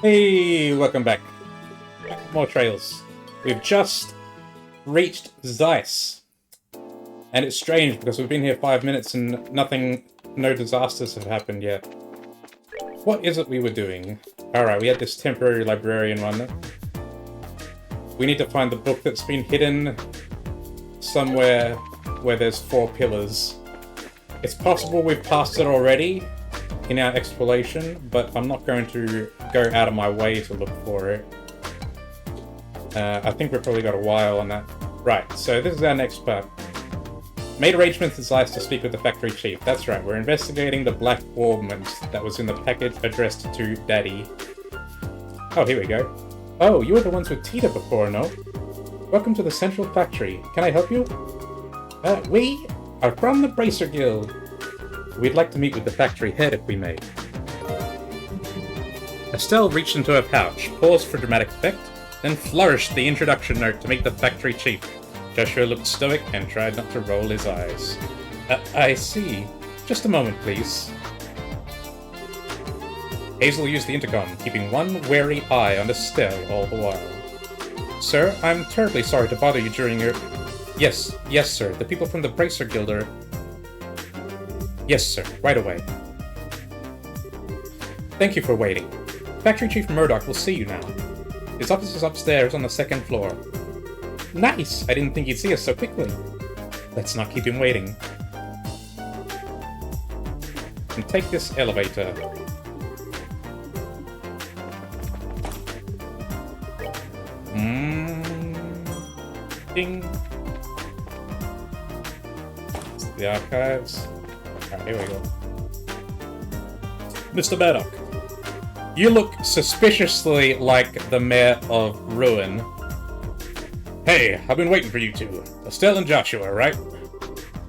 Hey, welcome back. More trails. We've just reached Zeiss. And it's strange because we've been here 5 minutes and no disasters have happened yet. What is it we were doing? Alright, we had this temporary librarian one. We need to find the book that's been hidden somewhere where there's 4 pillars. It's possible we've passed it already in our exploration, but I'm not going to go out of my way to look for it. I think we've probably got a while on that. Right, so this is our next part. Made arrangements with Zeiss to speak with the factory chief. That's right, we're investigating the black ornament that was in the package addressed to Daddy. Oh, here we go. Oh, you were the ones with Tita before, no? Welcome to the Central Factory. Can I help you? We are from the Bracer Guild. We'd like to meet with the factory head if we may. Estelle reached into her pouch, paused for dramatic effect, then flourished the introduction note to meet the factory chief. Joshua looked stoic and tried not to roll his eyes. I see. Just a moment, please. Hazel used the intercom, keeping one wary eye on Estelle all the while. Sir, I'm terribly sorry to bother you during your... Yes, sir. The people from the Bracer Guild are... Yes, sir. Right away. Thank you for waiting. Factory Chief Murdoch will see you now. His office is upstairs on the 2nd floor. Nice! I didn't think he'd see us so quickly. Let's not keep him waiting. And take this elevator. Ding. It's the archives. Alright, here we go. Mr. Murdoch, you look suspiciously like the mayor of Ruin. Hey, I've been waiting for you two. Estelle and Joshua, right?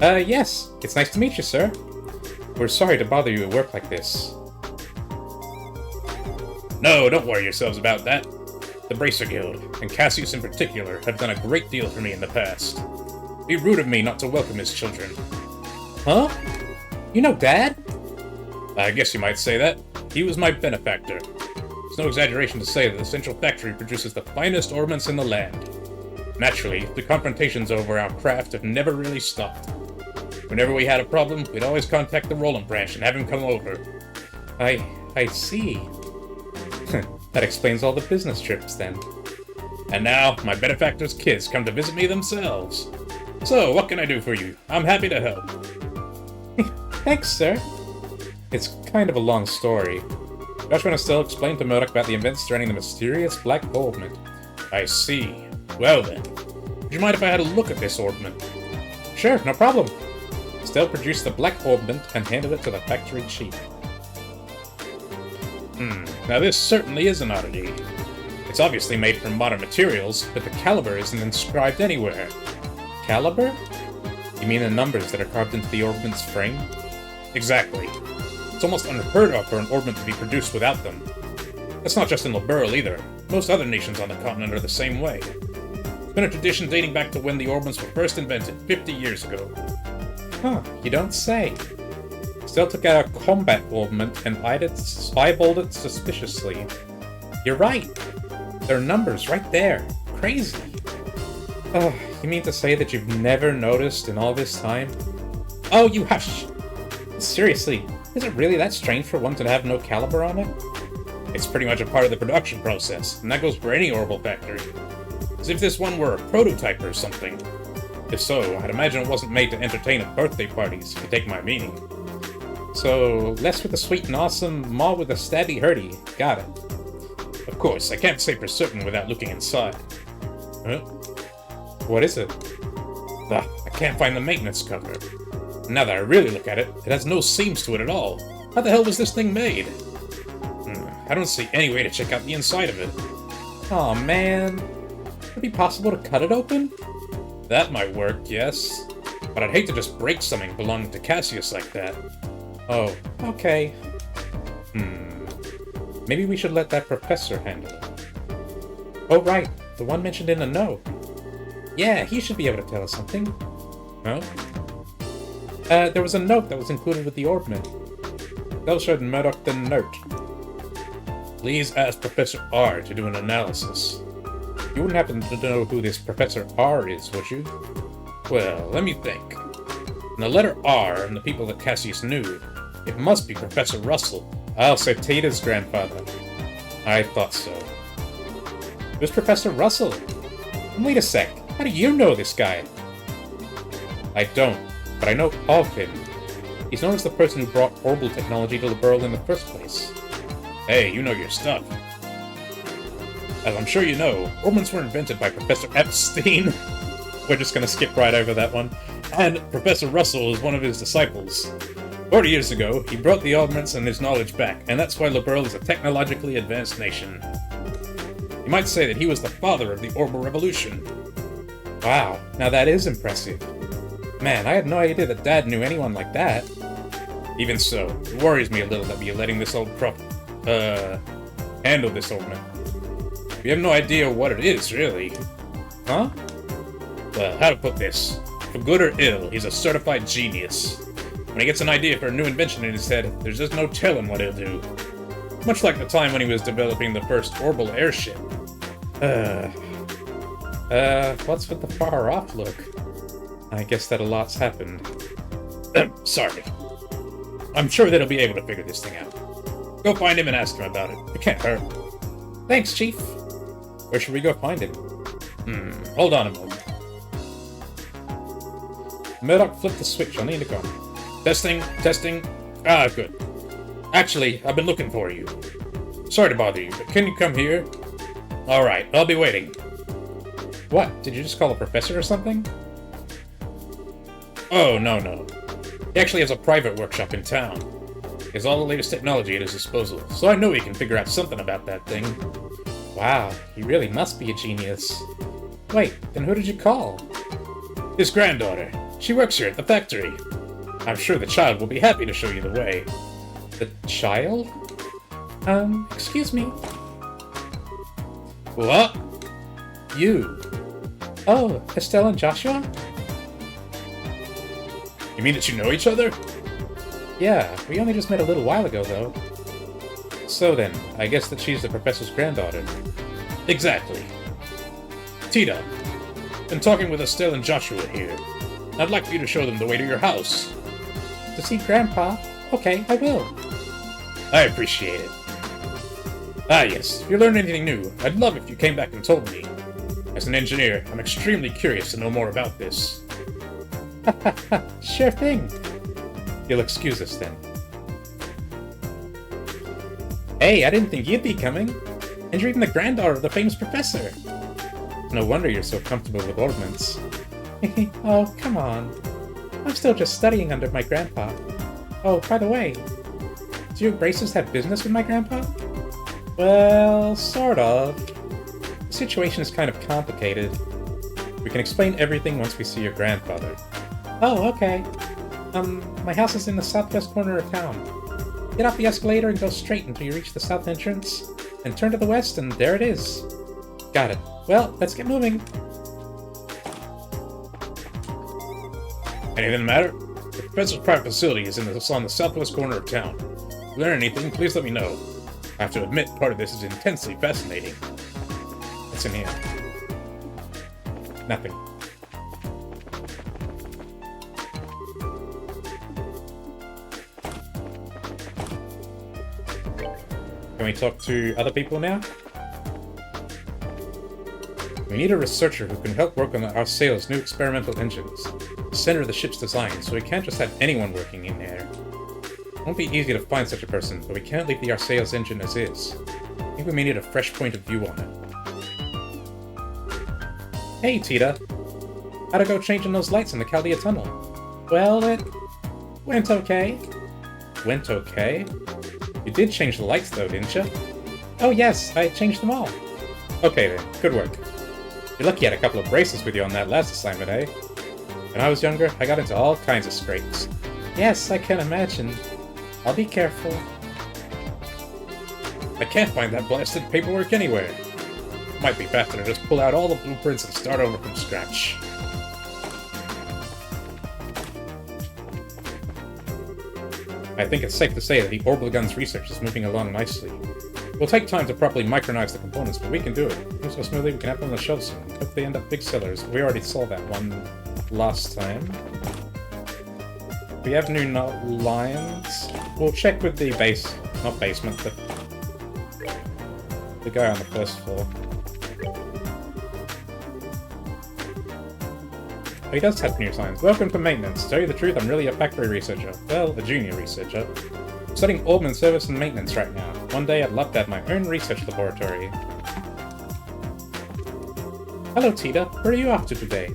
Yes. It's nice to meet you, sir. We're sorry to bother you at work like this. No, don't worry yourselves about that. The Bracer Guild, and Cassius in particular, have done a great deal for me in the past. It'd be rude of me not to welcome his children. Huh? You know Dad? I guess you might say that. He was my benefactor. It's no exaggeration to say that the Central Factory produces the finest ornaments in the land. Naturally, the confrontations over our craft have never really stopped. Whenever we had a problem, we'd always contact the Roland branch and have him come over. I see. That explains all the business trips, then. And now, my benefactor's kids come to visit me themselves. So, what can I do for you? I'm happy to help. Thanks, sir. It's kind of a long story. Joshua and Estelle explained to Murdoch about the events surrounding the mysterious black ornament. I see. Well then, would you mind if I had a look at this ornament? Sure, no problem. Estelle produced the black ornament and handed it to the factory chief. Now this certainly is an oddity. It's obviously made from modern materials, but the caliber isn't inscribed anywhere. Caliber? You mean the numbers that are carved into the ornament's frame? Exactly. It's almost unheard of for an ornament to be produced without them. That's not just in Liberl either. Most other nations on the continent are the same way. It's been a tradition dating back to when the ornaments were first invented, 50 years ago. Huh, you don't say. Estelle took out a combat ornament and eyeballed it suspiciously. You're right. There are numbers right there. Crazy. You mean to say that you've never noticed in all this time? Oh, you hush! Seriously, is it really that strange for one to have no caliber on it? It's pretty much a part of the production process, and that goes for any orbital factory. As if this one were a prototype or something. If so, I'd imagine it wasn't made to entertain at birthday parties, if you take my meaning. So, less with the sweet and awesome, more with the stabby hurdy. Got it. Of course, I can't say for certain without looking inside. Huh? What is it? I can't find the maintenance cover. Now that I really look at it, it has no seams to it at all. How the hell was this thing made? I don't see any way to check out the inside of it. Aw, man. Would it be possible to cut it open? That might work, yes. But I'd hate to just break something belonging to Cassius like that. Oh, okay. Maybe we should let that professor handle it. Oh, right. The one mentioned in the note. Yeah, he should be able to tell us something. No? There was a note that was included with the ornament. Bell showed Murdoch the note. Please ask Professor R to do an analysis. You wouldn't happen to know who this Professor R is, would you? Well, let me think. In the letter R and the people that Cassius knew, it must be Professor Russell. I'll say Tata's grandfather. I thought so. Who's Professor Russell? And wait a sec, how do you know this guy? I don't, but I know of him. He's known as the person who brought orbital technology to the world in the first place. Hey, you know your stuff. As I'm sure you know, orbments were invented by Professor Epstein. We're just gonna skip right over that one. And Professor Russell is one of his disciples. 40 years ago, he brought the orbments and his knowledge back, and that's why Liberl is a technologically advanced nation. You might say that he was the father of the orbital revolution. Wow, now that is impressive. Man, I had no idea that Dad knew anyone like that. Even so, it worries me a little that we're letting this old prop, handle this orbment. We have no idea what it is, really. Huh? Well, how to put this? For good or ill, he's a certified genius. When he gets an idea for a new invention in his head, there's just no telling what he'll do. Much like the time when he was developing the first orbital airship. What's with the far-off look? I guess that a lot's happened. Sorry. I'm sure that he'll be able to figure this thing out. Go find him and ask him about it. It can't hurt. Thanks, Chief. Where should we go find him? Hold on a moment. Murdoch flipped the switch on the intercom. Testing, testing. Ah, good. Actually, I've been looking for you. Sorry to bother you, but can you come here? Alright, I'll be waiting. What? Did you just call a professor or something? Oh, no. He actually has a private workshop in town. He has all the latest technology at his disposal, so I know he can figure out something about that thing. Wow, he really must be a genius. Wait, then who did you call? His granddaughter. She works here at the factory. I'm sure the child will be happy to show you the way. The child? Excuse me. What? You. Oh, Estelle and Joshua? You mean that you know each other? Yeah, we only just met a little while ago, though. So then, I guess that she's the professor's granddaughter. Exactly. Tita, been talking with Estelle and Joshua here. I'd like for you to show them the way to your house. To see Grandpa? Okay, I will. I appreciate it. Ah yes, if you learn anything new, I'd love if you came back and told me. As an engineer, I'm extremely curious to know more about this. Sure thing. You'll excuse us then. Hey, I didn't think you'd be coming. And you're even the granddaughter of the famous professor. No wonder you're so comfortable with orbments. Oh, come on. I'm still just studying under my grandpa. Oh, by the way, do your braces have business with my grandpa? Well, sort of. The situation is kind of complicated. We can explain everything once we see your grandfather. Oh, okay. My house is in the southwest corner of town. Get off the escalator and go straight until you reach the south entrance, and turn to the west, and there it is. Got it. Well, let's get moving. Anything the matter? The professor's private facility is on the southwest corner of town. If you learn anything, please let me know. I have to admit, part of this is intensely fascinating. What's in here? Nothing. Can we talk to other people now? We need a researcher who can help work on Arceo's new experimental engines, the center of the ship's design, so we can't just have anyone working in there. It won't be easy to find such a person, but we can't leave the Arceo's engine as is. I think we may need a fresh point of view on it. Hey, Tita! How'd it go changing those lights in the Chaldea Tunnel? Well, it went okay. Went okay? You did change the lights though, didn't you? Oh yes, I changed them all. Okay then, good work. You're lucky you had a couple of braces with you on that last assignment, eh? When I was younger, I got into all kinds of scrapes. Yes, I can imagine. I'll be careful. I can't find that blasted paperwork anywhere. Might be faster to just pull out all the blueprints and start over from scratch. I think it's safe to say that the orbital gun's research is moving along nicely. We'll take time to properly micronize the components, but we can do it. Move so smoothly we can have them on the shelves soon. Hope they end up big sellers. We already saw that one last time. We have new lines. We'll check with the not basement, but the guy on the first floor. He does have new signs. Welcome to maintenance. To tell you the truth, I'm really a factory researcher. Well, a junior researcher. I'm studying augment service and maintenance right now. One day I'd love to have my own research laboratory. Hello, Tita. Where are you off to today?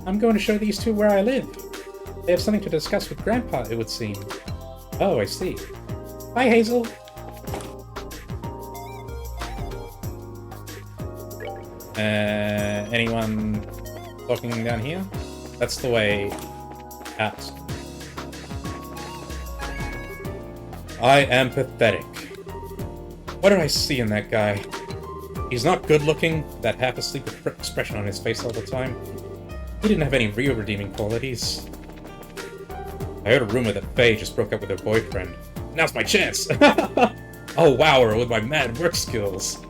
I'm going to show these two where I live. They have something to discuss with Grandpa, it would seem. Oh, I see. Bye, Hazel. Anyone talking down here? That's the way out. I am pathetic. What did I see in that guy? He's not good looking, that half-asleep expression on his face all the time. He didn't have any real redeeming qualities. I heard a rumor that Faye just broke up with her boyfriend. Now's my chance! Oh, wow, her with my mad work skills.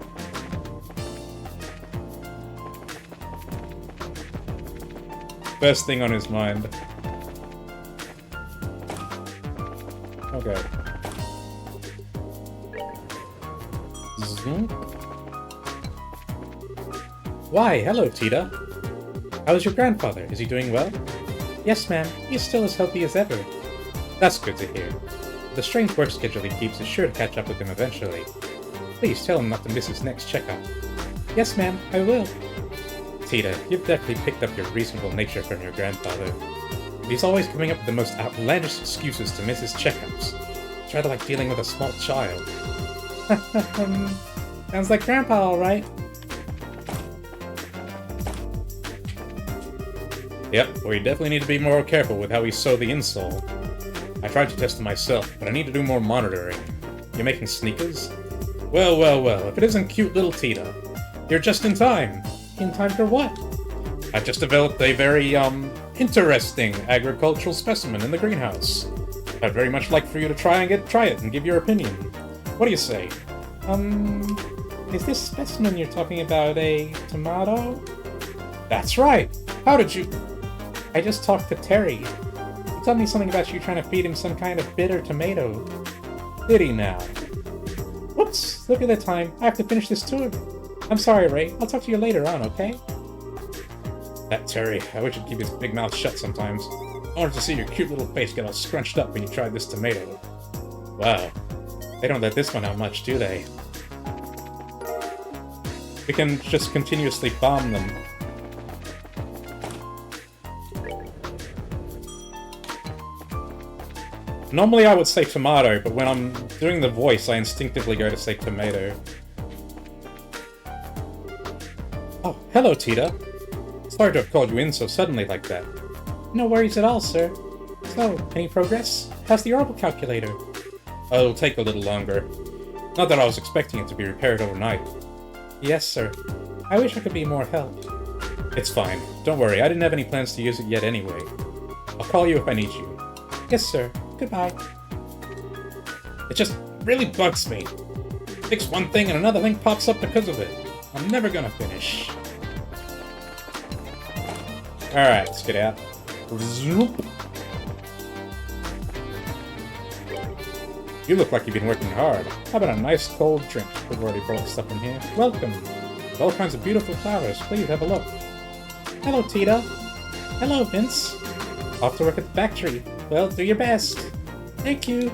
First thing on his mind. Okay. Zoom. Why, hello, Tita. How's your grandfather? Is he doing well? Yes, ma'am. He's still as healthy as ever. That's good to hear. The strange work schedule he keeps is sure to catch up with him eventually. Please tell him not to miss his next checkup. Yes, ma'am. I will. Tita, you've definitely picked up your reasonable nature from your grandfather. He's always coming up with the most outlandish excuses to miss his checkups. It's rather like dealing with a small child. Sounds like Grandpa, alright. Yep, we definitely need to be more careful with how we sew the insole. I tried to test it myself, but I need to do more monitoring. You're making sneakers? Well, well, well, if it isn't cute little Tita. You're just in time. In time for what? I've just developed a very, interesting agricultural specimen in the greenhouse. I'd very much like for you to try it and give your opinion. What do you say? Is this specimen you're talking about a tomato? That's right! How did you... I just talked to Terry. He told me something about you trying to feed him some kind of bitter tomato. Did he now? Whoops! Look at the time. I have to finish this tour. I'm sorry, Ray. I'll talk to you later on, okay? That Terry. I wish he'd keep his big mouth shut sometimes. I wanted to see your cute little face get all scrunched up when you tried this tomato. Wow. They don't let this one out much, do they? We can just continuously bomb them. Normally I would say tomato, but when I'm doing the voice, I instinctively go to say tomato. Oh, hello, Tita. Sorry to have called you in so suddenly like that. No worries at all, sir. So, any progress? How's the orbital calculator? Oh, it'll take a little longer. Not that I was expecting it to be repaired overnight. Yes, sir. I wish I could be more help. It's fine. Don't worry, I didn't have any plans to use it yet anyway. I'll call you if I need you. Yes, sir. Goodbye. It just really bugs me. Fix one thing and another thing pops up because of it. I'm never gonna finish. Alright, let's get out. Zoop. You look like you've been working hard. How about a nice cold drink? We've already brought stuff in here. Welcome. With all kinds of beautiful flowers. Please have a look. Hello, Tita. Hello, Vince. Off to work at the factory. Well, do your best. Thank you.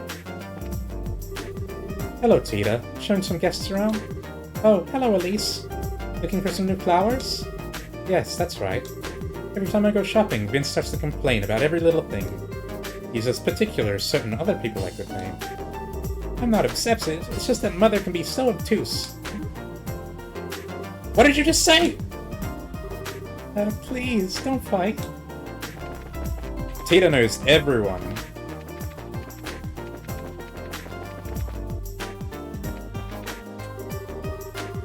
Hello, Tita. Showing some guests around? Oh, hello, Elise. Looking for some new flowers? Yes, that's right. Every time I go shopping, Vince starts to complain about every little thing. He's as particular as certain other people I could name. I'm not obsessive, it's just that Mother can be so obtuse. What did you just say? Please, don't fight. Tita knows everyone.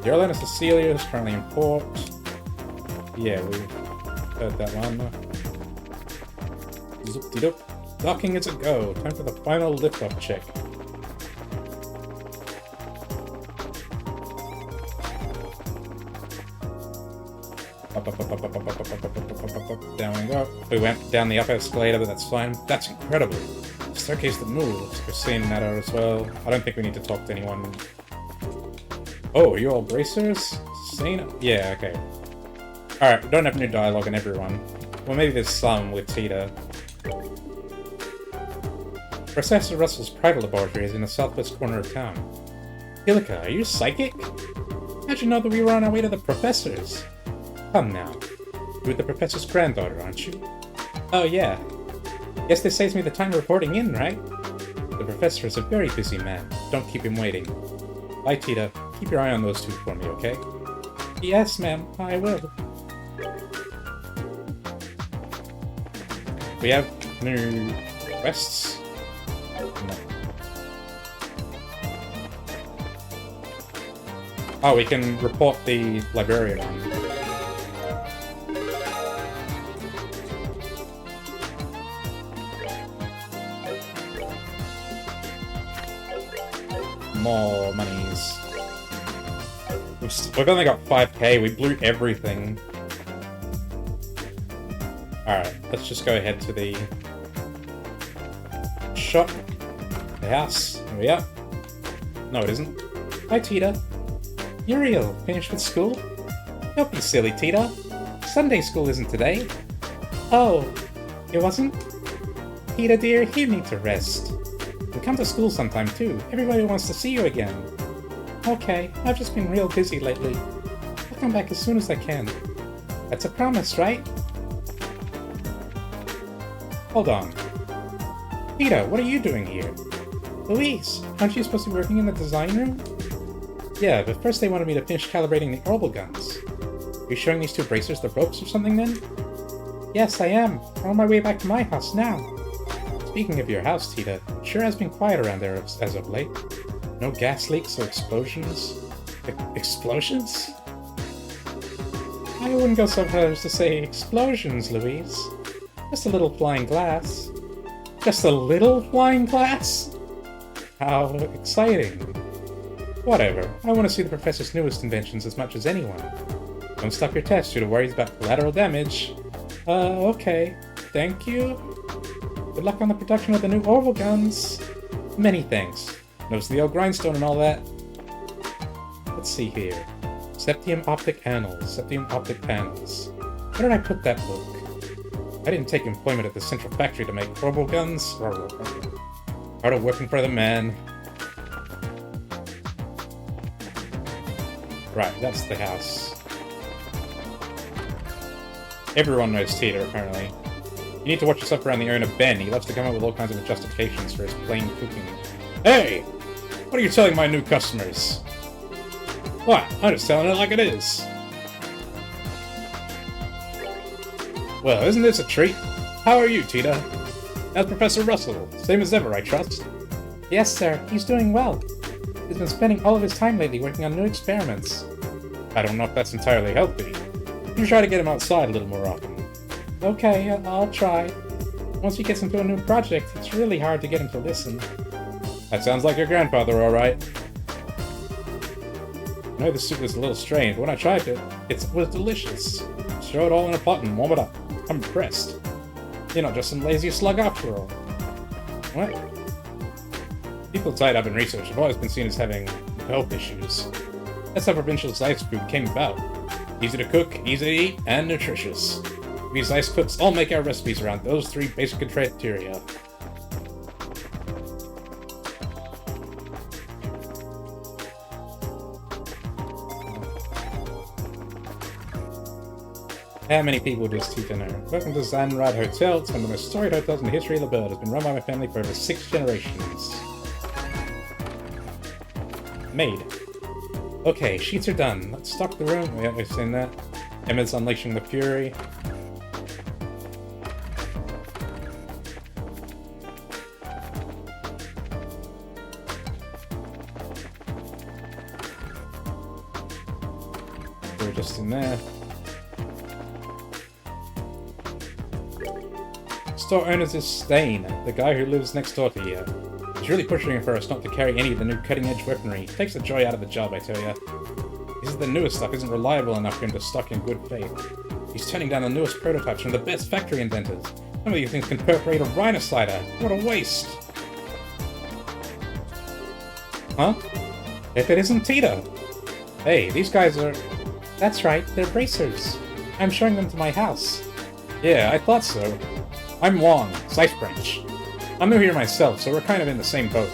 The Orlando Cecilia is currently in port. Yeah, we've heard that one. Zoop-de-doop. Docking is a go. Time for the final lift-off check. Down we go. We went down the up escalator, but that's fine. That's incredible. Staircase that moves. We're seeing that out as well. I don't think we need to talk to anyone. Oh, are you all bracers? Seen? Yeah, okay. Alright, we don't have new dialogue in everyone. Well, maybe there's some with Tita. Professor Russell's private laboratory is in the southwest corner of town. Ilika, are you psychic? How'd you know that we were on our way to the professor's? Come now. You're the professor's granddaughter, aren't you? Oh, yeah. Guess this saves me the time reporting in, right? The professor is a very busy man. Don't keep him waiting. Bye, Tita. Keep your eye on those two for me, okay? Yes, ma'am. I will. We have new quests? No. Oh, we can report the librarian on. More monies. We've only got 5k, we blew everything. Alright, let's just go ahead to the shop. The house. Here we are. No, it isn't. Hi, Tita. Uriel, finished with school? Don't be silly, Tita. Sunday school isn't today. Oh, it wasn't? Tita, dear, you need to rest. And come to school sometime, too. Everybody wants to see you again. Okay, I've just been real busy lately. I'll come back as soon as I can. That's a promise, right? Hold on. Tita, what are you doing here? Louise, aren't you supposed to be working in the design room? Yeah, but first they wanted me to finish calibrating the orbital guns. Are you showing these two bracers the ropes or something then? Yes, I am. I'm on my way back to my house now. Speaking of your house, Tita, it sure has been quiet around there as of late. No gas leaks or explosions. Explosions? I wouldn't go so far as to say explosions, Louise. Just a little flying glass. Just a little flying glass? How exciting. Whatever. I want to see the professor's newest inventions as much as anyone. Don't stop your test due to worries about collateral damage. Okay. Thank you. Good luck on the production of the new orbital guns. Many thanks. Notice the old grindstone and all that. Let's see here. Septium optic panels. Septium optic panels. Where did I put that book? I didn't take employment at the central factory to make orbital guns. Part of working for the man. Right, that's the house. Everyone knows Tita, apparently. You need to watch yourself around the owner Ben. He loves to come up with all kinds of justifications for his plain cooking. Hey! What are you telling my new customers? What? I'm just telling it like it is. Well, isn't this a treat? How are you, Tita? How's Professor Russell? Same as ever, I trust? Yes, sir. He's doing well. He's been spending all of his time lately working on new experiments. I don't know if that's entirely healthy. You try to get him outside a little more often. Okay, I'll try. Once he gets into a new project, it's really hard to get him to listen. That sounds like your grandfather, alright. I know the soup was a little strange, but when I tried it, it was delicious. Throw it all in a pot and warm it up. I'm impressed. You're not just some lazy slug after all. What? People tied up in research have always been seen as having health issues. That's how Provincial's ice food came about. Easy to cook, easy to eat, and nutritious. These ice cooks all make our recipes around those three basic criteria. How many people does Tita know? Welcome to Zanrad Hotel. It's one of the most storied hotels in the history of the world. It's been run by my family for over 6 generations. Made. Okay, sheets are done. Let's stock the room. Yeah, we've seen that. Emma's unleashing the fury. We're just in there. Store owner's is Stain, the guy who lives next door to you. He's really pushing for us not to carry any of the new cutting-edge weaponry. Takes the joy out of the job, I tell ya. He says the newest stuff isn't reliable enough for him to stock in good faith. He's turning down the newest prototypes from the best factory inventors. Some of these things can perforate a rhinocider. What a waste! Huh? If it isn't Tita! Hey, these guys are... That's right, they're bracers. I'm showing them to my house. Yeah, I thought so. I'm Wong, Scythe Branch. I'm new here myself, so we're kind of in the same boat.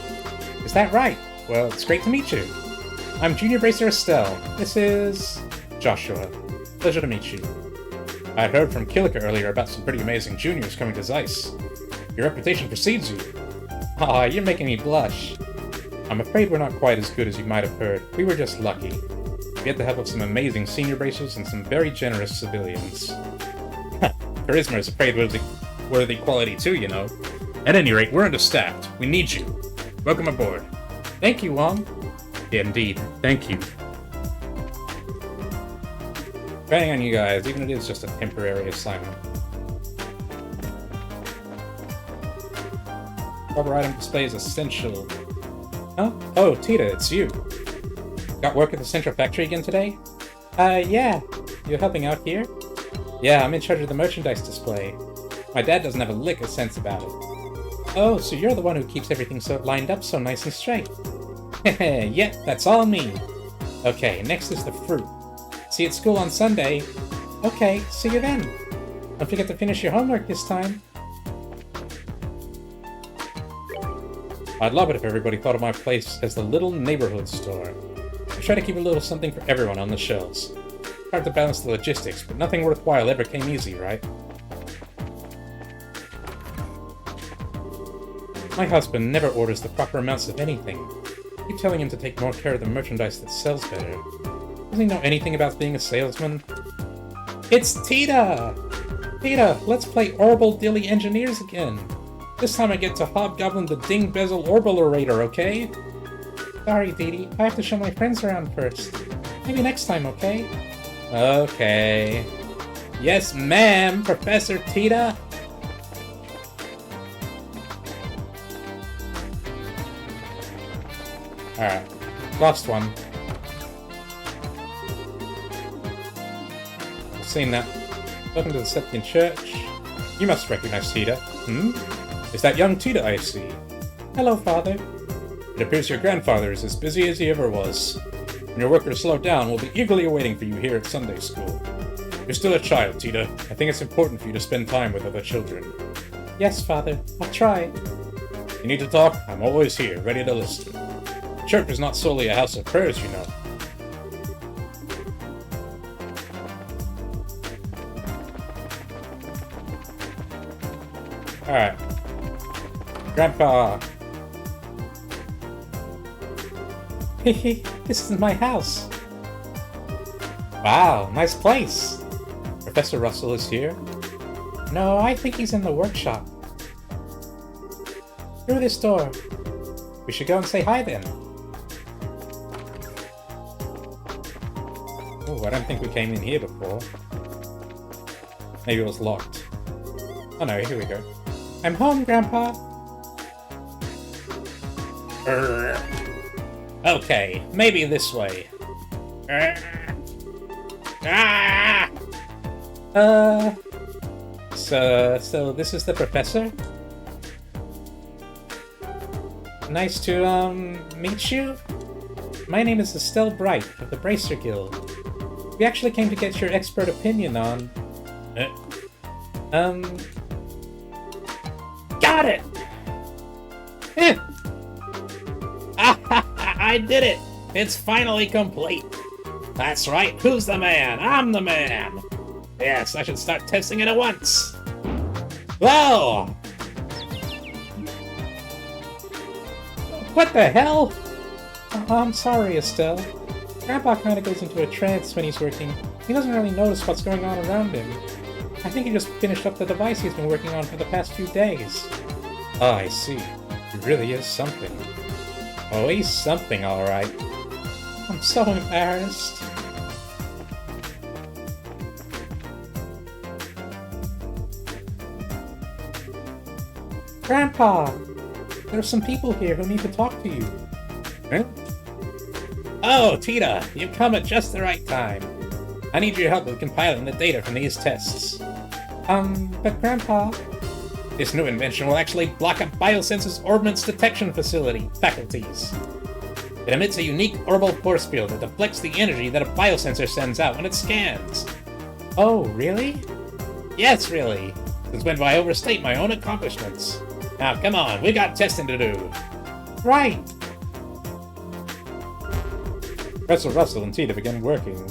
Is that right? Well, it's great to meet you. I'm Junior Bracer Estelle. This is... Joshua. Pleasure to meet you. I heard from Killiker earlier about some pretty amazing juniors coming to Zeiss. Your reputation precedes you. Aw, you're making me blush. I'm afraid we're not quite as good as you might have heard. We were just lucky. We had the help of some amazing senior bracers and some very generous civilians. Charisma is a praiseworthy quality too, you know. At any rate, we're understaffed. We need you. Welcome aboard. Thank you, Wong. Yeah, indeed. Thank you. Bang on you guys, even if it is just a temporary assignment. Rubber item display is essential. Huh? Oh, Tita, it's you. Got work at the central factory again today? Yeah. You're helping out here? Yeah, I'm in charge of the merchandise display. My dad doesn't have a lick of sense about it. Oh, so you're the one who keeps everything so lined up so nice and straight. Yep, that's all me. Okay, next is the fruit. See you at school on Sunday. Okay, see you then. Don't forget to finish your homework this time. I'd love it if everybody thought of my place as the little neighborhood store. I try to keep a little something for everyone on the shelves. Hard to balance the logistics, but nothing worthwhile ever came easy, right? My husband never orders the proper amounts of anything. I keep telling him to take more care of the merchandise that sells better. Doesn't he know anything about being a salesman? It's Tita! Tita, let's play Orbital Dilly Engineers again. This time I get to hobgoblin the Ding Bezel Orbiterator, okay? Sorry, Didi. I have to show my friends around first. Maybe next time, okay? Okay. Yes, ma'am, Professor Tita! Alright. Last one. I've seen that. Welcome to the Septian Church. You must recognize Tita. Hmm? Is that young Tita I see? Hello, Father. It appears your grandfather is as busy as he ever was. When your workers slow down, we'll be eagerly awaiting for you here at Sunday school. You're still a child, Tita. I think it's important for you to spend time with other children. Yes, Father. I'll try. You need to talk? I'm always here, ready to listen. Church is not solely a house of prayers, you know. Alright. Grandpa! Hehe, this is my house. Wow, nice place. Professor Russell is here? No, I think he's in the workshop. Through this door. We should go and say hi then. Oh, I don't think we came in here before. Maybe it was locked. Oh no, here we go. I'm home, Grandpa. Okay, maybe this way. So this is the professor? Nice to, meet you. My name is Estelle Bright of the Bracer Guild. We actually came to get your expert opinion on... Got it! I did it! It's finally complete! That's right, who's the man? I'm the man! Yes, I should start testing it at once! Whoa! What the hell? I'm sorry, Estelle. Grandpa kinda goes into a trance when he's working. He doesn't really notice what's going on around him. I think he just finished up the device he's been working on for the past few days. Ah, I see. He really is something. Oh, he's something, alright. I'm so embarrassed. Grandpa! There are some people here who need to talk to you. Huh? Oh, Tita, you've come at just the right time. I need your help with compiling the data from these tests. But Grandpa... This new invention will actually block up Biosense's Orbment's detection faculties. It emits a unique orbital force field that deflects the energy that a biosensor sends out when it scans. Oh, really? Yes, really. Since when do I overstate my own accomplishments? Now, come on, we got testing to do. Right. Professor Russell and Tita begin working.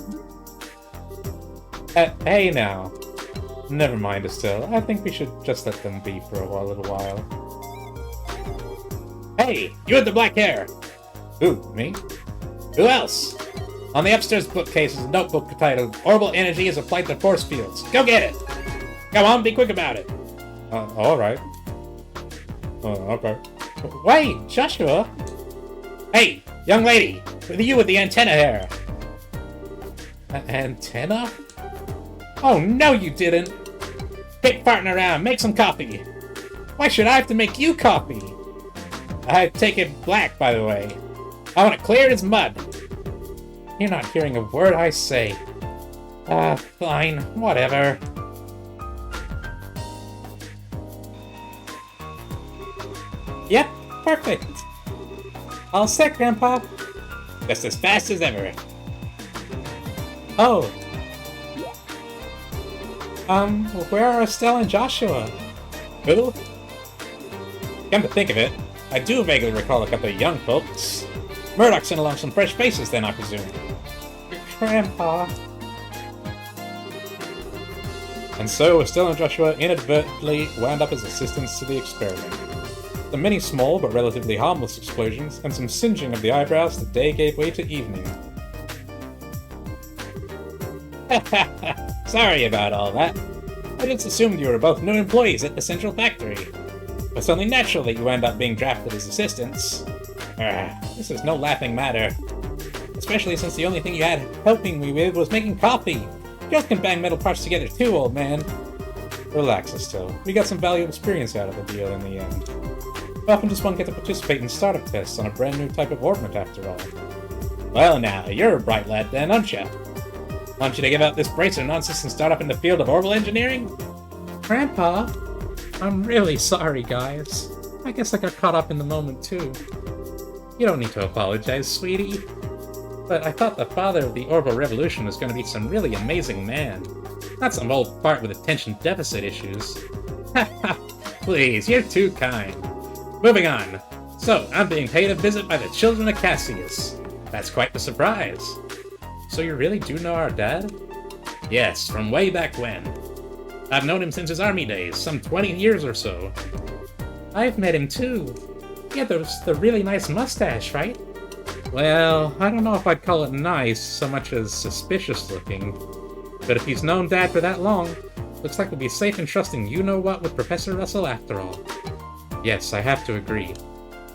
Hey now. Never mind, Estelle. I think we should just let them be for a little while. Hey, you with the black hair! Who, me? Who else? On the upstairs bookcase is a notebook titled Orbital Energy is Applied to Force Fields. Go get it! Come on, be quick about it. Alright. Okay. Wait, Joshua! Hey, young lady! With you with the antenna hair! Antenna? Oh, no you didn't! Quit farting around, make some coffee! Why should I have to make you coffee? I take it black, by the way. I want it clear as mud. You're not hearing a word I say. Fine, whatever. Yep, perfect. All set, Grandpa. Just as fast as ever. Oh. Where are Estelle and Joshua? Who? Come to think of it, I do vaguely recall a couple of young folks. Murdoch sent along some fresh faces then, I presume. Grandpa. And so Estelle and Joshua inadvertently wound up as assistants to the experiment. The many small but relatively harmless explosions and some singeing of the eyebrows, the day gave way to evening. Sorry about all that. I just assumed you were both new employees at the Central Factory. It's only natural that you end up being drafted as assistants. This is no laughing matter. Especially since the only thing you had helping me with was making coffee. You can bang metal parts together too, old man. Relax, Estelle. We got some valuable experience out of the deal in the end. We often just won't get to participate in startup tests on a brand new type of orbment after all. Well now, you're a bright lad then, aren't you? Want you to give up this bracer nonsense and start up in the field of orbital engineering? Grandpa, I'm really sorry, guys. I guess I got caught up in the moment too. You don't need to apologize, sweetie. But I thought the father of the orbital revolution was going to be some really amazing man. Not some old fart with attention deficit issues. Please, you're too kind. Moving on. So, I'm being paid a visit by the children of Cassius. That's quite the surprise. So you really do know our dad? Yes, from way back when. I've known him since his army days, some 20 years or so. I've met him too. He had the really nice mustache, right? Well, I don't know if I'd call it nice so much as suspicious looking. But if he's known Dad for that long, looks like we'll be safe in trusting you-know-what with Professor Russell after all. Yes, I have to agree.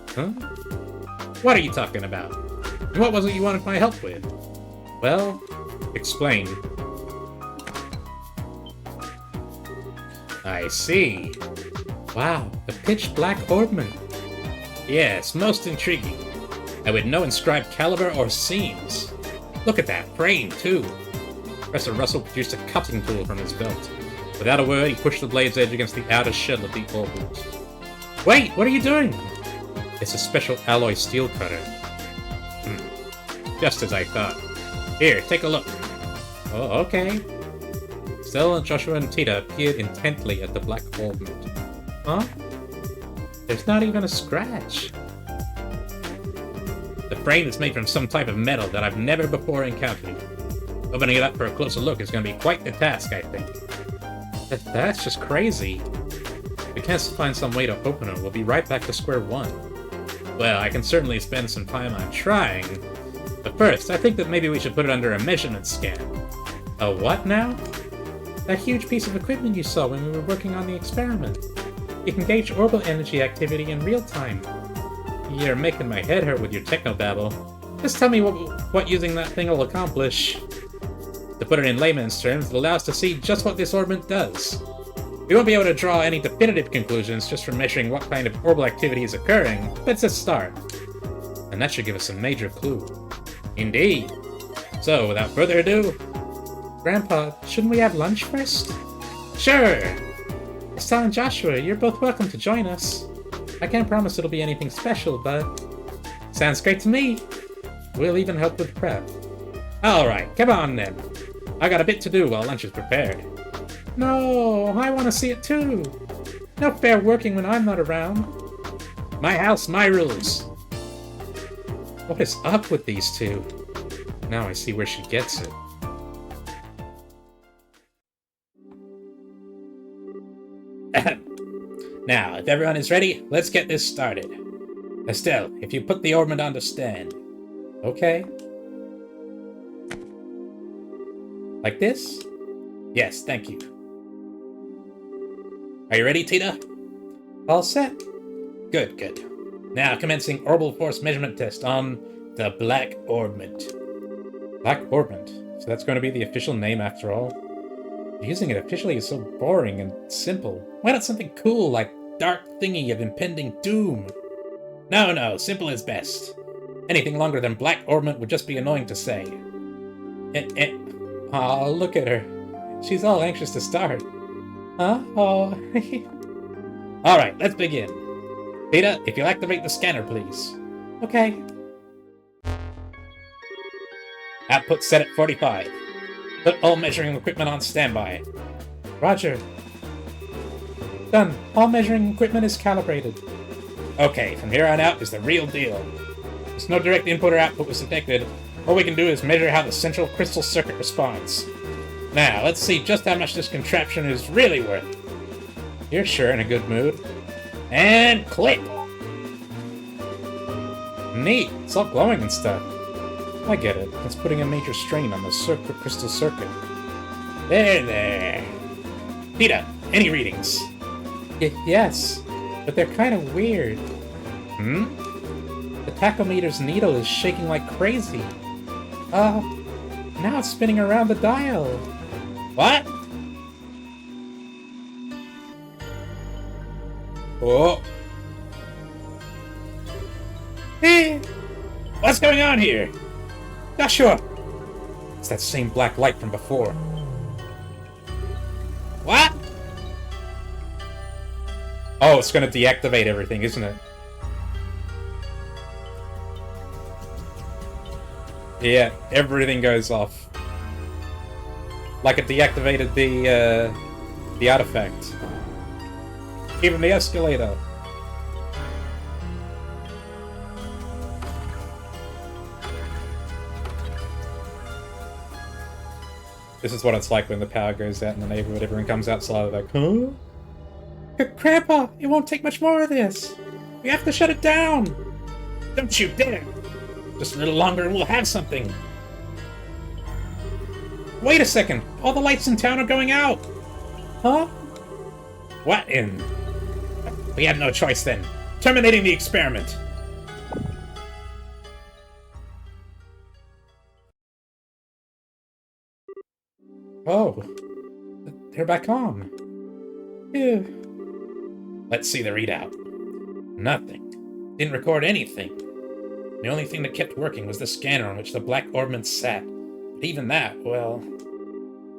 Huh? What are you talking about? And what was it you wanted my help with? Well, explain. I see. Wow, a pitch-black orbment. Yes, most intriguing. And with no inscribed caliber or seams. Look at that frame, too. Professor Russell produced a cutting tool from his belt. Without a word, he pushed the blade's edge against the outer shell of the orbit. Wait, what are you doing? It's a special alloy steel cutter. Just as I thought. Here, take a look. Oh, okay. Stella, Joshua, and Tita peered intently at the black orbment. Huh? There's not even a scratch. The frame is made from some type of metal that I've never before encountered. Opening it up for a closer look is going to be quite the task, I think. That's just crazy. If we can't find some way to open it, we'll be right back to square one. Well, I can certainly spend some time on trying. But first, I think that maybe we should put it under a measurement scan. A what now? That huge piece of equipment you saw when we were working on the experiment. It can gauge orbital energy activity in real time. You're making my head hurt with your technobabble. Just tell me what using that thing will accomplish. To put it in layman's terms, it allows us to see just what this orbit does. We won't be able to draw any definitive conclusions just from measuring what kind of orbital activity is occurring, but it's a start. And that should give us a major clue. Indeed. So, without further ado... Grandpa, shouldn't we have lunch first? Sure! Estelle and Joshua, you're both welcome to join us. I can't promise it'll be anything special, but... Sounds great to me. We'll even help with prep. Alright, come on then. I got a bit to do while lunch is prepared. No, I want to see it too. No fair working when I'm not around. My house, my rules. What is up with these two? Now I see where she gets it. Now, if everyone is ready, let's get this started. Estelle, if you put the ornament on the stand. Okay. Like this? Yes, thank you. Are you ready, Tina? All set. Good, good. Now, commencing orbital force measurement test on the Black Ornament. Black Ornament? So that's going to be the official name after all? Using it officially is so boring and simple. Why not something cool like Dark Thingy of Impending Doom? No, simple is best. Anything longer than Black Ornament would just be annoying to say. Aw, look at her. She's all anxious to start. Huh? Oh. Alright, let's begin. Peter, if you'll activate the scanner, please. Okay. Output set at 45. Put all measuring equipment on standby. Roger. Done. All measuring equipment is calibrated. Okay, from here on out is the real deal. There's no direct input or output was detected. All we can do is measure how the central crystal circuit responds. Now, let's see just how much this contraption is really worth. You're sure in a good mood. And click! Neat. It's all glowing and stuff. I get it. It's putting a major strain on the crystal circuit. There. Peter, any readings? Yes, but they're kind of weird. Hmm? The tachometer's needle is shaking like crazy. Now it's spinning around the dial. What? Oh. Hey! What's going on here? Joshua! It's that same black light from before. What? Oh, it's gonna deactivate everything, isn't it? Yeah, everything goes off. Like it deactivated the artifact. Even the escalator. This is what it's like when the power goes out in the neighborhood. Everyone comes outside like, huh? Grandpa, it won't take much more of this. We have to shut it down. Don't you dare! Just a little longer and we'll have something. Wait a second. All the lights in town are going out. Huh? What in? We had no choice then. Terminating the experiment. Oh. They're back on. Ew. Let's see the readout. Nothing. Didn't record anything. The only thing that kept working was the scanner on which the black ornament sat. But even that, well,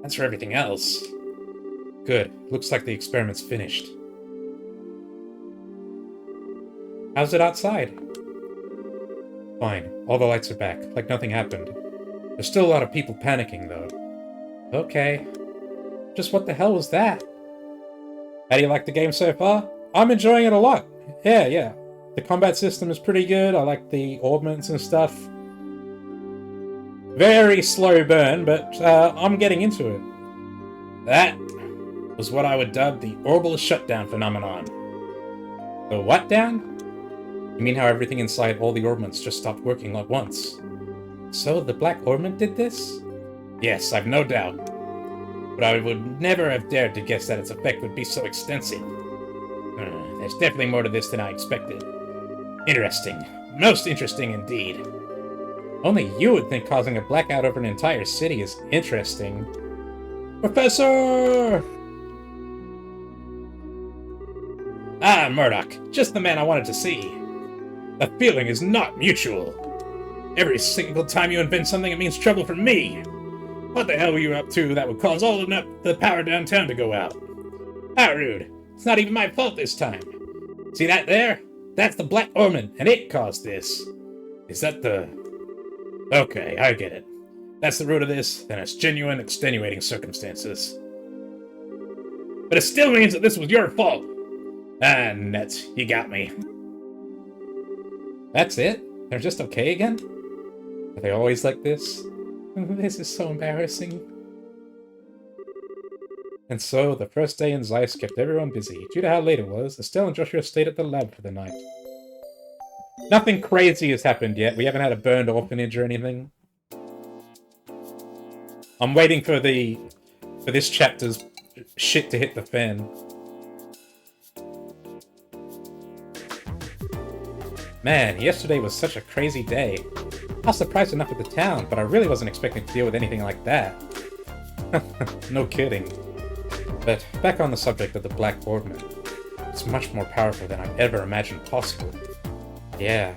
that's for everything else. Good. Looks like the experiment's finished. How's it outside? Fine. All the lights are back, like nothing happened. There's still a lot of people panicking, though. Okay. Just what the hell was that? How do you like the game so far? I'm enjoying it a lot. Yeah. The combat system is pretty good. I like the augments and stuff. Very slow burn, but I'm getting into it. That was what I would dub the orbital shutdown phenomenon. The what down? You mean how everything inside all the orbments just stopped working at once? So the Black Ornament did this? Yes, I've no doubt. But I would never have dared to guess that its effect would be so extensive. There's definitely more to this than I expected. Interesting. Most interesting indeed. Only you would think causing a blackout over an entire city is interesting. Professor! Ah, Murdoch. Just the man I wanted to see. The feeling is not mutual. Every single time you invent something, it means trouble for me. What the hell were you up to that would cause all the power downtown to go out? How rude. It's not even my fault this time. See that there? That's the Black Orman, and it caused this. Is that the... Okay, I get it. That's the root of this, then it's genuine extenuating circumstances. But it still means that this was your fault. Ah, nuts. You got me. That's it? They're just okay again? Are they always like this? This is so embarrassing. And so, the first day in Zeiss kept everyone busy. Due to how late it was, Estelle and Joshua stayed at the lab for the night. Nothing crazy has happened yet. We haven't had a burned orphanage or anything. I'm waiting for this chapter's shit to hit the fan. Man, yesterday was such a crazy day. I was surprised enough at the town, but I really wasn't expecting to deal with anything like that. No kidding. But back on the subject of the Black Orman. It's much more powerful than I've ever imagined possible. Yeah.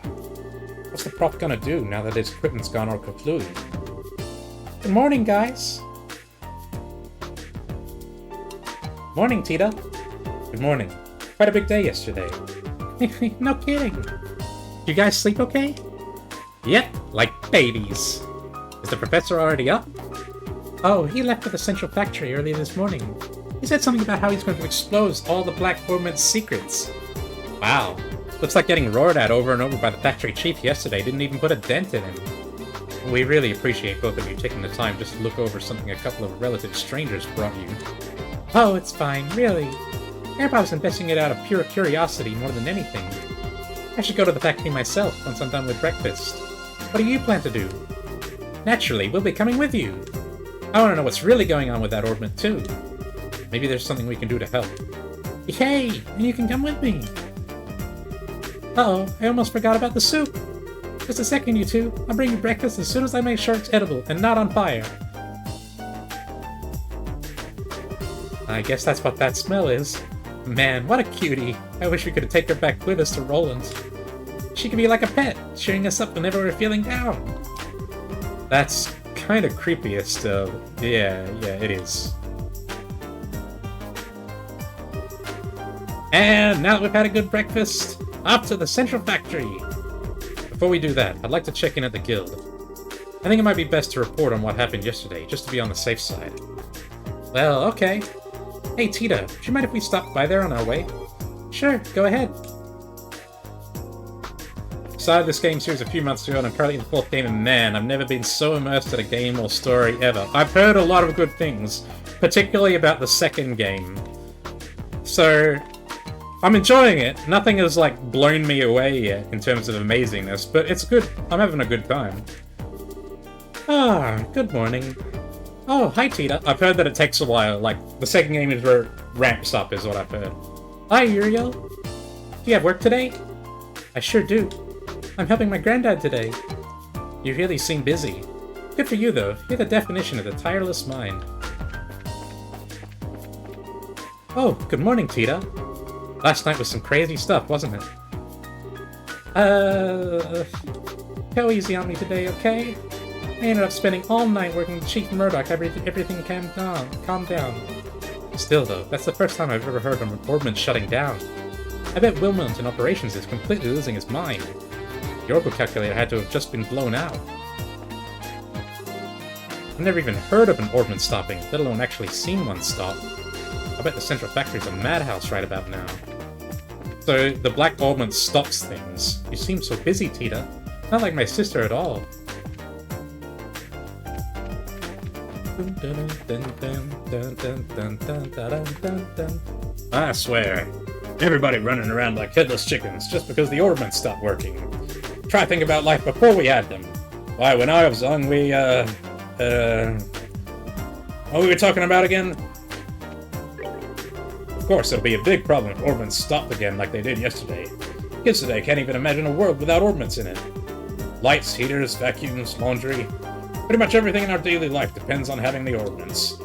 What's the prof gonna do now that his equipment's gone all kaflooey? Good morning, guys. Morning, Tita. Good morning. Quite a big day yesterday. No kidding. You guys sleep okay? Yep, like babies. Is the professor already up? Oh, he left for the central factory early this morning. He said something about how he's going to expose all the Black Orman's secrets. Wow. Looks like getting roared at over and over by the factory chief yesterday didn't even put a dent in him. We really appreciate both of you taking the time just to look over something a couple of relative strangers brought you. Oh, it's fine, really. I was investing it out of pure curiosity more than anything. I should go to the factory myself once I'm done with breakfast. What do you plan to do? Naturally, we'll be coming with you. I want to know what's really going on with that orbit too. Maybe there's something we can do to help. Yay! And you can come with me! Uh-oh, I almost forgot about the soup! Just a second, you two. I'll bring you breakfast as soon as I make sure it's edible and not on fire. I guess that's what that smell is. Man, what a cutie. I wish we could take her back with us to Roland's. She could be like a pet, cheering us up whenever we're feeling down. That's kind of creepy, still. Yeah, it is. And now that we've had a good breakfast, off to the central factory. Before we do that, I'd like to check in at the guild. I think it might be best to report on what happened yesterday, just to be on the safe side. Well, okay. Hey, Tita, would you mind if we stopped by there on our way? Sure, go ahead. Started this game series a few months ago, and I'm currently in the 4th game, and man, I've never been so immersed in a game or story ever. I've heard a lot of good things, particularly about the 2nd game. So, I'm enjoying it. Nothing has, like, blown me away yet in terms of amazingness, but it's good. I'm having a good time. Ah, good morning. Oh, hi, Tita. I've heard that it takes a while. Like, the 2nd game is where it ramps up, is what I've heard. Hi, Uriel. Do you have work today? I sure do. I'm helping my granddad today. You really seem busy. Good for you, though. You're the definition of a tireless mind. Oh, good morning, Tita. Last night was some crazy stuff, wasn't it? Go easy on me today, okay? I ended up spending all night working with Chief Murdoch. Everything calmed down. Still, though, that's the first time I've ever heard of an Orbman shutting down. I bet Wilmot in operations is completely losing his mind. The orbital calculator had to have just been blown out. I've never even heard of an Orbman stopping, let alone actually seen one stop. I bet the central factory's a madhouse right about now. So, the Black Orbman stops things. You seem so busy, Tita. Not like my sister at all. I swear, everybody running around like headless chickens just because the Orbman stopped working. Try to think about life before we had them. Why, when I was young, what were we talking about again? Of course, it'll be a big problem if Orbmans stop again like they did yesterday. Kids today can't even imagine a world without Orbmans in it. Lights, heaters, vacuums, laundry. Pretty much everything in our daily life depends on having the Orbmans.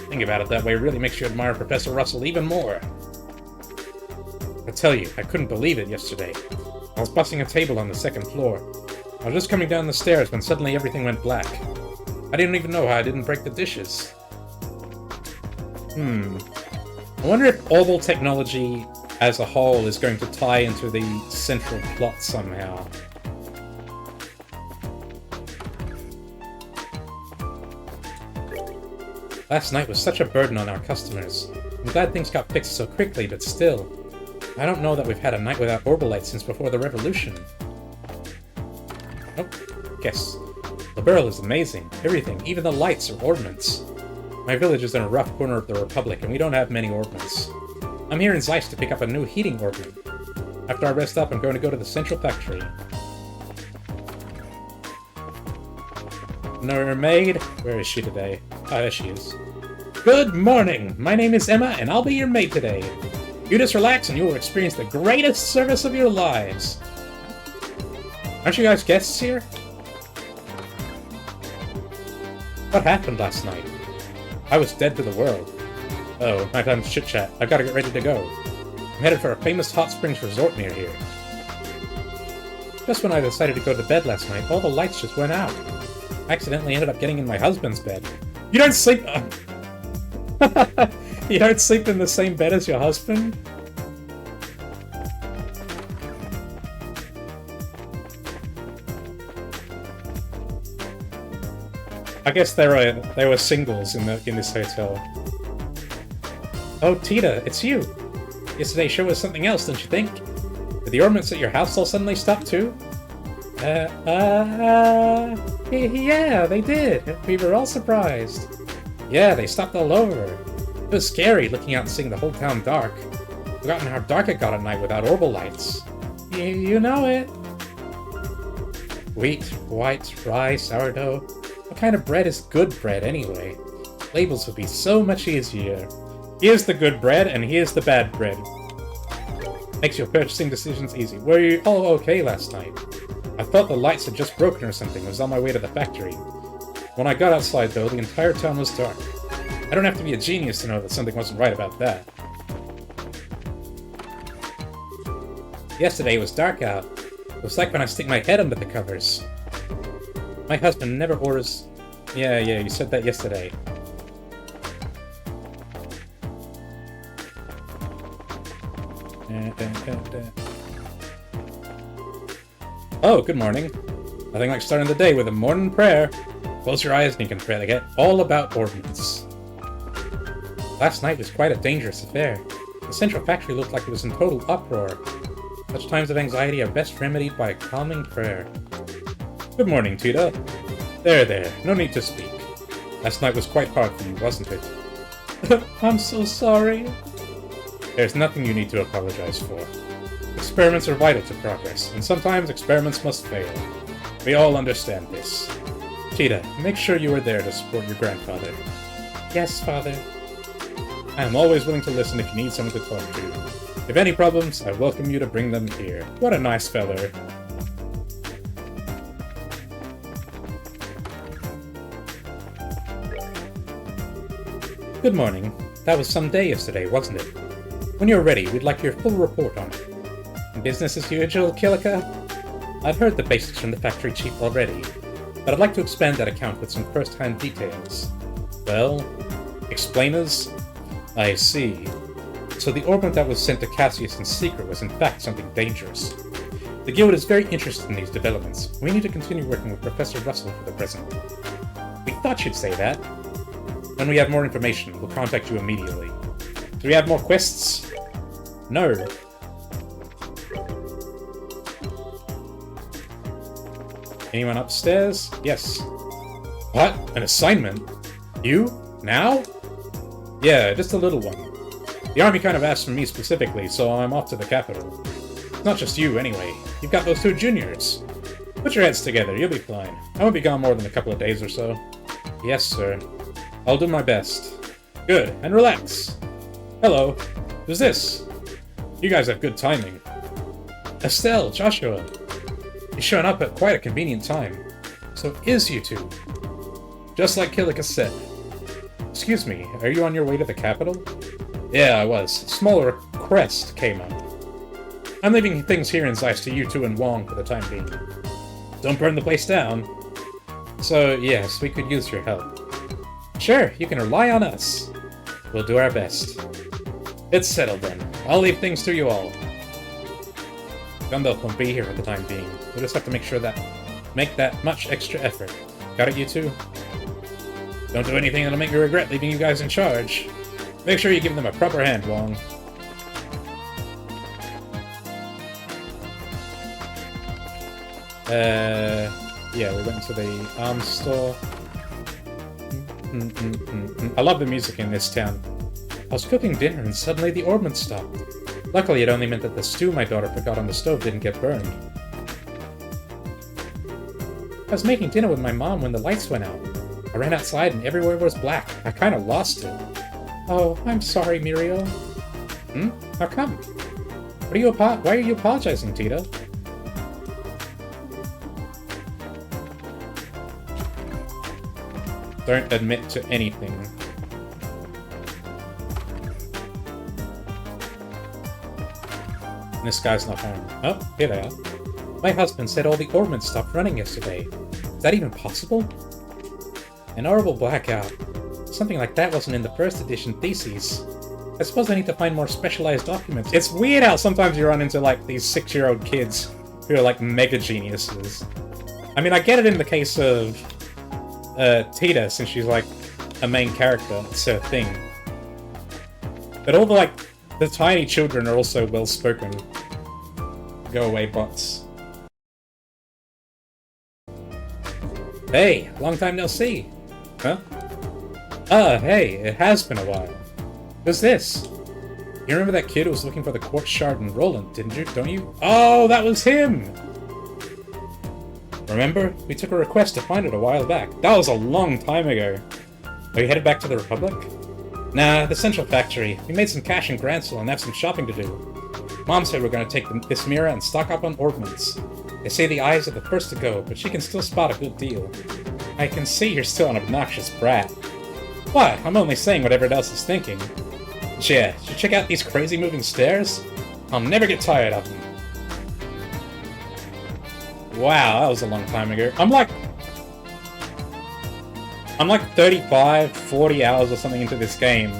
Think about it that way really makes you admire Professor Russell even more. I tell you, I couldn't believe it yesterday. I was bussing a table on the 2nd floor. I I was just coming down the stairs when suddenly everything went black. I didn't even know how I didn't break the dishes. I wonder if orbital technology as a whole is going to tie into the central plot somehow. Last night was such a burden on our customers. I'm glad things got fixed so quickly, but still. I don't know that we've had a night without Orbalites since before the revolution. Nope. Guess. Liberl is amazing. Everything, even the lights, are ordnance. My village is in a rough corner of the Republic, and we don't have many ordnance. I'm here in Zeiss to pick up a new heating ordnance. After I rest up, I'm going to go to the central factory. No maid? Where is she today? Oh, there she is. Good morning! My name is Emma, and I'll be your maid today. You just relax, and you will experience the greatest service of your lives. Aren't you guys guests here? What happened last night? I was dead to the world. Oh, my time to chit-chat. I've got to get ready to go. I'm headed for a famous hot springs resort near here. Just when I decided to go to bed last night, all the lights just went out. I accidentally ended up getting in my husband's bed. You don't sleep... You don't sleep in the same bed as your husband? I guess they were singles in this hotel. Oh, Tita, it's you. Yesterday show was something else, don't you think? Did the ornaments at your house all suddenly stop too? Yeah, they did. We were all surprised. Yeah, they stopped all over. It was scary looking out and seeing the whole town dark. Forgotten how dark it got at night without orbital lights. You know it. Wheat, white, rye, sourdough. What kind of bread is good bread anyway? Labels would be so much easier. Here's the good bread, and here's the bad bread. Makes your purchasing decisions easy. Were you all okay last night? I thought the lights had just broken or something. I was on my way to the factory. When I got outside, though, the entire town was dark. I don't have to be a genius to know that something wasn't right about that. Yesterday it was dark out. It was like when I stick my head under the covers. My husband never orders... Yeah, you said that yesterday. Oh, good morning. Nothing like starting the day with a morning prayer. Close your eyes and you can forget all about ordnance. Last night was quite a dangerous affair. The central factory looked like it was in total uproar. Such times of anxiety are best remedied by a calming prayer. Good morning, Tita. There, no need to speak. Last night was quite hard for you, wasn't it? I'm so sorry. There's nothing you need to apologize for. Experiments are vital to progress, and sometimes experiments must fail. We all understand this. Tita, make sure you are there to support your grandfather. Yes, Father. I am always willing to listen if you need someone to talk to. If any problems, I welcome you to bring them here. What a nice feller. Good morning. That was some day yesterday, wasn't it? When you're ready, we'd like your full report on it. Business as usual, Kilika? I've heard the basics from the factory chief already, but I'd like to expand that account with some first-hand details. Well, explainers? I see. So the orbit that was sent to Cassius in secret was in fact something dangerous. The Guild is very interested in these developments. We need to continue working with Professor Russell for the present. We thought you'd say that. When we have more information, we'll contact you immediately. Do we have more quests? No. Anyone upstairs? Yes. What? An assignment? You? Now? Yeah, just a little one. The army kind of asked for me specifically, so I'm off to the capital. It's not just you, anyway. You've got those two juniors. Put your heads together, you'll be fine. I won't be gone more than a couple of days or so. Yes, sir. I'll do my best. Good, and relax. Hello. Who's this? You guys have good timing. Estelle, Joshua. You're showing up at quite a convenient time. So it is you two. Just like Kilika said. Excuse me, are you on your way to the capital? Yeah, I was. A smaller crest came up. I'm leaving things here in Zeiss to you two and Wong for the time being. Don't burn the place down. So, yes, we could use your help. Sure, you can rely on us. We'll do our best. It's settled then. I'll leave things to you all. Gundalf won't be here for the time being. We'll just have to make that much extra effort. Got it, you two? Don't do anything that'll make me regret leaving you guys in charge. Make sure you give them a proper hand, Wong. Yeah, we went to the arms store. I love the music in this town. I was cooking dinner and suddenly the ordnance stopped. Luckily, it only meant that the stew my daughter forgot on the stove didn't get burned. I was making dinner with my mom when the lights went out. I ran outside and everywhere was black. I kind of lost it. Oh, I'm sorry, Muriel. How come? Why are you apologizing, Tita? Don't admit to anything. This guy's not home. Oh, here they are. My husband said all the ordnance stopped running yesterday. Is that even possible? An horrible blackout. Something like that wasn't in the first edition theses. I suppose I need to find more specialized documents. It's weird how sometimes you run into, like, these 6-year-old kids who are, like, mega geniuses. I mean, I get it in the case of Tita, since she's, like, a main character. It's her thing. But all the, like, the tiny children are also well-spoken. Go away, bots. Hey, long time no see. Huh? Hey, it has been a while. Who's this? You remember that kid who was looking for the quartz shard in Roland, didn't you? Don't you? Oh, that was him! Remember? We took a request to find it a while back. That was a long time ago. Are you headed back to the Republic? Nah, the Central Factory. We made some cash in Gransel and have some shopping to do. Mom said we're going to take this mirror and stock up on ordnance. They say the eyes are the first to go, but she can still spot a good deal. I can see you're still an obnoxious brat. What? I'm only saying what everyone else is thinking. Yeah, did you check out these crazy moving stairs? I'll never get tired of them. Wow, that was a long time ago. I'm like 35, 40 hours or something into this game.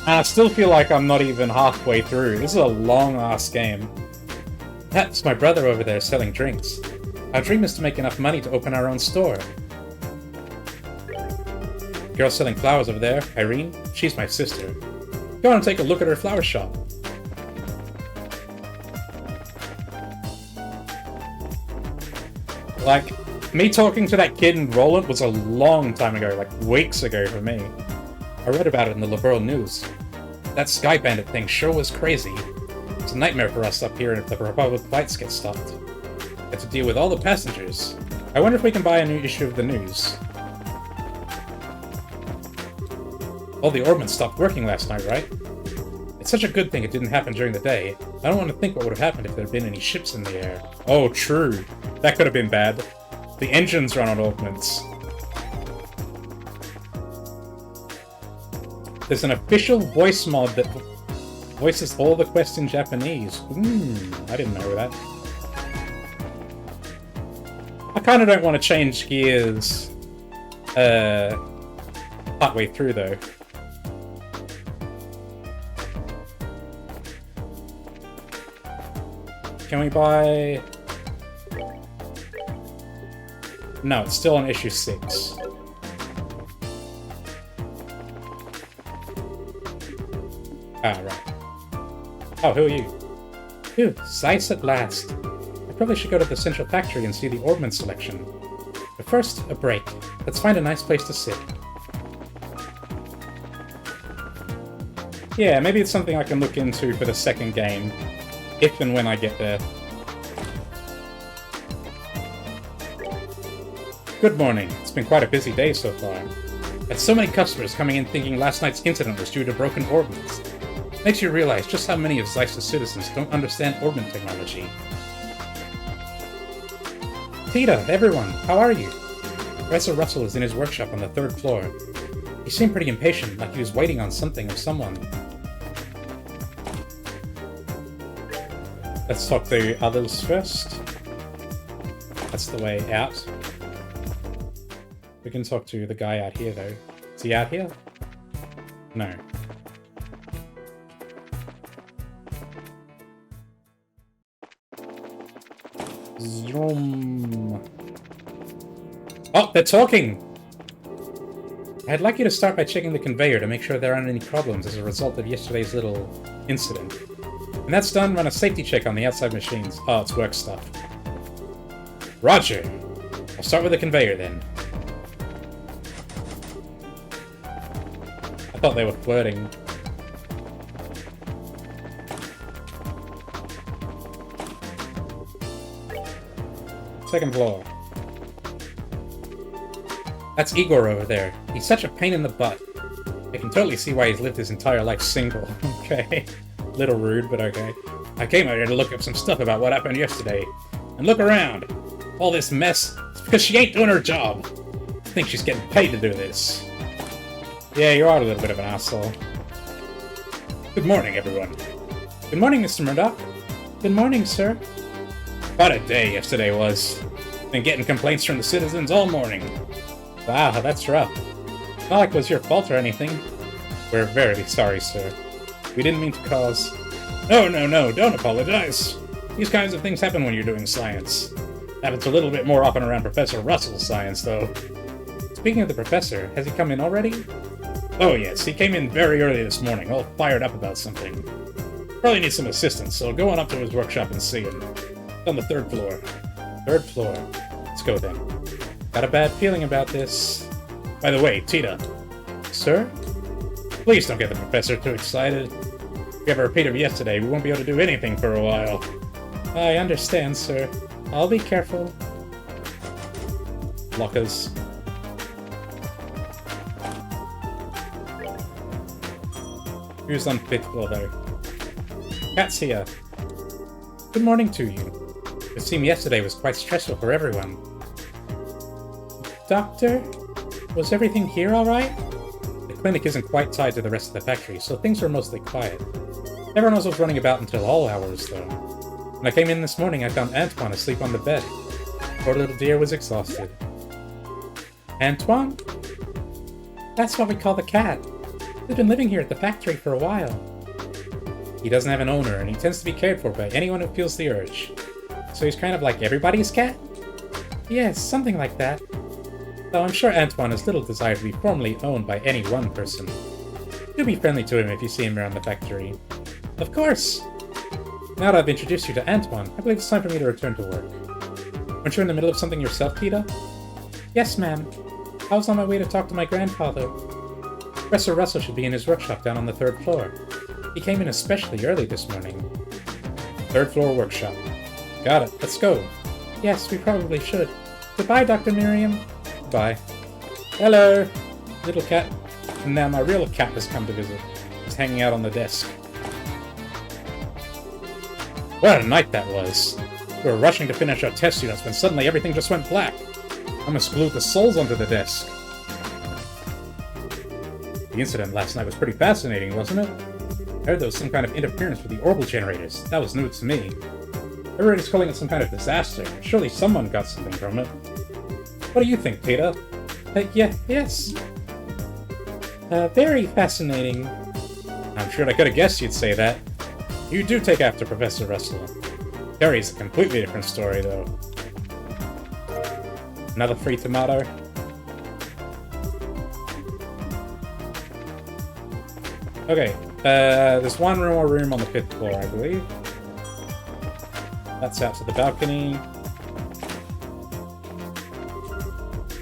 And I still feel like I'm not even halfway through. This is a long-ass game. That's my brother over there selling drinks. Our dream is to make enough money to open our own store. Girl selling flowers over there, Irene, she's my sister. Go on and take a look at her flower shop. Like, me talking to that kid in Roland was a long time ago, like weeks ago for me. I read about it in the Liberal News. That Sky Bandit thing sure was crazy. It's a nightmare for us up here if the Republic flights get stopped. Have to deal with all the passengers. I wonder if we can buy a new issue of the news. All the ordnance stopped working last night, right? It's such a good thing it didn't happen during the day. I don't want to think what would have happened if there had been any ships in the air. Oh, true. That could have been bad. The engines run on ordnance. There's an official voice mod that voices all the quests in Japanese. I didn't know that. I kind of don't want to change gears partway through, though. Can we buy... No, it's still on issue 6. Ah, right. Oh, who are you? Phew, Zeiss at last. I probably should go to the Central Factory and see the ordnance selection. But first, a break. Let's find a nice place to sit. Yeah, maybe it's something I can look into for the second game. If and when I get there. Good morning. It's been quite a busy day so far. Had so many customers coming in thinking last night's incident was due to broken ordnance. Makes you realize just how many of Zeiss's citizens don't understand ordnance technology. Tita, everyone, how are you? Professor Russell is in his workshop on the 3rd floor. He seemed pretty impatient, like he was waiting on something or someone. Let's talk to the others first. That's the way out. We can talk to the guy out here, though. Is he out here? No. Zoom. Oh, they're talking! I'd like you to start by checking the conveyor to make sure there aren't any problems as a result of yesterday's little incident. When that's done, run a safety check on the outside machines. Oh, it's work stuff. Roger! I'll start with the conveyor then. I thought they were flirting. Second floor. That's Igor over there. He's such a pain in the butt. I can totally see why he's lived his entire life single. Okay. Little rude, but okay. I came out here to look up some stuff about what happened yesterday. And look around. All this mess. It's because she ain't doing her job. I think she's getting paid to do this. Yeah, you are a little bit of an asshole. Good morning, everyone. Good morning, Mr. Murdoch. Good morning, sir. What a day yesterday was. Been getting complaints from the citizens all morning. Wow, that's rough. Not like it was your fault or anything. We're very sorry, sir. We didn't mean to cause... No, don't apologize. These kinds of things happen when you're doing science. Happens a little bit more often around Professor Russell's science, though. Speaking of the professor, has he come in already? Oh yes, he came in very early this morning, all fired up about something. Probably needs some assistance, so go on up to his workshop and see him. It's on the 3rd floor. 3rd floor. Let's go then. Got a bad feeling about this. By the way, Tita. Sir? Please don't get the professor too excited. If you have a repeat of yesterday, we won't be able to do anything for a while. I understand, sir. I'll be careful. Lockers. Who's on 5th floor, though? Cat's here. Good morning to you. It seemed yesterday was quite stressful for everyone. Doctor? Was everything here alright? The clinic isn't quite tied to the rest of the factory, so things were mostly quiet. Everyone was running about until all hours, though. When I came in this morning, I found Antoine asleep on the bed. Poor little dear was exhausted. Antoine? That's what we call the cat. He's been living here at the factory for a while. He doesn't have an owner, and he tends to be cared for by anyone who feels the urge. So he's kind of like everybody's cat? Yes, something like that. Though I'm sure Antoine has little desire to be formally owned by any one person. Do be friendly to him if you see him around the factory. Of course! Now that I've introduced you to Antoine, I believe it's time for me to return to work. Weren't you in the middle of something yourself, Tita? Yes, ma'am. I was on my way to talk to my grandfather. Professor Russell should be in his workshop down on the 3rd floor. He came in especially early this morning. 3rd floor workshop. Got it. Let's go. Yes, we probably should. Goodbye, Dr. Miriam. Bye. Hello, little cat. And now my real cat has come to visit. He's hanging out on the desk. What a night that was. We were rushing to finish our test units when suddenly everything just went black. I almost glued the souls onto the desk. The incident last night was pretty fascinating, wasn't it? I heard there was some kind of interference with the orbital generators. That was new to me. Everybody's calling it some kind of disaster. Surely someone got something from it. What do you think, Tita? Yes. Very fascinating. I'm sure I could have guessed you'd say that. You do take after Professor Russell. Terry's a completely different story, though. Another free tomato. Okay, there's one more room on the 5th floor, I believe. That's out to the balcony.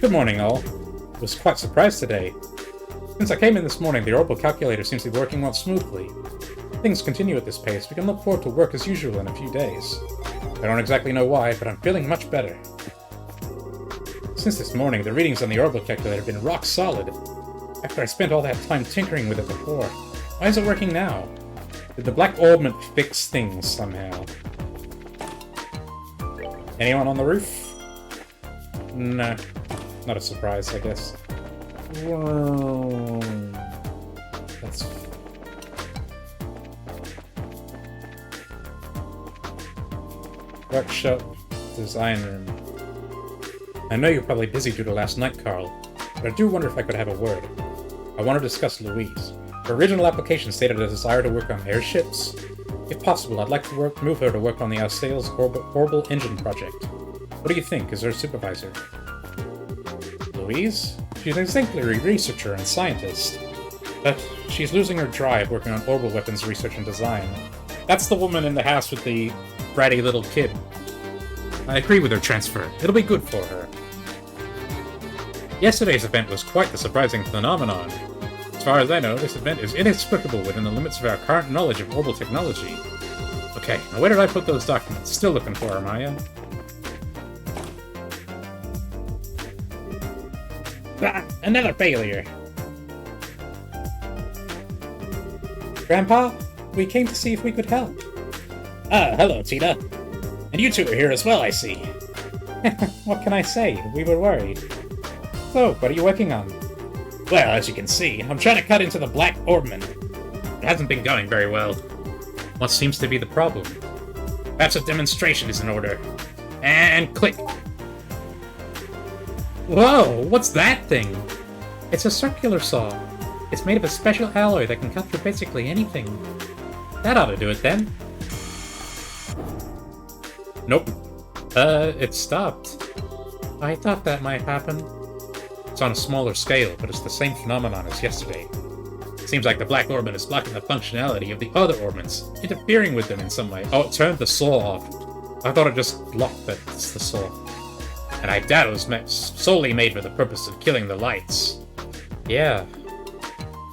Good morning, all. I was quite surprised today. Since I came in this morning, the orbital calculator seems to be working well smoothly. If things continue at this pace, we can look forward to work as usual in a few days. I don't exactly know why, but I'm feeling much better. Since this morning, the readings on the orbital calculator have been rock solid. After I spent all that time tinkering with it before, why is it working now? Did the black orbment fix things somehow? Anyone on the roof? Nah. Not a surprise, I guess. Whoa. That's... Workshop. Design room. I know you're probably busy due to last night, Carl, but I do wonder if I could have a word. I want to discuss Louise. Her original application stated a desire to work on airships. If possible, I'd like to move her to work on the Alsail's orbital engine project. What do you think, as her supervisor? Louise? She's an exemplary researcher and scientist. But she's losing her drive working on orbital weapons research and design. That's the woman in the house with the bratty little kid. I agree with her transfer. It'll be good for her. Yesterday's event was quite the surprising phenomenon. As far as I know, this event is inexplicable within the limits of our current knowledge of orbital technology. Okay, now where did I put those documents? Still looking for them, are ya? Ah, another failure! Grandpa, we came to see if we could help. Ah, hello, Tita. And you two are here as well, I see. What can I say? We were worried. So, what are you working on? Well, as you can see, I'm trying to cut into the Black Orbman. It hasn't been going very well. What seems to be the problem? Perhaps a demonstration is in order. And click! Whoa, what's that thing? It's a circular saw. It's made of a special alloy that can cut through basically anything. That ought to do it then. Nope. It stopped. I thought that might happen. It's on a smaller scale, but it's the same phenomenon as yesterday. Seems like the Black Orbman is blocking the functionality of the other Orbmans, interfering with them in some way. Oh, it turned the saw off. I thought it just blocked the saw. And I doubt it was solely made for the purpose of killing the lights. Yeah.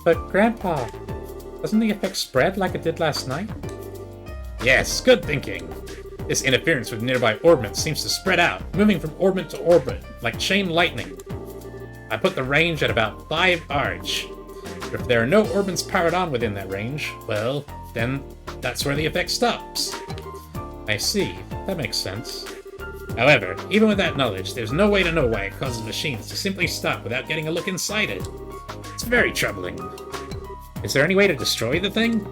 But, Grandpa, doesn't the effect spread like it did last night? Yes, good thinking. This interference with nearby Orbmans seems to spread out, moving from orbit to orbit, like chain lightning. I put the range at about 5 Arch. But if there are no Orbmans powered on within that range, well, then that's where the effect stops. I see. That makes sense. However, even with that knowledge, there's no way to know why it causes machines to simply stop without getting a look inside it. It's very troubling. Is there any way to destroy the thing?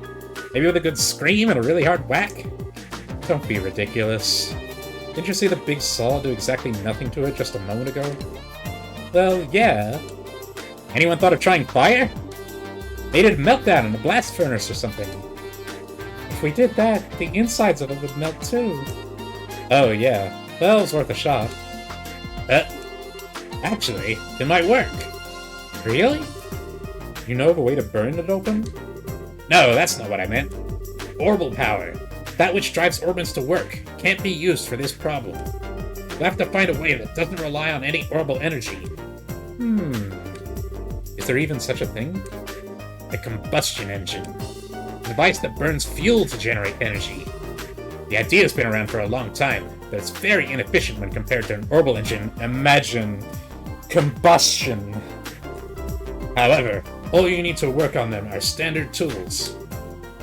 Maybe with a good scream and a really hard whack? Don't be ridiculous. Didn't you see the big saw do exactly nothing to it just a moment ago? Well, yeah. Anyone thought of trying fire? Made it melt down in a blast furnace or something. If we did that, the insides of it would melt too. Oh, yeah. Well, it's worth a shot. Actually, it might work. Really? You know of a way to burn it open? No, that's not what I meant. Orbital power. That which drives Orbmans to work can't be used for this problem. We'll have to find a way that doesn't rely on any orbital energy. Is there even such a thing? A combustion engine. A device that burns fuel to generate energy. The idea's been around for a long time, but it's very inefficient when compared to an orbital engine. Imagine combustion. However, all you need to work on them are standard tools.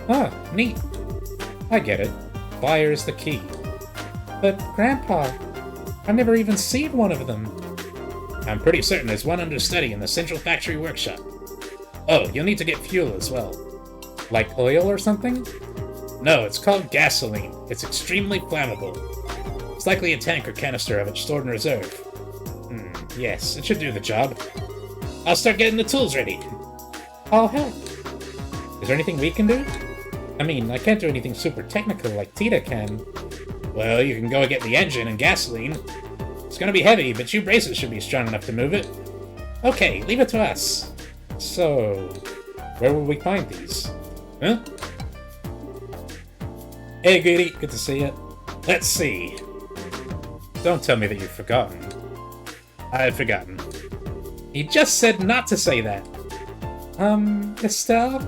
Ah, neat. I get it. Fire's the key. But, Grandpa, I've never even seen one of them. I'm pretty certain there's one under study in the central factory workshop. Oh, you'll need to get fuel as well. Like oil or something? No, it's called gasoline. It's extremely flammable. It's likely a tank or canister of it stored in reserve. Yes, it should do the job. I'll start getting the tools ready. I'll help. Is there anything we can do? I mean, I can't do anything super technical like Tita can. Well, you can go get the engine and gasoline. It's gonna be heavy, but you braces should be strong enough to move it. Okay, leave it to us. So, where will we find these? Huh? Hey, Goody, good to see you. Let's see. Don't tell me that you've forgotten. I've forgotten. He just said not to say that. Estelle?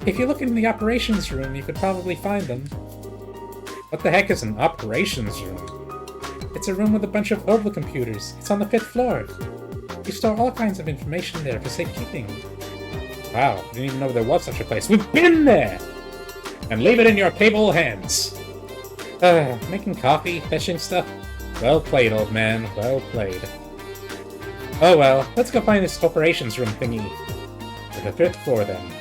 If you look in the operations room, you could probably find them. What the heck is an operations room? It's a room with a bunch of orbital computers. It's on the 5th floor. You store all kinds of information there for safekeeping. Wow, I didn't even know there was such a place. We've been there! And leave it in your capable hands. Making coffee, fetching stuff. Well played, old man. Well played. Oh well, let's go find this operations room thingy. To the 5th floor, then.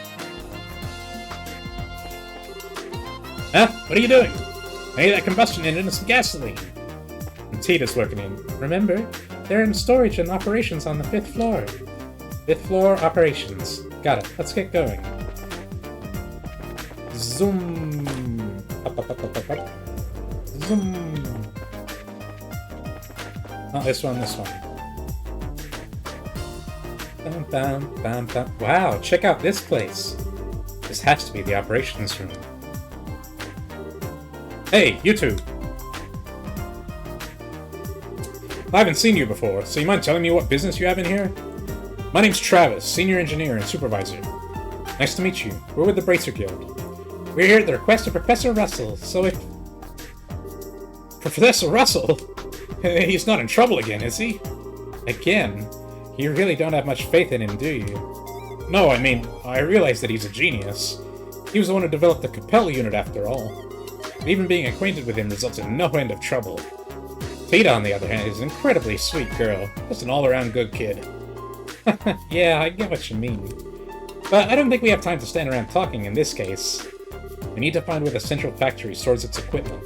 Huh? What are you doing? I need that combustion engine and some gasoline. And Tita's working in. Remember, They're in storage and operations on the 5th floor. 5th floor operations. Got it. Let's get going. Zoom. Up, up, up, up, up, up. Zoom. Not this one, this one. Bam, bam, bam, bam. Wow, check out this place. This has to be the operations room. Hey, you two! I haven't seen you before, so you mind telling me what business you have in here? My name's Travis, Senior Engineer and Supervisor. Nice to meet you. We're with the Bracer Guild. We're here at the request of Professor Russell, so if... Professor Russell? He's not in trouble again, is he? Again? You really don't have much faith in him, do you? No, I mean, I realize that he's a genius. He was the one who developed the Capella unit after all. But even being acquainted with him results in no end of trouble. Pt.2, on the other hand, is an incredibly sweet girl. Just an all-around good kid. Yeah, I get what you mean. But I don't think we have time to stand around talking in this case. We need to find where the central factory stores its equipment.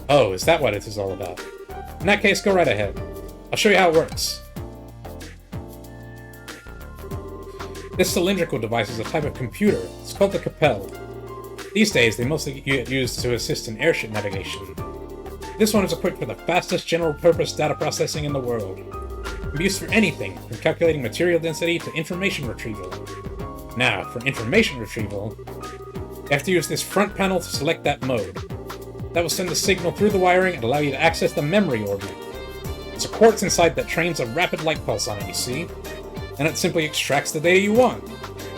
Oh, is that what it is all about? In that case, go right ahead. I'll show you how it works. This cylindrical device is a type of computer. It's called the Capella. These days, they mostly get used to assist in airship navigation. This one is equipped with the fastest general-purpose data processing in the world. It can be used for anything, from calculating material density to information retrieval. Now, for information retrieval, you have to use this front panel to select that mode. That will send a signal through the wiring and allow you to access the memory orbit. There's a quartz inside that trains a rapid light pulse on it, you see? And it simply extracts the data you want.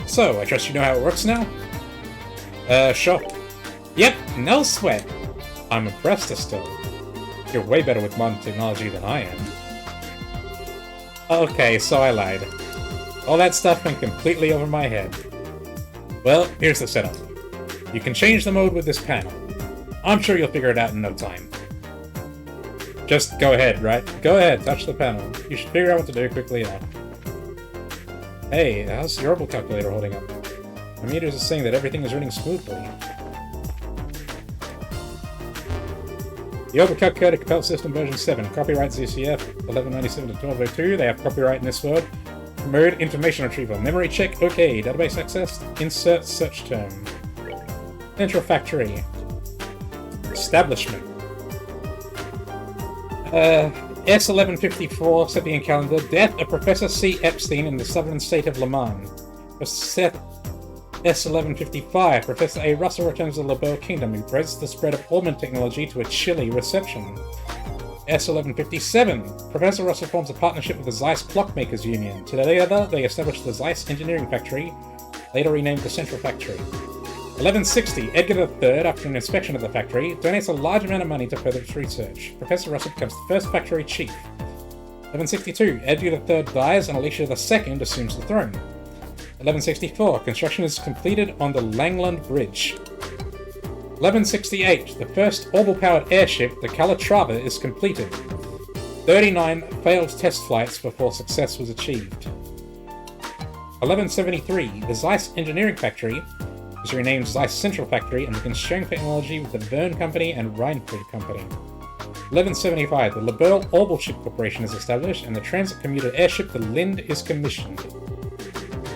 So, I trust you know how it works now? Sure. Yep, no sweat. I'm impressed, Estelle. You're way better with modern technology than I am. Okay, so I lied. All that stuff went completely over my head. Well, here's the setup. You can change the mode with this panel. I'm sure you'll figure it out in no time. Just go ahead, right? Go ahead, touch the panel. You should figure out what to do quickly enough. Hey, how's the orbital calculator holding up? My meters are saying that everything is running smoothly. The orbital calculator Capella System version 7, copyright ZCF 1197-1202. They have copyright in this word. Mode information retrieval. Memory check, okay. Database access, insert search term. Central factory. Establishment. S1154, Septian calendar. Death of Professor C. Epstein in the southern state of Le Mans. S1155, Professor A. Russell returns to the Labelle Kingdom. He presents the spread of Ormond technology to a chilly reception. S1157, Professor Russell forms a partnership with the Zeiss Clockmakers Union. Together, they establish the Zeiss Engineering Factory, later renamed the Central Factory. 1160, Edgar III, after an inspection of the factory, donates a large amount of money to further its research. Professor Russell becomes the first factory chief. 1162, Edgar III dies and Alicia II assumes the throne. 1164, construction is completed on the Langland Bridge. 1168, the first orbital-powered airship, the Calatrava, is completed. 39 failed test flights before success was achieved. 1173, the Zeiss Engineering Factory is renamed Zeiss Central Factory and begins sharing technology with the Verne Company and Rheinfeld Company. 1175, the Labelle Orbital Ship Corporation is established and the transit commuter airship the Lind is commissioned.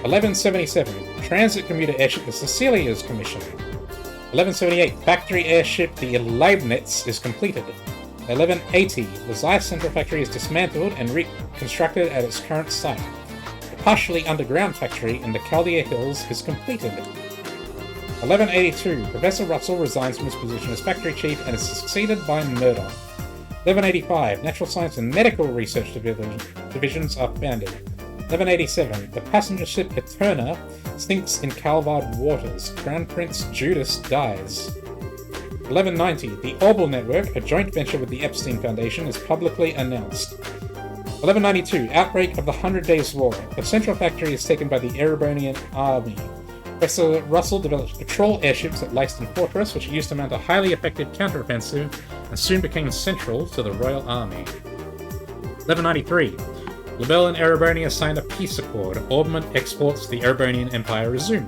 1177, transit commuter airship the Cecilia is commissioned. 1178, factory airship the Leibniz is completed. 1180, the Zeiss Central Factory is dismantled and reconstructed at its current site. The partially underground factory in the Chaldean Hills is completed. 1182, Professor Russell resigns from his position as factory chief and is succeeded by Murdoch. 1185, Natural Science and Medical Research divisions are founded. 1187, the passenger ship Eterna sinks in Calvard waters. Crown Prince Judas dies. 1190, the Orbital Network, a joint venture with the Epstein Foundation, is publicly announced. 1192, outbreak of the 100 Days War. The Central Factory is taken by the Erebonian Army. Professor Russell develops patrol airships at Leiston Fortress, which he used to mount a highly effective counteroffensive and soon became central to the Royal Army. 1193, Labelle and Erebonia signed a peace accord. Ormond exports to the Erebonian Empire resume.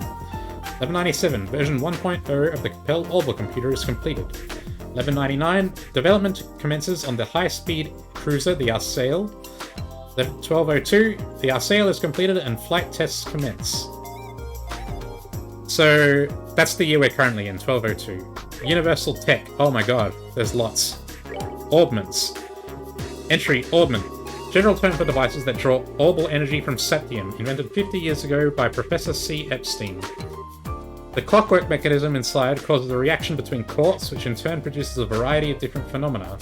1197, version 1.0 of the Capella Orbital computer is completed. 1199, development commences on the high-speed cruiser, the Arsail. Then 1202, the RCL is completed and flight tests commence. So that's the year we're currently in, 1202. Universal Tech. Oh my god, there's lots. Orbments. Entry, orbment. General term for devices that draw orbital energy from septium, invented 50 years ago by Professor C. Epstein. The clockwork mechanism inside causes a reaction between quartz, which in turn produces a variety of different phenomena.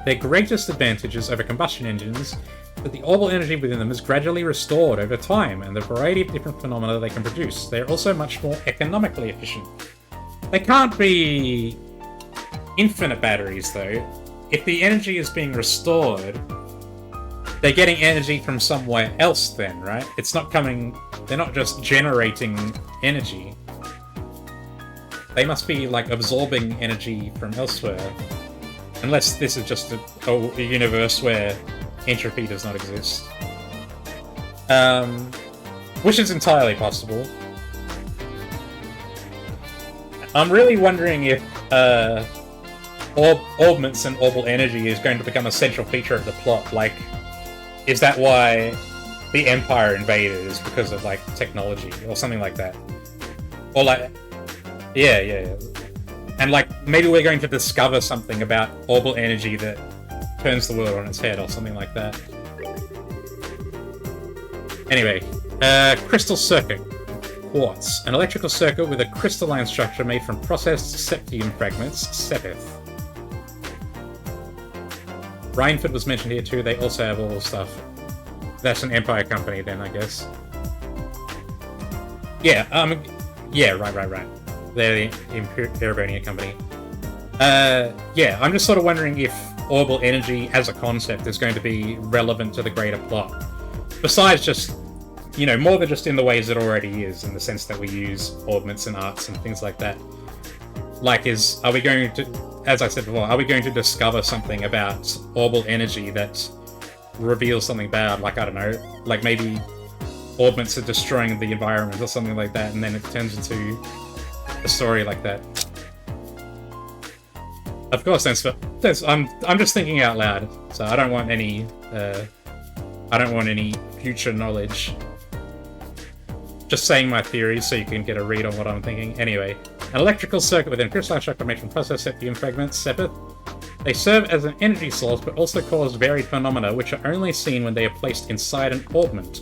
Their greatest advantages over combustion engines is that the orbital energy within them is gradually restored over time, and the variety of different phenomena they can produce. They are also much more economically efficient. They can't be infinite batteries, though. If the energy is being restored, they're getting energy from somewhere else then, right? It's not coming... They're not just generating energy. They must be, like, absorbing energy from elsewhere. Unless this is just a universe where entropy does not exist. Which is entirely possible. I'm really wondering if orbments and orbital energy is going to become a central feature of the plot. Like, is that why the Empire invaded? Is because of, like, technology or something like that? Or, like... Yeah. And, like, maybe we're going to discover something about orbital energy that turns the world on its head or something like that. Anyway, crystal circuit. Quartz. An electrical circuit with a crystalline structure made from processed septium fragments, sepith. Rhineford was mentioned here too, they also have all the stuff. That's an Empire company then, I guess. Yeah, right. They're the Erebonian company. Yeah, I'm just sort of wondering if orbital energy as a concept is going to be relevant to the greater plot. Besides just, you know, more than just in the ways it already is, in the sense that we use orbments and arts and things like that. Like, are we going to, as I said before, are we going to discover something about orbital energy that reveals something bad? Like, I don't know, like maybe orbments are destroying the environment or something like that, and then it turns into a story like that. Of course, I'm just thinking out loud, so I don't want any future knowledge. Just saying my theories so you can get a read on what I'm thinking. Anyway, an electrical circuit within a crystalline structure made from processed septium fragments, sepith. They serve as an energy source, but also cause varied phenomena, which are only seen when they are placed inside an orbment.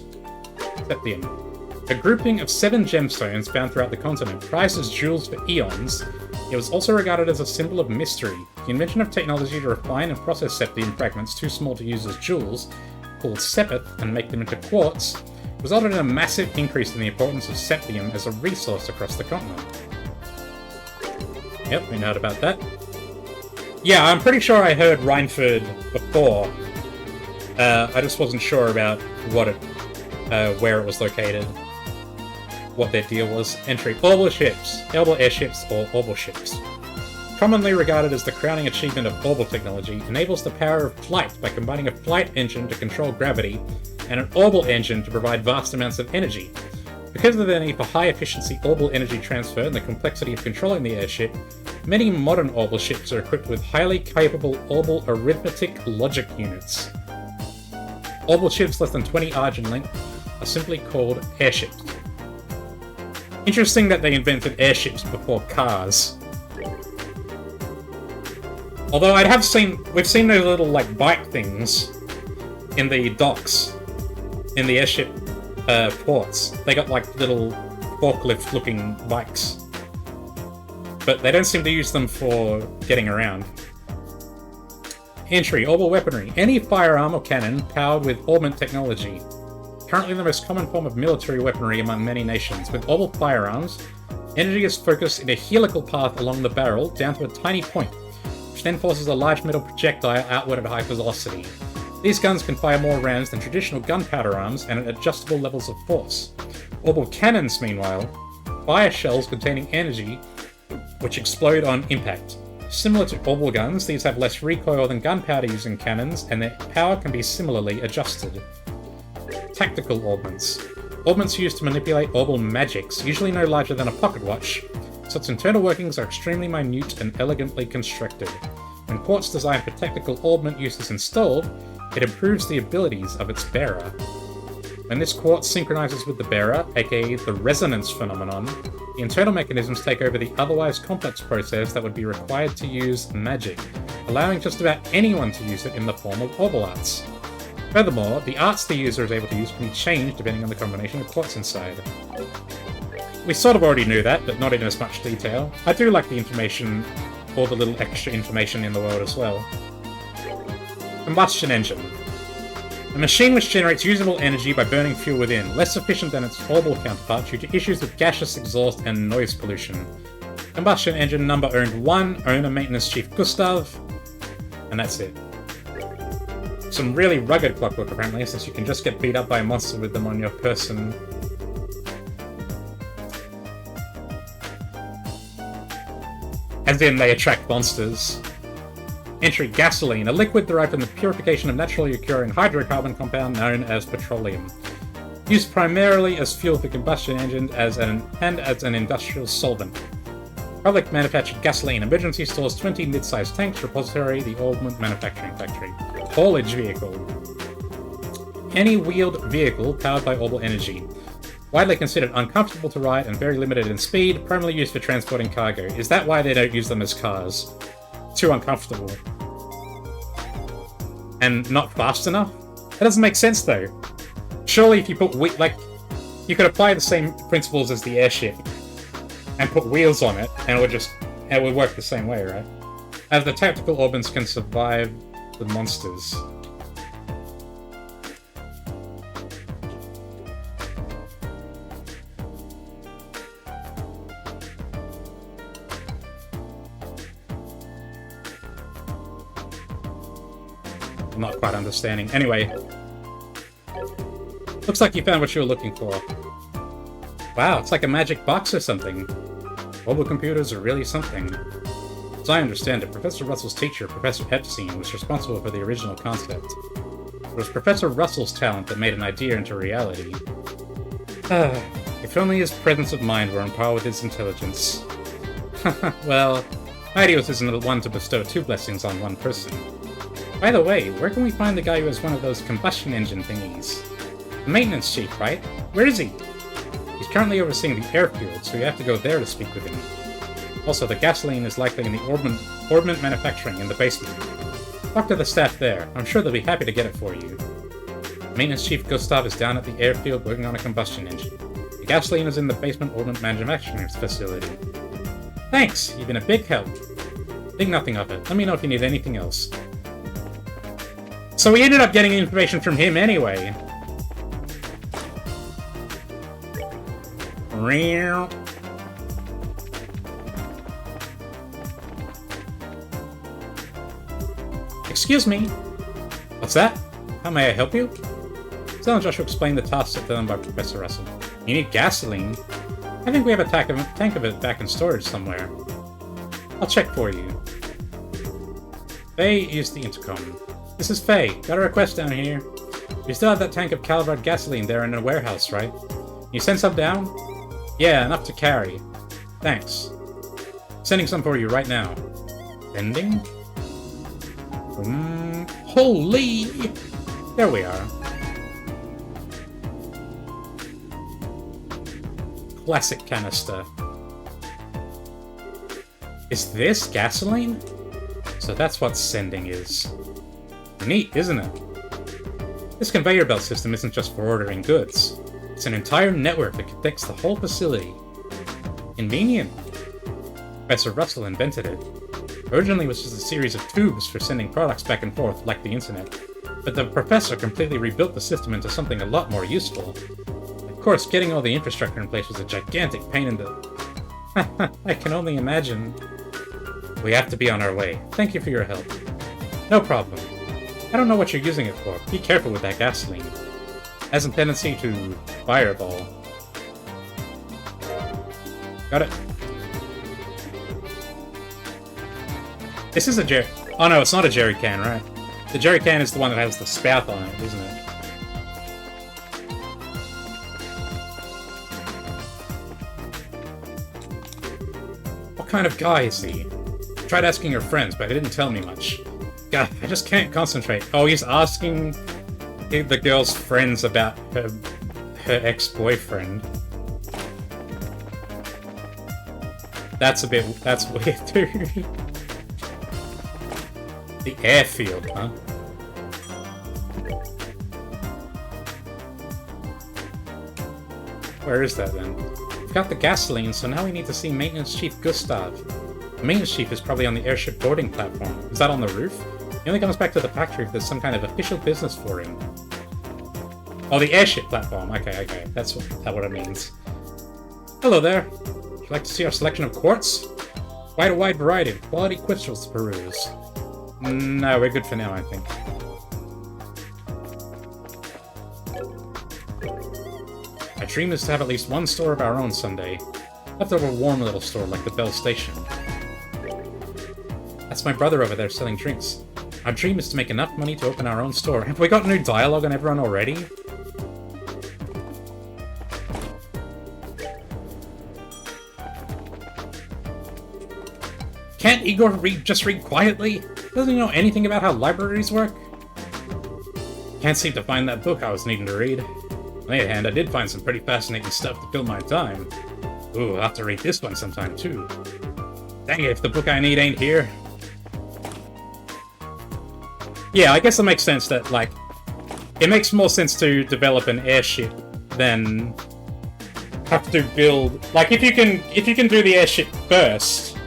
Septium. A grouping of 7 gemstones found throughout the continent, prized as jewels for eons. It was also regarded as a symbol of mystery. The invention of technology to refine and process septium fragments too small to use as jewels, called sepith, and make them into quartz, resulted in a massive increase in the importance of septium as a resource across the continent. Yep, we heard about that. Yeah, I'm pretty sure I heard Rhineford before. I just wasn't sure about what where it was located. What their deal was. Entry. Orbital ships. Orbital airships or orbital ships. Commonly regarded as the crowning achievement of orbital technology, enables the power of flight by combining a flight engine to control gravity and an orbital engine to provide vast amounts of energy. Because of the need for high-efficiency orbital energy transfer and the complexity of controlling the airship, many modern orbital ships are equipped with highly capable orbital arithmetic logic units. Orbital ships less than 20 ARG in length are simply called airships. Interesting that they invented airships before cars. Although we've seen those little, like, bike things in the docks, in the airship ports. They got, like, little forklift-looking bikes. But they don't seem to use them for getting around. Entry. Orbital weaponry. Any firearm or cannon powered with orbment technology. Currently the most common form of military weaponry among many nations. With orbital firearms, energy is focused in a helical path along the barrel down to a tiny point, which then forces a large metal projectile outward at high velocity. These guns can fire more rounds than traditional gunpowder arms and at adjustable levels of force. Orbital cannons, meanwhile, fire shells containing energy which explode on impact. Similar to orbital guns, these have less recoil than gunpowder using cannons, and their power can be similarly adjusted. Tactical orbments. Orbments used to manipulate orbital magics, usually no larger than a pocket watch, so its internal workings are extremely minute and elegantly constructed. When quartz designed for tactical orbment use is installed, It improves the abilities of its bearer. When this quartz synchronizes with the bearer, aka the resonance phenomenon, the internal mechanisms take over the otherwise complex process that would be required to use magic, allowing just about anyone to use it in the form of orbal arts. Furthermore, the arts the user is able to use can be changed depending on the combination of quartz inside. We sort of already knew that, but not in as much detail. I do like the information, or the little extra information in the world as well. Combustion engine. A machine which generates usable energy by burning fuel within, less efficient than its orbital counterpart due to issues with gaseous exhaust and noise pollution. Combustion engine number owned 1, owner maintenance chief Gustav, and that's it. Some really rugged clockwork apparently, since you can just get beat up by a monster with them on your person. As in, they attract monsters. Entry: gasoline, a liquid derived from the purification of naturally occurring hydrocarbon compound known as petroleum. Used primarily as fuel for combustion engines and as an industrial solvent. Public manufactured gasoline. Emergency stores 20 mid-sized tanks. Repository: the Augment Manufacturing Factory. Haulage vehicle. Any wheeled vehicle powered by orbital energy. Widely considered uncomfortable to ride and very limited in speed, primarily used for transporting cargo. Is that why they don't use them as cars? Too uncomfortable. And not fast enough? That doesn't make sense, though. Surely if you put you could apply the same principles as the airship and put wheels on it, and it would work the same way, right? As the tactical orbits can survive the monsters. I'm not quite understanding. Anyway. Looks like you found what you were looking for. Wow, it's like a magic box or something. Mobile computers are really something. As I understand it, Professor Russell's teacher, Professor Epstein, was responsible for the original concept. It was Professor Russell's talent that made an idea into reality. If only his presence of mind were on par with his intelligence. Well, Idios isn't the one to bestow 2 blessings on one person. By the way, where can we find the guy who has one of those combustion engine thingies? The maintenance chief, right? Where is he? He's currently overseeing the airfield, so you have to go there to speak with him. Also, the gasoline is likely in the Orbment Manufacturing in the basement. Talk to the staff there. I'm sure they'll be happy to get it for you. Maintenance Chief Gustav is down at the airfield working on a combustion engine. The gasoline is in the basement Orbment Manufacturing facility. Thanks! You've been a big help. Think nothing of it. Let me know if you need anything else. So we ended up getting information from him anyway. Excuse me. What's that? How may I help you? Stella and Joshua explained the task set to them by Professor Russell. You need gasoline? I think we have a tank of it back in storage somewhere. I'll check for you. Faye used the intercom. This is Faye. Got a request down here. You still have that tank of calibrated gasoline there in a warehouse, right? You send some down? Yeah, enough to carry. Thanks. Sending some for you right now. Sending? Holy! There we are. Classic canister. Is this gasoline? So that's what sending is. Neat, isn't it? This conveyor belt system isn't just for ordering goods. It's an entire network that connects the whole facility. Convenient. Professor Russell invented it. Originally it was just a series of tubes for sending products back and forth, like the internet. But the professor completely rebuilt the system into something a lot more useful. Of course, getting all the infrastructure in place was a gigantic pain in the... I can only imagine. We have to be on our way. Thank you for your help. No problem. I don't know what you're using it for. Be careful with that gasoline. It has a tendency to fireball. Got it. This is a jerry... Oh no, it's not a jerry can, right? The jerry can is the one that has the spout on it, isn't it? What kind of guy is he? I tried asking your friends, but they didn't tell me much. God, I just can't concentrate. Oh, he's asking the girl's friends about her ex-boyfriend. That's weird, dude. The airfield, huh? Where is that then? We've got the gasoline, so now we need to see Maintenance Chief Gustav. The Maintenance Chief is probably on the airship boarding platform. Is that on the roof? He only comes back to the factory if there's some kind of official business for him. Oh, the airship platform. Okay. That's what it means. Hello there. Would you like to see our selection of quartz? Quite a wide variety of quality crystals to peruse. No, we're good for now, I think. My dream is to have at least one store of our own someday. Leftover warm little store like the Bell Station. That's my brother over there selling drinks. Our dream is to make enough money to open our own store. Have we got new dialogue on everyone already? Can't Igor just read quietly? Doesn't he know anything about how libraries work? Can't seem to find that book I was needing to read. On the other hand, I did find some pretty fascinating stuff to fill my time. Ooh, I'll have to read this one sometime too. Dang it, if the book I need ain't here. Yeah, I guess it makes sense that, like, it makes more sense to develop an airship than have to build... Like, if you can do the airship first,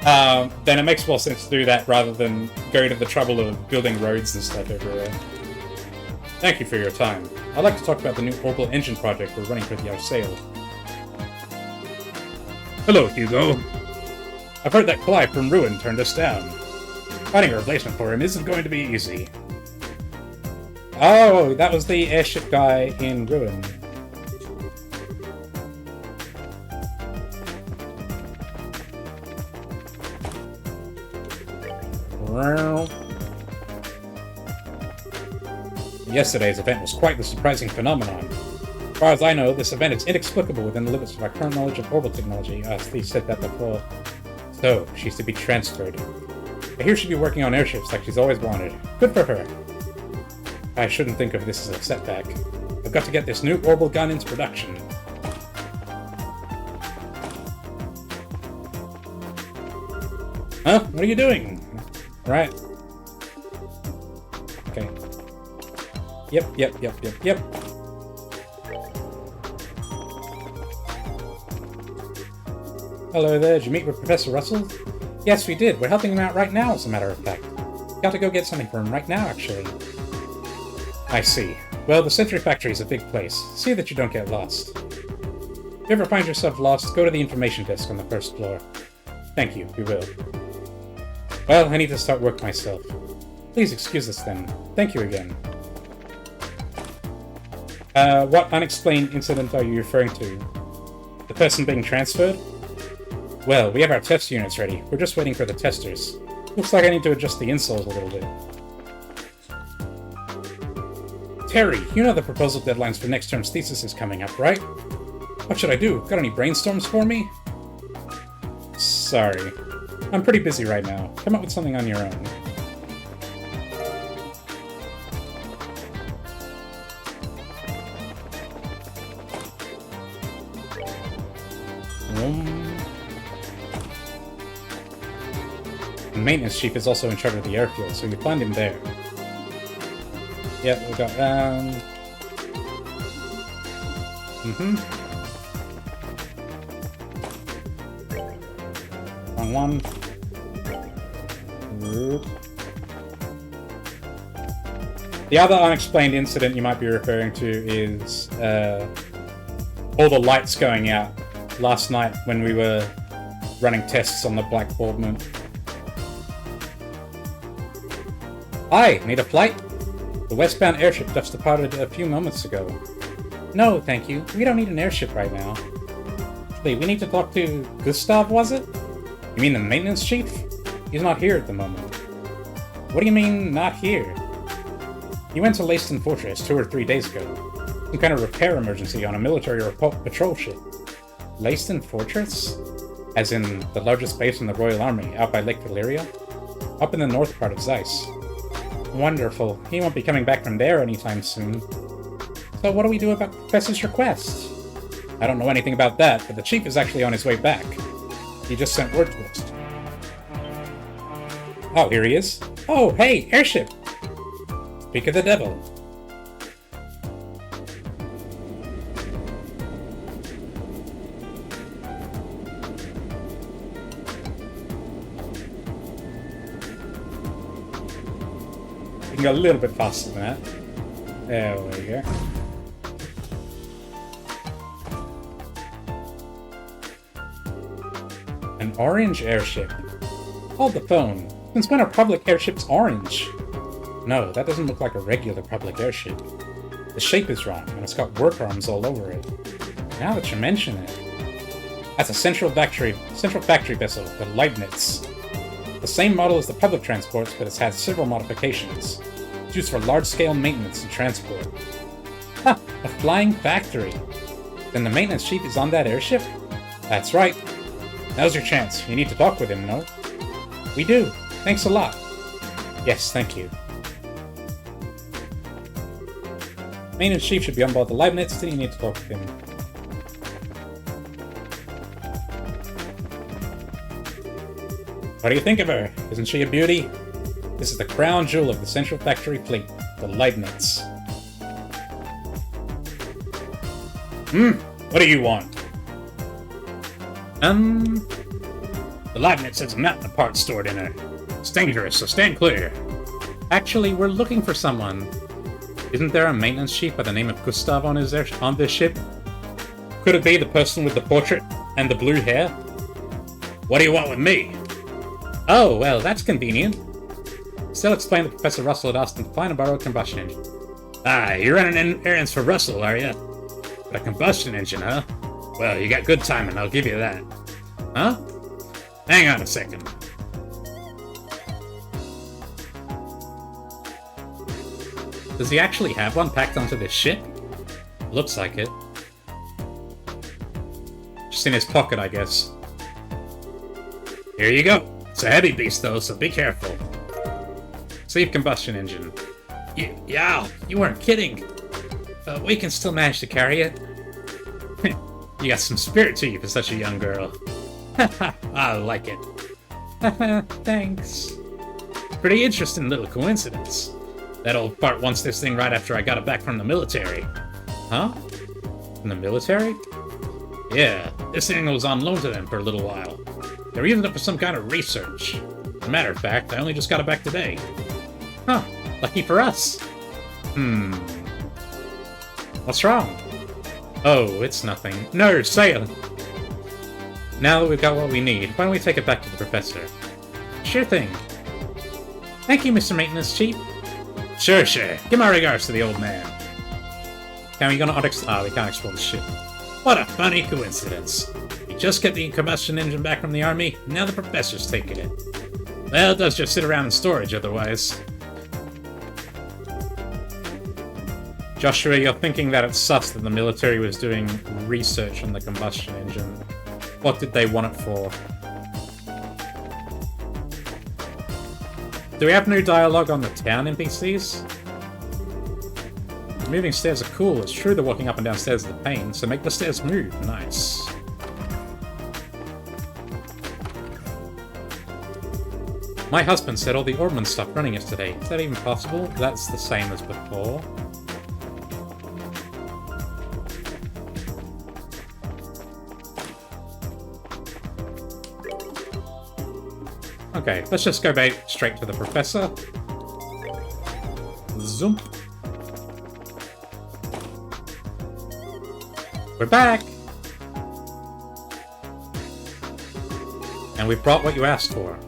then it makes more sense to do that rather than go to the trouble of building roads and stuff everywhere. Thank you for your time. I'd like to talk about the new orbital engine project we're running for the Arsail. Hello, Hugo. I've heard that Clive from Ruin turned us down. Finding a replacement for him isn't going to be easy. Oh, that was the airship guy in Ruin. Well... Yesterday's event was quite the surprising phenomenon. As far as I know, this event is inexplicable within the limits of our current knowledge of orbital technology. Steve said that before. So, she's to be transferred. I hear she'll be working on airships like she's always wanted. Good for her. I shouldn't think of this as a setback. I've got to get this new orbital gun into production. Huh? What are you doing? Right. Okay. Yep. Hello there, did you meet with Professor Russell? Yes, we did. We're helping him out right now, as a matter of fact. Got to go get something for him right now, actually. I see. Well, the Century Factory is a big place. See that you don't get lost. If you ever find yourself lost, go to the information desk on the first floor. Thank you, we will. Well, I need to start work myself. Please excuse us then. Thank you again. What unexplained incident are you referring to? The person being transferred? Well, we have our test units ready. We're just waiting for the testers. Looks like I need to adjust the insoles a little bit. Terry, you know the proposal deadlines for next term's thesis is coming up, right? What should I do? Got any brainstorms for me? Sorry. I'm pretty busy right now. Come up with something on your own. The maintenance chief is also in charge of the airfield, so you find him there. Yep, we got Wrong one. The other unexplained incident you might be referring to is all the lights going out last night when we were running tests on the Blackboard moon. Hi, need a flight? The westbound airship just departed a few moments ago. No, thank you. We don't need an airship right now. Wait, we need to talk to Gustav, was it? You mean the maintenance chief? He's not here at the moment. What do you mean, not here? He went to Leyston Fortress 2 or 3 days ago. Some kind of repair emergency on a military or patrol ship. Leyston Fortress? As in, the largest base in the Royal Army, out by Lake Valyria? Up in the north part of Zeiss. Wonderful. He won't be coming back from there anytime soon. So what do we do about the Professor's request? I don't know anything about that, but the Chief is actually on his way back. He just sent word to us. Oh, here he is. Oh, hey, airship! Speak of the devil. We can go a little bit faster than that. There we go. An orange airship. Hold the phone. Since when are public airships orange? No, that doesn't look like a regular public airship. The shape is wrong, and it's got work arms all over it. Now that you mention it... That's a central factory vessel, the Leibniz. The same model as the public transports, but it's had several modifications. It's used for large-scale maintenance and transport. Ha! A flying factory! Then the maintenance chief is on that airship? That's right. Now's your chance. You need to talk with him, no? We do. Thanks a lot. Yes, thank you. Maintenance chief should be on board the Leibniz, then you need to talk with him. What do you think of her? Isn't she a beauty? This is the crown jewel of the Central Factory fleet, the Leibniz. What do you want? The Leibniz has a mountain of parts stored in her. It's dangerous, so stand clear. Actually, we're looking for someone. Isn't there a maintenance chief by the name of Gustav on this ship? Could it be the person with the portrait and the blue hair? What do you want with me? Oh, well, that's convenient. Still explained that Professor Russell had asked him to find and borrow a combustion engine. Ah, you're running errands for Russell, are you? A combustion engine, huh? Well, you got good timing, I'll give you that. Huh? Hang on a second. Does he actually have one packed onto this ship? Looks like it. Just in his pocket, I guess. Here you go. It's a heavy beast, though, so be careful. Save combustion engine. Yeah, you weren't kidding. We can still manage to carry it. You got some spirit to you for such a young girl. I like it. Thanks. Pretty interesting little coincidence. That old fart wants this thing right after I got it back from the military. Huh? From the military? Yeah, this thing was on loan to them for a little while. They were using it for some kind of research. As a matter of fact, I only just got it back today. Huh, lucky for us. What's wrong? Oh, it's nothing. No, say it! Now that we've got what we need, why don't we take it back to the professor? Sure thing. Thank you, Mr. Maintenance Chief. Sure. Give my regards to the old man. We can't explore the ship. What a funny coincidence. We just get the combustion engine back from the army, and now the professor's taking it. Well, it does just sit around in storage otherwise. Joshua, you're thinking that it's sus that the military was doing research on the combustion engine. What did they want it for? Do we have new dialogue on the town NPCs? Moving stairs are cool. It's true that walking up and down stairs is a pain, so make the stairs move. Nice. My husband said all the Ormond stopped running yesterday. Is that even possible? That's the same as before. Okay, let's just go back straight to the professor. Zoom. We're back! And we brought what you asked for.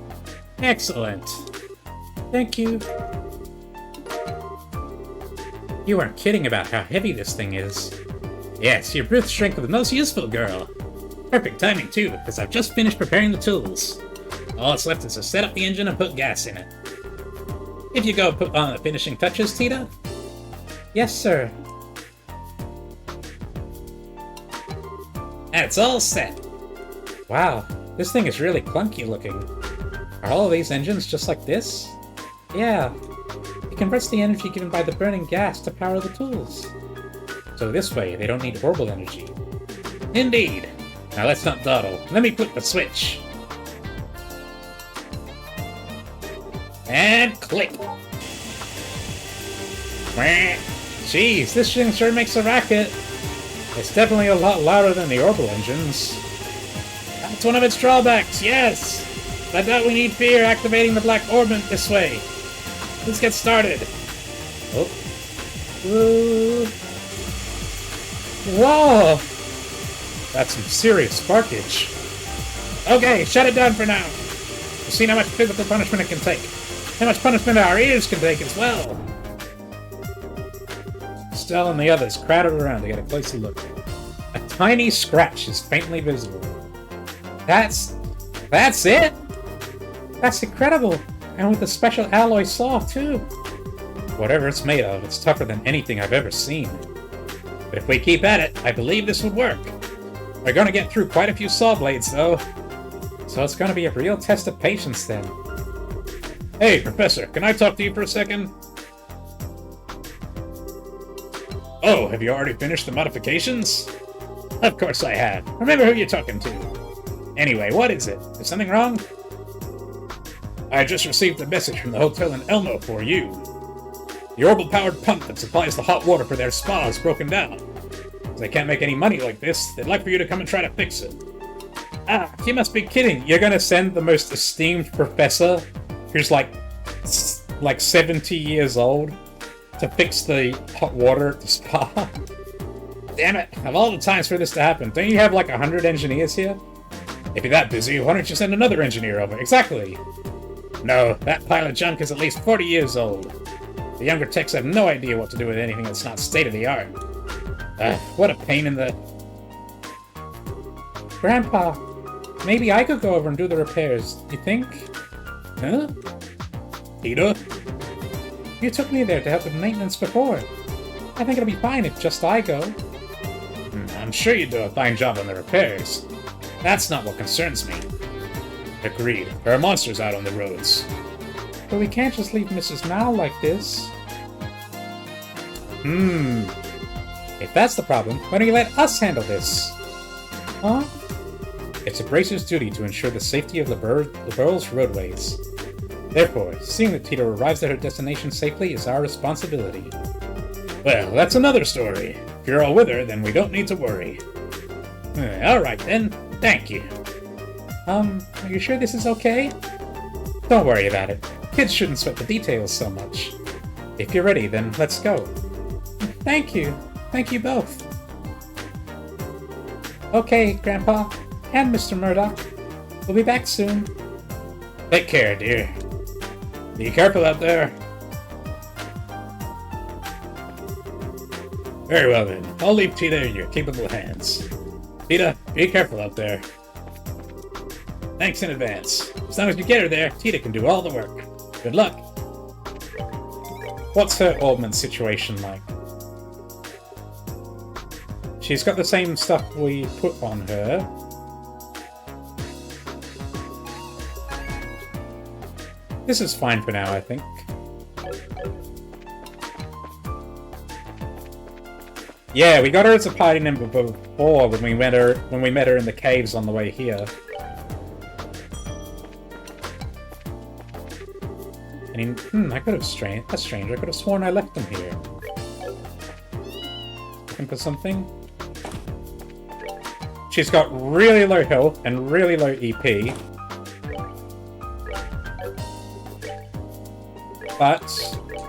Excellent! Thank you. You weren't kidding about how heavy this thing is. Yes, your brute strength was the most useful, girl. Perfect timing, too, because I've just finished preparing the tools. All that's left is to set up the engine and put gas in it. If you go put on the finishing touches, Tita? Yes, sir. That's all set. Wow, this thing is really clunky looking. Are all of these engines just like this? Yeah. It converts the energy given by the burning gas to power the tools. So this way, they don't need orbital energy. Indeed. Now let's not dawdle. Let me flip the switch. And click. Jeez, this thing sure makes a racket. It's definitely a lot louder than the orbital engines. That's one of its drawbacks, yes! I doubt we need fear activating the black orbit this way. Let's get started. Oh. Whoa! That's some serious sparkage. Okay, shut it down for now. We've seen how much physical punishment it can take. How much punishment our ears can take as well. Stella and the others crowded around to get a closer look. A tiny scratch is faintly visible. That's it? That's incredible! And with a special alloy saw, too! Whatever it's made of, it's tougher than anything I've ever seen. But if we keep at it, I believe this would work. We're gonna get through quite a few saw blades, though. So it's gonna be a real test of patience, then. Hey, Professor, can I talk to you for a second? Oh, have you already finished the modifications? Of course I have. Remember who you're talking to. Anyway, what is it? Is something wrong? I just received a message from the hotel in Elmo for you. The orbital-powered pump that supplies the hot water for their spa is broken down. As they can't make any money like this, they'd like for you to come and try to fix it. Ah, you must be kidding. You're gonna send the most esteemed professor, who's like 70 years old, to fix the hot water at the spa? Damn it, of all the times for this to happen, Don't you have like 100 engineers here? if you're that busy, why don't you send another engineer over? Exactly. No, that pile of junk is at least 40 years old. The younger techs have no idea what to do with anything that's not state-of-the-art. What a pain in the... Grandpa, maybe I could go over and do the repairs, you think? Huh? Peter? You took me there to help with maintenance before. I think it'll be fine if just I go. I'm sure you do a fine job on the repairs. That's not what concerns me. Agreed. There are monsters out on the roads. But we can't just leave Mrs. Mal like this. If that's the problem, why don't you let us handle this? Huh? It's a bracer's duty to ensure the safety of the borough's roadways. Therefore, seeing that Tito arrives at her destination safely is our responsibility. Well, that's another story. If you're all with her, then we don't need to worry. Alright then. Thank you. Are you sure this is okay? Don't worry about it. Kids shouldn't sweat the details so much. If you're ready, then let's go. Thank you. Thank you both. Okay, Grandpa. And Mr. Murdoch. We'll be back soon. Take care, dear. Be careful out there. Very well then. I'll leave Tita in your capable hands. Tita, be careful out there. Thanks in advance. As long as you get her there, Tita can do all the work. Good luck. What's her augment situation like? She's got the same stuff we put on her. This is fine for now, I think. Yeah, we got her as a party member before when we met her in the caves on the way here. I mean, I could have that's strange. I could have sworn I left them here. Looking for something? She's got really low health and really low EP.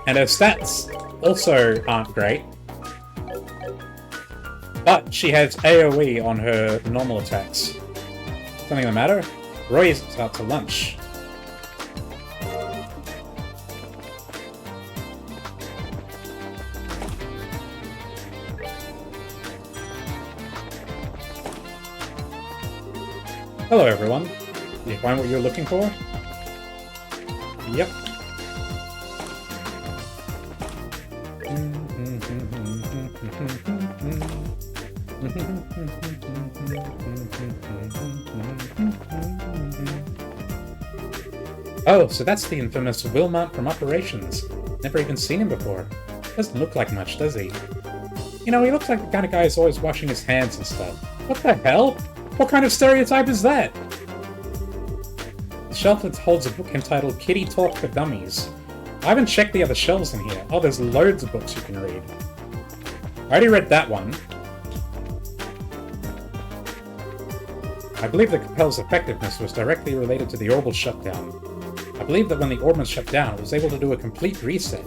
And her stats also aren't great. But she has AoE on her normal attacks. Something the matter? Roy is out to lunch. Hello, everyone. Did you find what you're looking for? Yep. Oh, so that's the infamous Wilmot from Operations. Never even seen him before. Doesn't look like much, does he? You know, he looks like the kind of guy who's always washing his hands and stuff. What the hell? What kind of stereotype is that? The shelf holds a book entitled Kitty Talk for Dummies. I haven't checked the other shelves in here. Oh, there's loads of books you can read. I already read that one. I believe the Capel's effectiveness was directly related to the orbital shutdown. I believe that when the Orbman shut down, it was able to do a complete reset.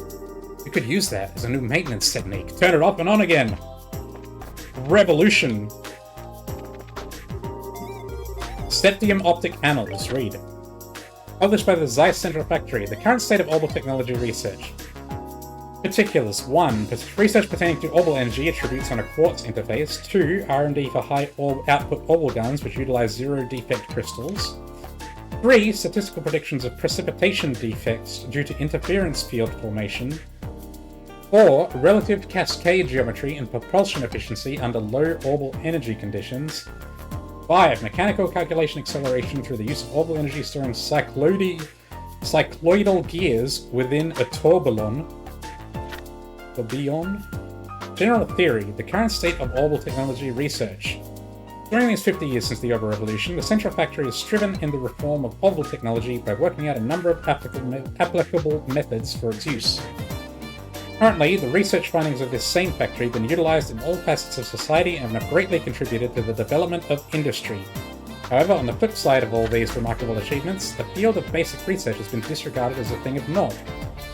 You could use that as a new maintenance technique. Turn it off and on again! Revolution! Septium Optic Annals, read. Published by the Zeiss Central Factory, the current state of orbital technology research. Particulars: 1. Research pertaining to orbital energy attributes on a quartz interface. 2. R&D for high output orbital guns which utilize zero-defect crystals. 3. Statistical predictions of precipitation defects due to interference field formation. 4. Relative cascade geometry and propulsion efficiency under low orbital energy conditions. 5. Mechanical calculation acceleration through the use of orbital energy storing cycloidal gears within a tourbillon. General theory, the current state of orbital technology research. During these 50 years since the Orbital Revolution, the Central Factory has striven in the reform of orbital technology by working out a number of applicable methods for its use. Currently, the research findings of this same factory have been utilized in all facets of society and have greatly contributed to the development of industry. However, on the flip side of all these remarkable achievements, the field of basic research has been disregarded as a thing of naught.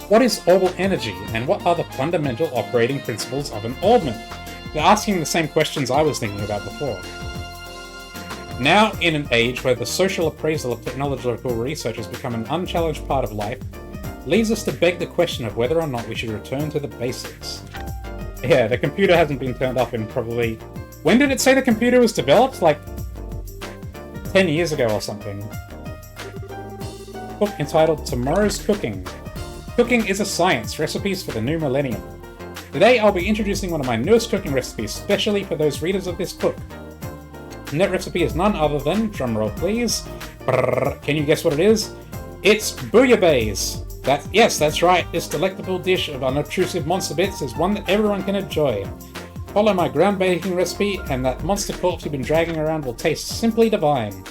What is orbital energy, and what are the fundamental operating principles of an orbman? They're asking the same questions I was thinking about before. Now, in an age where the social appraisal of technological research has become an unchallenged part of life, leads us to beg the question of whether or not we should return to the basics. Yeah, the computer hasn't been turned off in probably... When did it say the computer was developed? Like 10 years ago or something. Book entitled Tomorrow's Cooking. Cooking is a Science, Recipes for the New Millennium. Today I'll be introducing one of my newest cooking recipes, specially for those readers of this book. And that recipe is none other than, drumroll please, can you guess what it is? It's bouillabaisse! Yes, that's right, this delectable dish of unobtrusive monster bits is one that everyone can enjoy. Follow my groundbreaking recipe and that monster corpse you've been dragging around will taste simply divine.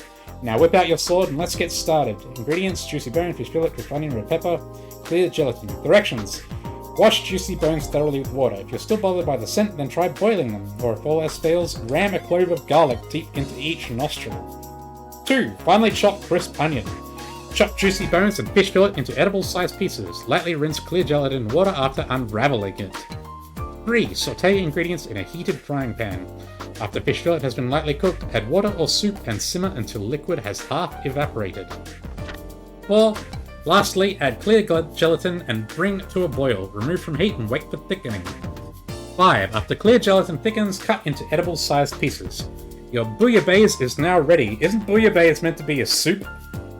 Now whip out your sword and let's get started. Ingredients: juicy bone, fish fillet, crisp onion, red pepper, clear gelatin. Directions: wash juicy bones thoroughly with water. If you're still bothered by the scent, then try boiling them, or if all else fails, ram a clove of garlic deep into each nostril. 2. Finely chop crisp onion. Chop juicy bones and fish fillet into edible-sized pieces. Lightly rinse clear gelatin in water after unraveling it. 3. Sauté ingredients in a heated frying pan. After fish fillet has been lightly cooked, add water or soup and simmer until liquid has half evaporated. 4. Lastly, add clear gelatin and bring to a boil. Remove from heat and wait for thickening. 5. After clear gelatin thickens, cut into edible-sized pieces. Your bouillabaisse is now ready. Isn't bouillabaisse meant to be a soup?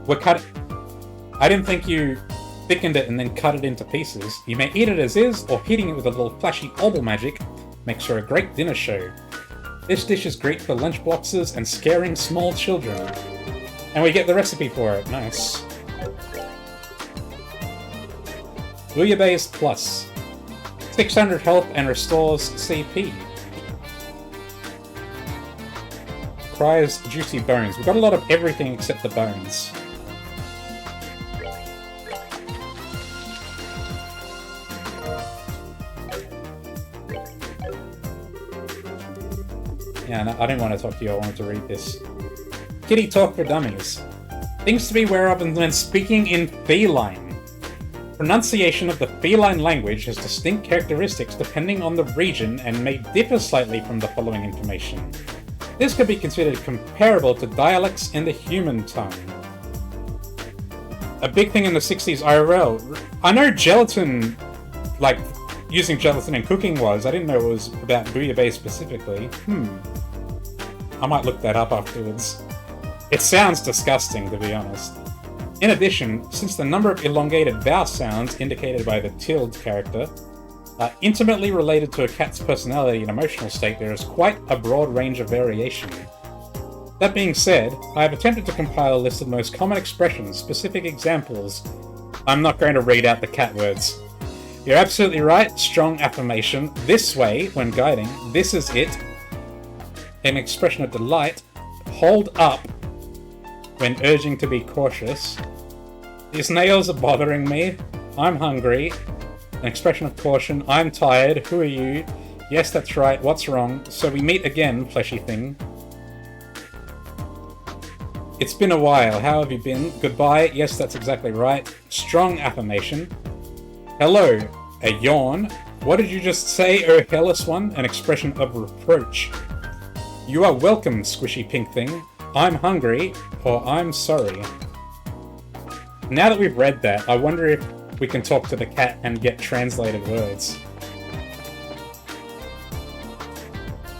I didn't think you thickened it and then cut it into pieces. You may eat it as is, or heating it with a little flashy orbital magic makes for a great dinner show. This dish is great for lunchboxes and scaring small children. And we get the recipe for it. Nice. Bouillabaisse Plus. 600 health and restores CP. Requires juicy bones. We've got a lot of everything except the bones. Yeah, no, I didn't want to talk to you, I wanted to read this. Kitty Talk for Dummies. Things to be aware of when speaking in feline. Pronunciation of the feline language has distinct characteristics depending on the region and may differ slightly from the following information. This could be considered comparable to dialects in the human tongue. A big thing in the 60s IRL. I know gelatin, like using gelatin in cooking was. I didn't know it was about bouillabaisse specifically. I might look that up afterwards. It sounds disgusting, to be honest. In addition, since the number of elongated vowel sounds indicated by the tilde character are intimately related to a cat's personality and emotional state, there is quite a broad range of variation. That being said, I have attempted to compile a list of the most common expressions, specific examples. I'm not going to read out the cat words. You're absolutely right. Strong affirmation. This way, when guiding. This is it. An expression of delight. Hold up when urging to be cautious. These nails are bothering me. I'm hungry. An expression of caution. I'm tired. Who are you? Yes, that's right. What's wrong? So we meet again, fleshy thing. It's been a while. How have you been? Goodbye. Yes, that's exactly right. Strong affirmation. Hello. A yawn. What did you just say, oh hellish one? An expression of reproach. You are welcome, squishy pink thing. I'm hungry, or I'm sorry. Now that we've read that, I wonder if we can talk to the cat and get translated words.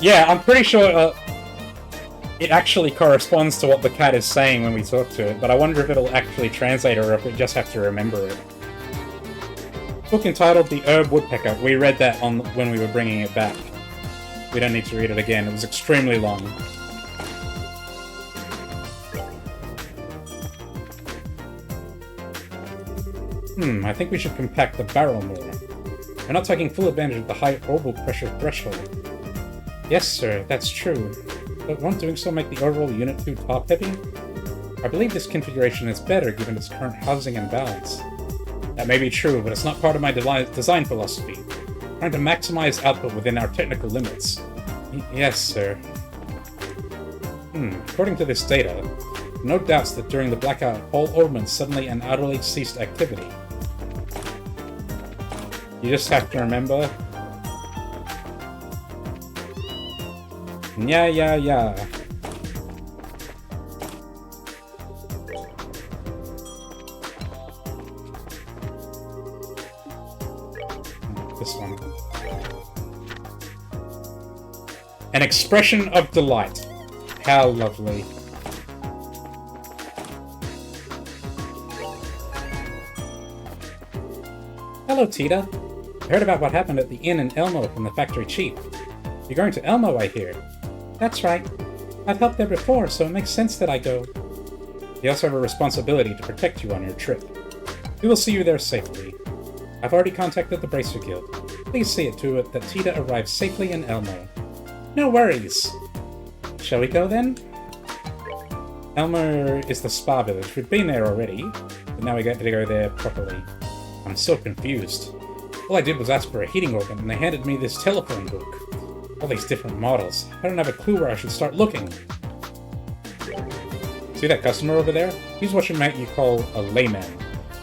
Yeah, I'm pretty sure it actually corresponds to what the cat is saying when we talk to it, but I wonder if it'll actually translate or if we just have to remember it. Book entitled The Herb Woodpecker. We read that when we were bringing it back. We don't need to read it again. It was extremely long. I think we should compact the barrel more. We're not taking full advantage of the high orbital pressure threshold. Yes, sir, that's true. But won't doing so make the overall unit too top-heavy? I believe this configuration is better given its current housing and balance. That may be true, but it's not part of my design philosophy. Trying to maximize output within our technical limits. Yes, sir. According to this data, no doubts that during the blackout, all orbments suddenly and utterly ceased activity. You just have to remember... Yeah. This one. An expression of delight. How lovely. Hello, Tita. I heard about what happened at the inn in Elmo from the factory chief. You're going to Elmo, I hear. That's right. I've helped there before, so it makes sense that I go. You also have a responsibility to protect you on your trip. We will see you there safely. I've already contacted the Bracer Guild. Please see it to it that Tita arrives safely in Elmo. No worries. Shall we go then? Elmo is the spa village. We've been there already, but now we get to go there properly. I'm so confused. All I did was ask for a heating organ, and they handed me this telephone book. All these different models. I don't have a clue where I should start looking. See that customer over there? He's what you might call a layman.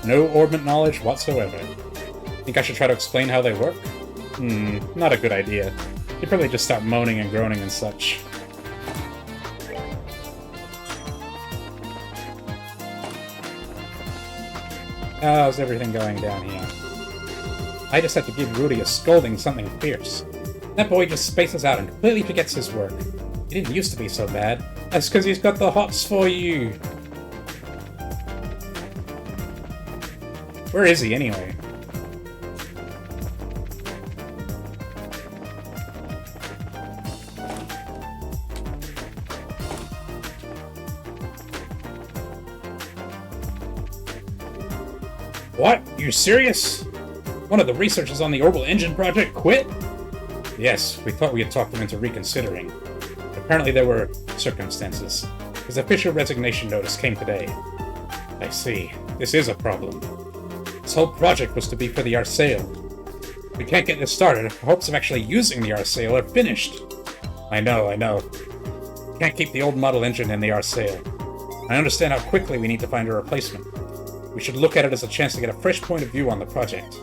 No orbment knowledge whatsoever. Think I should try to explain how they work? Not a good idea. You'd probably just start moaning and groaning and such. How's everything going down here? I just had to give Rudy a scolding something fierce. That boy just spaces out and completely forgets his work. He didn't used to be so bad. That's because he's got the hots for you. Where is he, anyway? What? You serious? One of the researchers on the Orbital Engine project quit? Yes, we thought we had talked them into reconsidering. Apparently there were circumstances. His official resignation notice came today. I see. This is a problem. This whole project was to be for the Arsail. We can't get this started if hopes of actually using the Arsail are finished. I know. Can't keep the old model engine in the Arsail. I understand how quickly we need to find a replacement. We should look at it as a chance to get a fresh point of view on the project.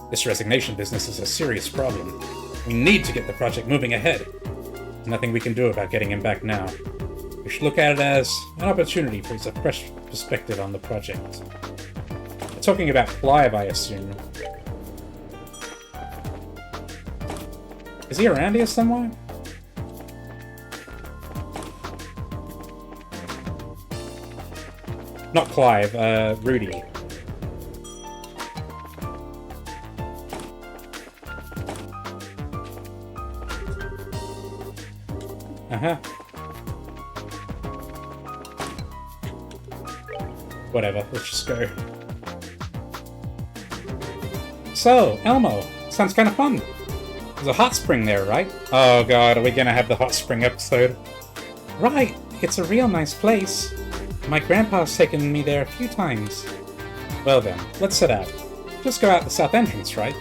This resignation business is a serious problem. We need to get the project moving ahead. There's nothing we can do about getting him back now. We should look at it as an opportunity for a fresh perspective on the project. We're talking about Clive, I assume. Is he around here somewhere? Not Clive, Rudy. Uh-huh. Whatever, let's just go. So, Elmo, sounds kind of fun. There's a hot spring there, right? Oh god, are we gonna have the hot spring episode? Right, it's a real nice place. My grandpa's taken me there a few times. Well then, let's set out. Just go out the south entrance, right?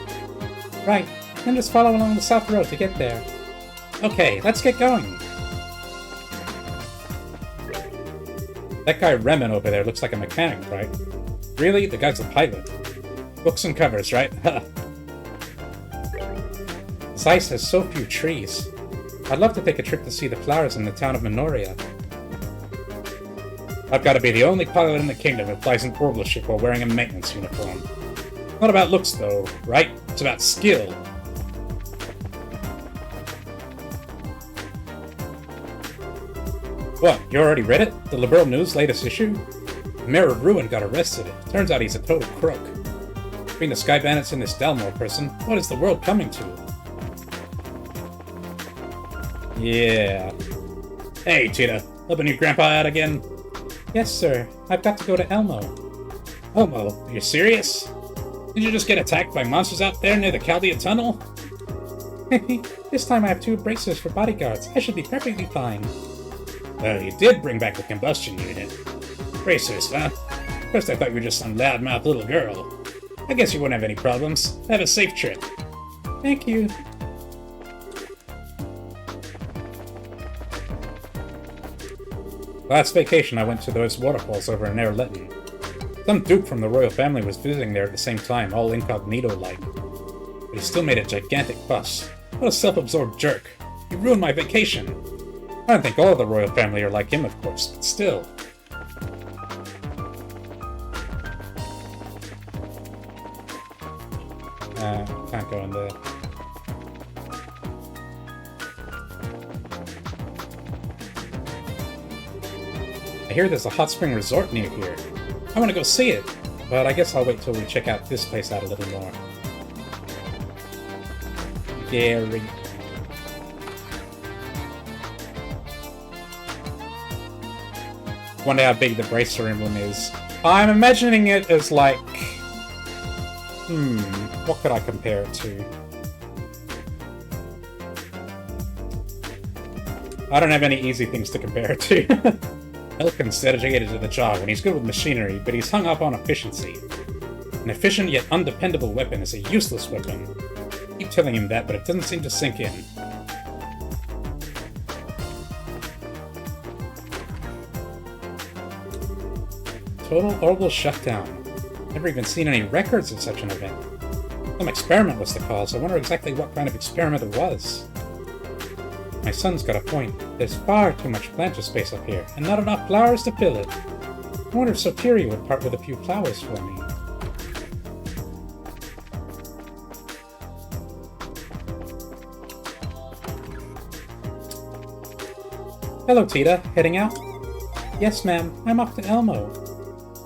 Right, then just follow along the south road to get there. Okay, let's get going. That guy Remen over there looks like a mechanic, right? Really? The guy's a pilot. Books and covers, right? This ice has so few trees. I'd love to take a trip to see the flowers in the town of Minoria. I've got to be the only pilot in the kingdom who flies an orbital ship while wearing a maintenance uniform. Not about looks, though, right? It's about skill. What, you already read it? The Liberal News latest issue? The Mayor of Ruin got arrested. Turns out he's a total crook. Between the Sky Bandits and this Dalmor person, what is the world coming to? Yeah. Hey, Cheetah. Helping your grandpa out again? Yes, sir. I've got to go to Elmo. Elmo? Are you serious? Did you just get attacked by monsters out there near the Chaldea Tunnel? This time I have 2 bracers for bodyguards. I should be perfectly fine. Well, you did bring back the combustion unit. Bracers, huh? First I thought you were just some loudmouth little girl. I guess you won't have any problems. Have a safe trip. Thank you. Last vacation I went to those waterfalls over in Erletten. Some duke from the royal family was visiting there at the same time, all incognito-like. But he still made a gigantic fuss. What a self-absorbed jerk. He ruined my vacation. I don't think all of the royal family are like him, of course, but still. Can't go in there. I hear there's a hot spring resort near here. I want to go see it, but I guess I'll wait till we check out this place out a little more. Gary. Wonder how big the bracer emblem is. I'm imagining it as like... what could I compare it to? I don't have any easy things to compare it to. Elkin's dedicated to the job, and he's good with machinery, but he's hung up on efficiency. An efficient yet undependable weapon is a useless weapon. I keep telling him that, but it doesn't seem to sink in. Total orbital shutdown. Never even seen any records of such an event. Some experiment was the cause. I wonder exactly what kind of experiment it was. My son's got a point. There's far too much planter space up here, and not enough flowers to fill it. I wonder if Soteria would part with a few flowers for me. Hello, Tita. Heading out? Yes, ma'am. I'm off to Elmo.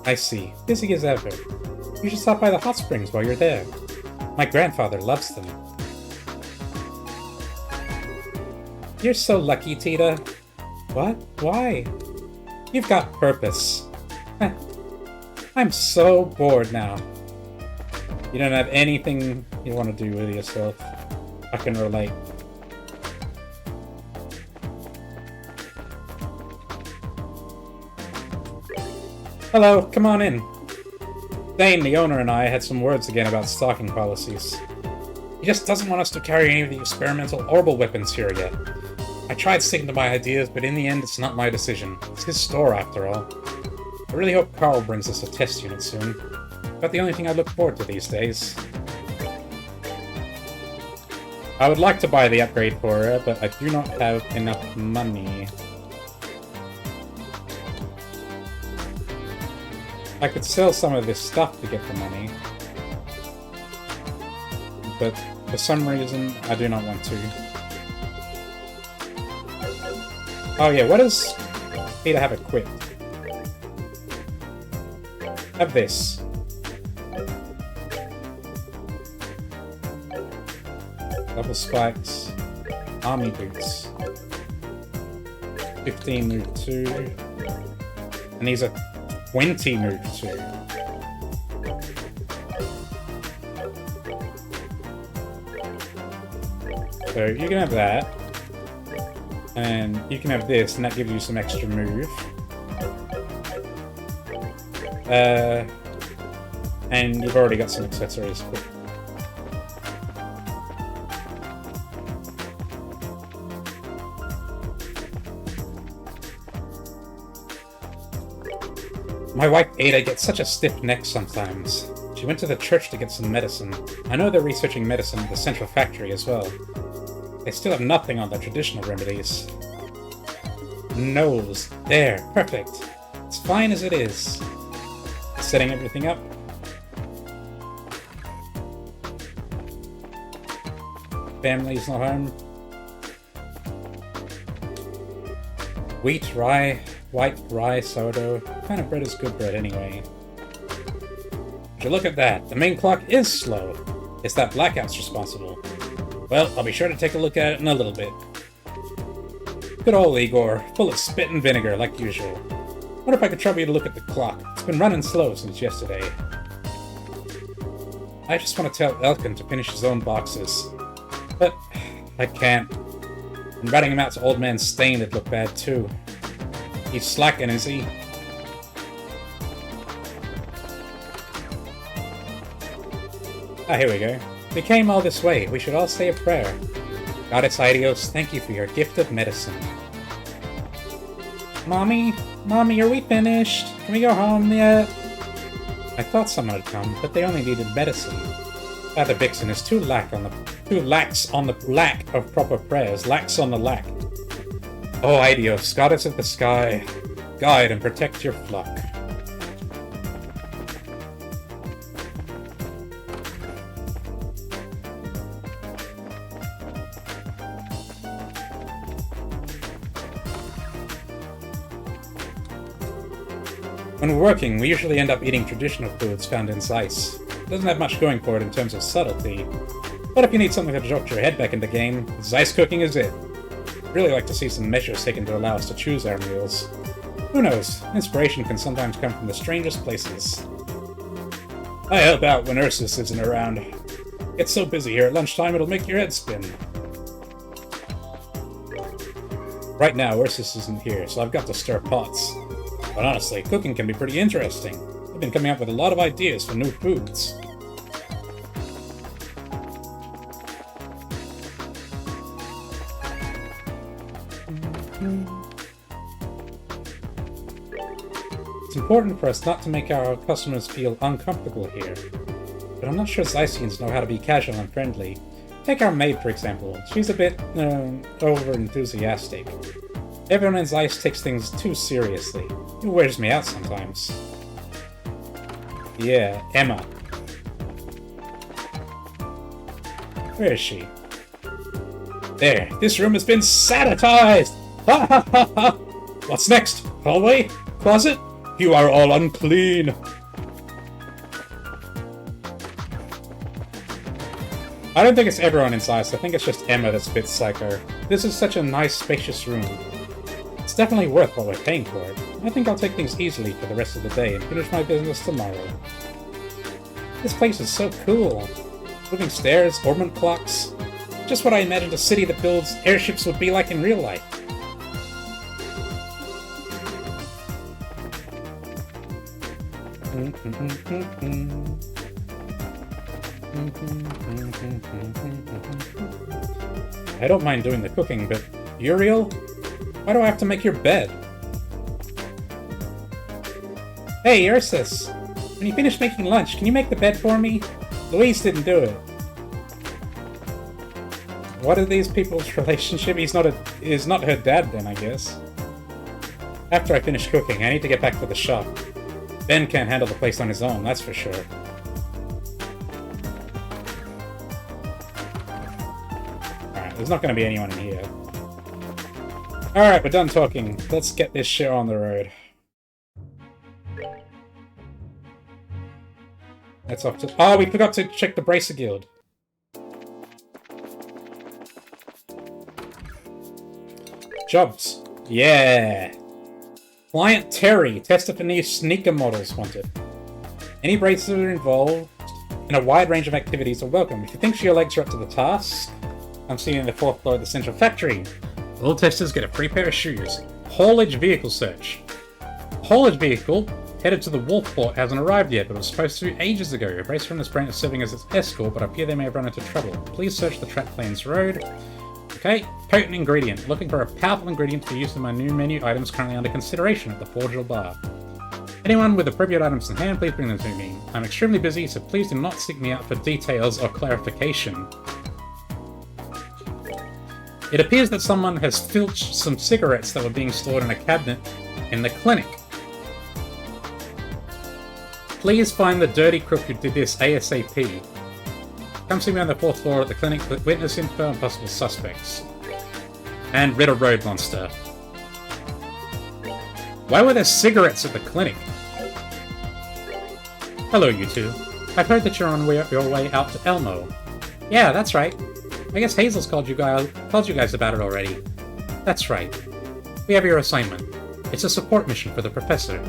I see. Busy as ever. You should stop by the hot springs while you're there. My grandfather loves them. You're so lucky, Tita. What? Why? You've got purpose. I'm so bored now. You don't have anything you want to do with yourself. I can relate. Hello, come on in. Thane, the owner, and I had some words again about stocking policies. He just doesn't want us to carry any of the experimental orbital weapons here yet. I tried sticking to my ideas, but in the end, it's not my decision. It's his store, after all. I really hope Carl brings us a test unit soon. About the only thing I look forward to these days. I would like to buy the upgrade for her, but I do not have enough money. I could sell some of this stuff to get the money. But for some reason, I do not want to. Oh yeah, what does Peter have equipped? Have this. Double spikes. Army boots. 15 move 2. And these are 20 move 2. So you can have that. And you can have this, and that gives you some extra move. And you've already got some accessories. Cool. My wife Ada gets such a stiff neck sometimes. She went to the church to get some medicine. I know they're researching medicine at the central factory as well. They still have nothing on the traditional remedies. Nose. There. Perfect. It's fine as it is. Setting everything up. Family's not home. Wheat, rye, white rye, sourdough. What kind of bread is good bread anyway? Would you look at that? The main clock is slow. It's that blackout's responsible. Well, I'll be sure to take a look at it in a little bit. Good old Igor, full of spit and vinegar like usual. Wonder if I could trouble you to look at the clock. It's been running slow since yesterday. I just want to tell Elkin to finish his own boxes. But I can't. And ratting him out to Old Man Stain would look bad too. He's slacking, is he? Ah, here we go. We came all this way. We should all say a prayer. Goddess Idios, thank you for your gift of medicine. Mommy? Mommy, are we finished? Can we go home yet? I thought someone had come, but they only needed medicine. Father Vixen is too lax on the lack of proper prayers. Lax on the lack. Oh, Idios, goddess of the sky, guide and protect your flock. When we're working, we usually end up eating traditional foods found in Zeiss. It doesn't have much going for it in terms of subtlety, but if you need something to jolt your head back in the game, Zeiss cooking is it. I'd really like to see some measures taken to allow us to choose our meals. Who knows, inspiration can sometimes come from the strangest places. I help out when Ursus isn't around. It's so busy here at lunchtime it'll make your head spin. Right now, Ursus isn't here, so I've got to stir pots. But honestly, cooking can be pretty interesting. I've been coming up with a lot of ideas for new foods. It's important for us not to make our customers feel uncomfortable here. But I'm not sure Zicians know how to be casual and friendly. Take our maid, for example. She's a bit, over-enthusiastic. Everyone in Zeiss takes things too seriously. It wears me out sometimes. Yeah, Emma. Where is she? There, this room has been sanitized! Ha ha ha ha! What's next? Hallway? Closet? You are all unclean! I don't think it's everyone in Zeiss, I think it's just Emma that's a bit psycho. This is such a nice, spacious room. It's definitely worth what we're paying for it. I think I'll take things easily for the rest of the day and finish my business tomorrow. This place is so cool. Moving stairs, orbment clocks. Just what I imagined a city that builds airships would be like in real life. I don't mind doing the cooking, but Uriel? Why do I have to make your bed? Hey, Ursus! When you finish making lunch, can you make the bed for me? Louise didn't do it. What are these people's relationship? He's not her dad then, I guess. After I finish cooking, I need to get back to the shop. Ben can't handle the place on his own, that's for sure. Alright, there's not going to be anyone in here. Alright, we're done talking. Let's get this shit on the road. That's off to... Oh, we forgot to check the Bracer Guild. Jobs. Yeah. Client Terry, tester for new sneaker models wanted. Any braces that are involved in a wide range of activities are welcome. If you think your legs are up to the task, I'm seeing you on the 4th floor of the central factory. All testers get a free pair of shoes. Haulage vehicle search. Haulage vehicle headed to the Wolf Port hasn't arrived yet, but was supposed to ages ago. A brace from this brand is serving as its escort, but I fear they may have run into trouble. Please search the Trap Plains Road. Okay, potent ingredient. Looking for a powerful ingredient to use in my new menu items currently under consideration at the Forgeal Bar. Anyone with appropriate items in hand, please bring them to me. I'm extremely busy, so please do not seek me out for details or clarification. It appears that someone has filched some cigarettes that were being stored in a cabinet in the clinic. Please find the dirty crook who did this ASAP. Come see me on the 4th floor at the clinic with witness info and possible suspects. And Riddle Road Monster. Why were there cigarettes at the clinic? Hello, you two. I've heard that you're on your way out to Elmo. Yeah, that's right. I guess Hazel's called you guys about it already. That's right. We have your assignment. It's a support mission for the professor.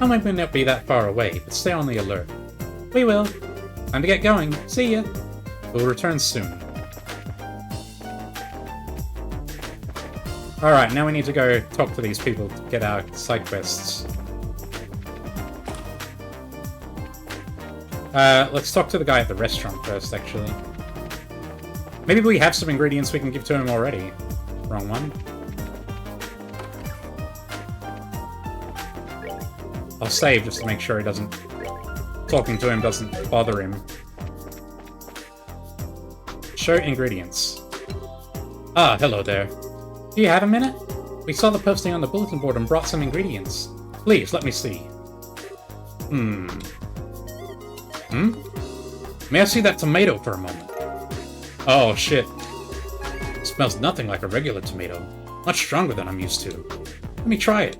Elmo may not be that far away, but stay on the alert. We will. Time to get going. See ya. We'll return soon. Alright, now we need to go talk to these people to get our side quests. Let's talk to the guy at the restaurant first, actually. Maybe we have some ingredients we can give to him already. Wrong one. I'll save just to make sure he doesn't... talking to him doesn't bother him. Show ingredients. Ah, hello there. Do you have a minute? We saw the posting on the bulletin board and brought some ingredients. Please, let me see. May I see that tomato for a moment? Oh, shit. It smells nothing like a regular tomato. Much stronger than I'm used to. Let me try it.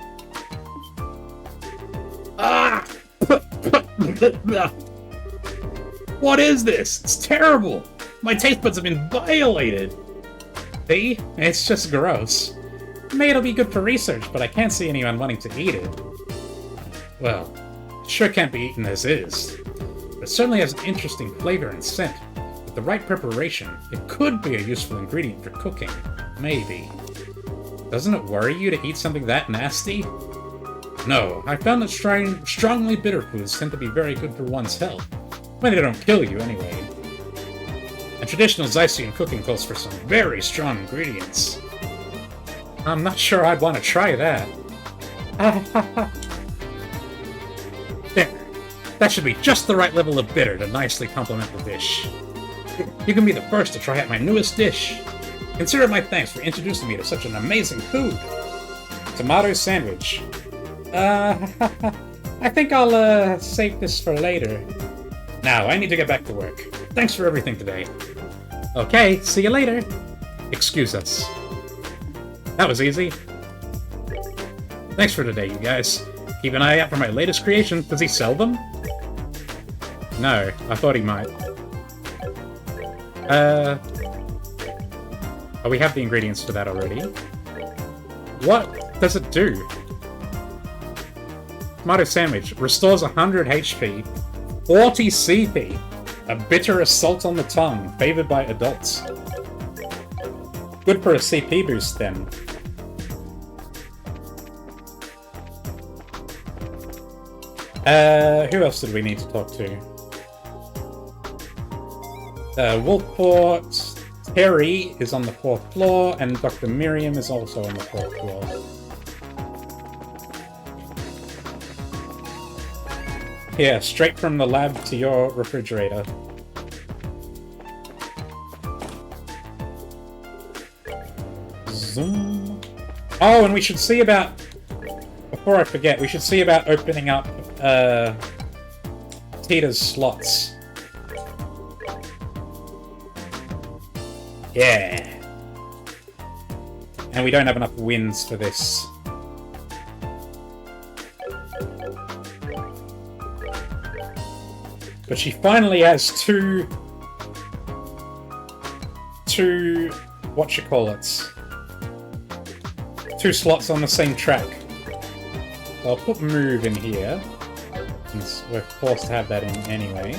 Ah! What is this? It's terrible! My taste buds have been violated! See? It's just gross. Maybe it'll be good for research, but I can't see anyone wanting to eat it. Well, it sure can't be eaten as is. But it certainly has an interesting flavor and scent. With the right preparation, it could be a useful ingredient for cooking. Maybe. Doesn't it worry you to eat something that nasty? No, I found that strongly bitter foods tend to be very good for one's health. When they don't kill you, anyway. A traditional Zaisian cooking calls for some very strong ingredients. I'm not sure I'd want to try that. There. That should be just the right level of bitter to nicely complement the dish. You can be the first to try out my newest dish. Consider my thanks for introducing me to such an amazing food. Tomato sandwich. I think I'll, save this for later. Now, I need to get back to work. Thanks for everything today. Okay, see you later. Excuse us. That was easy. Thanks for today, you guys. Keep an eye out for my latest creation. Does he sell them? No, I thought he might. Oh, we have the ingredients for that already. What does it do? Tomato sandwich. Restores 100 HP. 40 CP. A bitter assault on the tongue. Favored by adults. Good for a CP boost, then. Who else did we need to talk to? Wolfport. Terry is on the 4th floor, and Dr. Miriam is also on the 4th floor. Yeah, straight from the lab to your refrigerator. Zoom. Oh, and we should see about... Before I forget, we should see about opening up, Tita's slots. Yeah. And we don't have enough wins for this. But she finally has two whatchamacallits. 2 slots on the same track. So I'll put move in here, since we're forced to have that in anyway.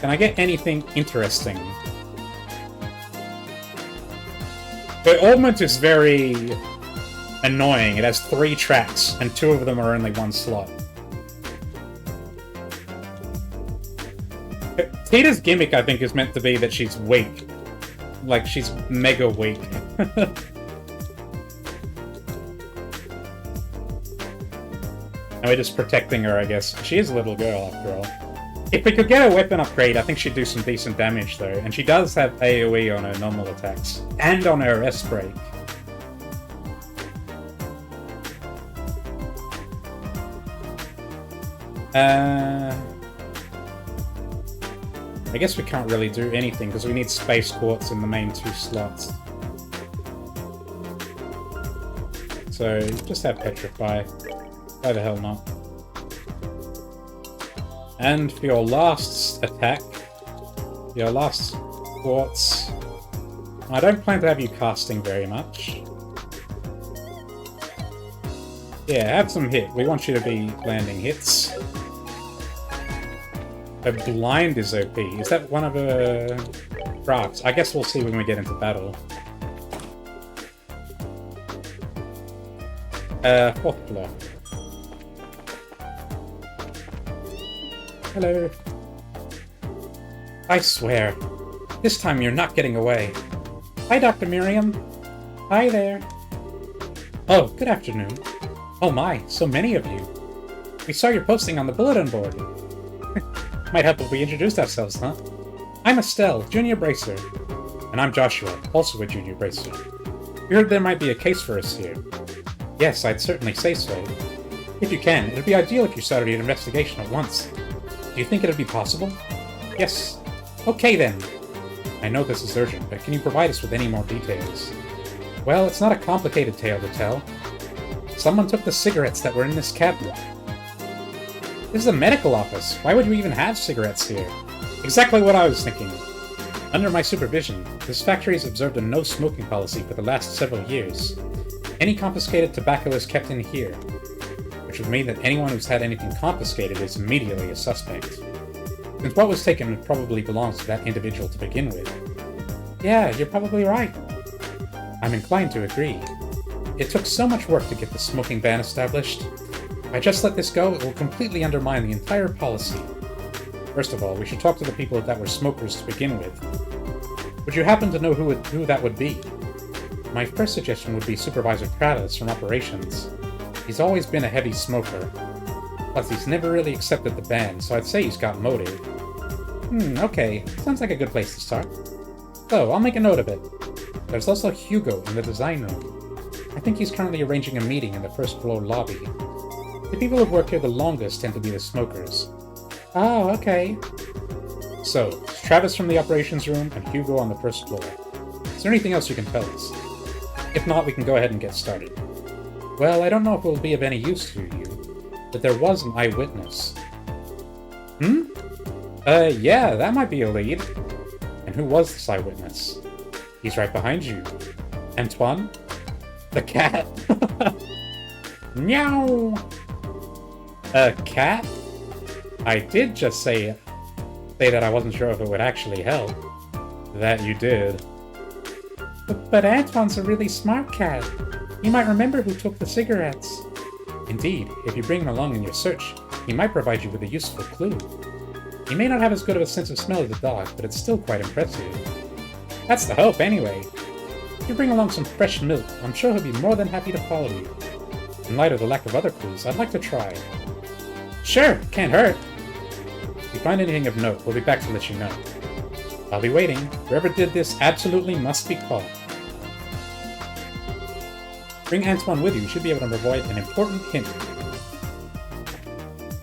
Can I get anything interesting? The augment is very annoying. It has 3 tracks, and 2 of them are only 1 slot. Tita's gimmick, I think, is meant to be that she's weak. Like, she's mega weak. And we're just protecting her, I guess. She is a little girl, after all. If we could get a weapon upgrade, I think she'd do some decent damage, though. And she does have AoE on her normal attacks. And on her S-Break. I guess we can't really do anything, because we need Space Quartz in the main 2 slots. So, just have Petrify. Why the hell not? And for your last attack, your last Quartz, I don't plan to have you casting very much. Yeah, have some hit. We want you to be landing hits. Her blind is OP. Is that one of her crafts? I guess we'll see when we get into battle. 4th block. Hello. I swear, this time you're not getting away. Hi, Dr. Miriam. Hi there. Oh, good afternoon. Oh my, so many of you. We saw your posting on the bulletin board. Might help if we introduced ourselves, huh? I'm Estelle, Junior Bracer. And I'm Joshua, also a Junior Bracer. We heard there might be a case for us here. Yes, I'd certainly say so. If you can, it'd be ideal if you started an investigation at once. Do you think it'd be possible? Yes. Okay then. I know this is urgent, but can you provide us with any more details? Well, it's not a complicated tale to tell. Someone took the cigarettes that were in this cabinet. This is a medical office. Why would you even have cigarettes here? Exactly what I was thinking. Under my supervision, this factory has observed a no-smoking policy for the last several years. Any confiscated tobacco is kept in here, which would mean that anyone who's had anything confiscated is immediately a suspect. Since what was taken probably belongs to that individual to begin with. Yeah, you're probably right. I'm inclined to agree. It took so much work to get the smoking ban established. If I just let this go, it will completely undermine the entire policy. First of all, we should talk to the people that were smokers to begin with. Would you happen to know who that would be? My first suggestion would be Supervisor Travis from Operations. He's always been a heavy smoker. Plus, he's never really accepted the ban, so I'd say he's got motive. Okay. Sounds like a good place to start. So, I'll make a note of it. There's also Hugo in the design room. I think he's currently arranging a meeting in the first floor lobby. The people who've worked here the longest tend to be the smokers. Oh, okay. So, it's Travis from the operations room and Hugo on the first floor. Is there anything else you can tell us? If not, we can go ahead and get started. Well, I don't know if it will be of any use to you, but there was an eyewitness. Yeah, that might be a lead. And who was this eyewitness? He's right behind you. Antoine? The cat? Meow! A cat? I did just say that I wasn't sure if it would actually help. That you did. But Antoine's a really smart cat. He might remember who took the cigarettes. Indeed, if you bring him along in your search, he might provide you with a useful clue. He may not have as good of a sense of smell as a dog, but it's still quite impressive. That's the hope, anyway. If you bring along some fresh milk, I'm sure he'll be more than happy to follow you. In light of the lack of other clues, I'd like to try. Sure, can't hurt. If you find anything of note, we'll be back to let you know. I'll be waiting. Whoever did this absolutely must be caught. Bring Antoine with you. You should be able to provide an important hint.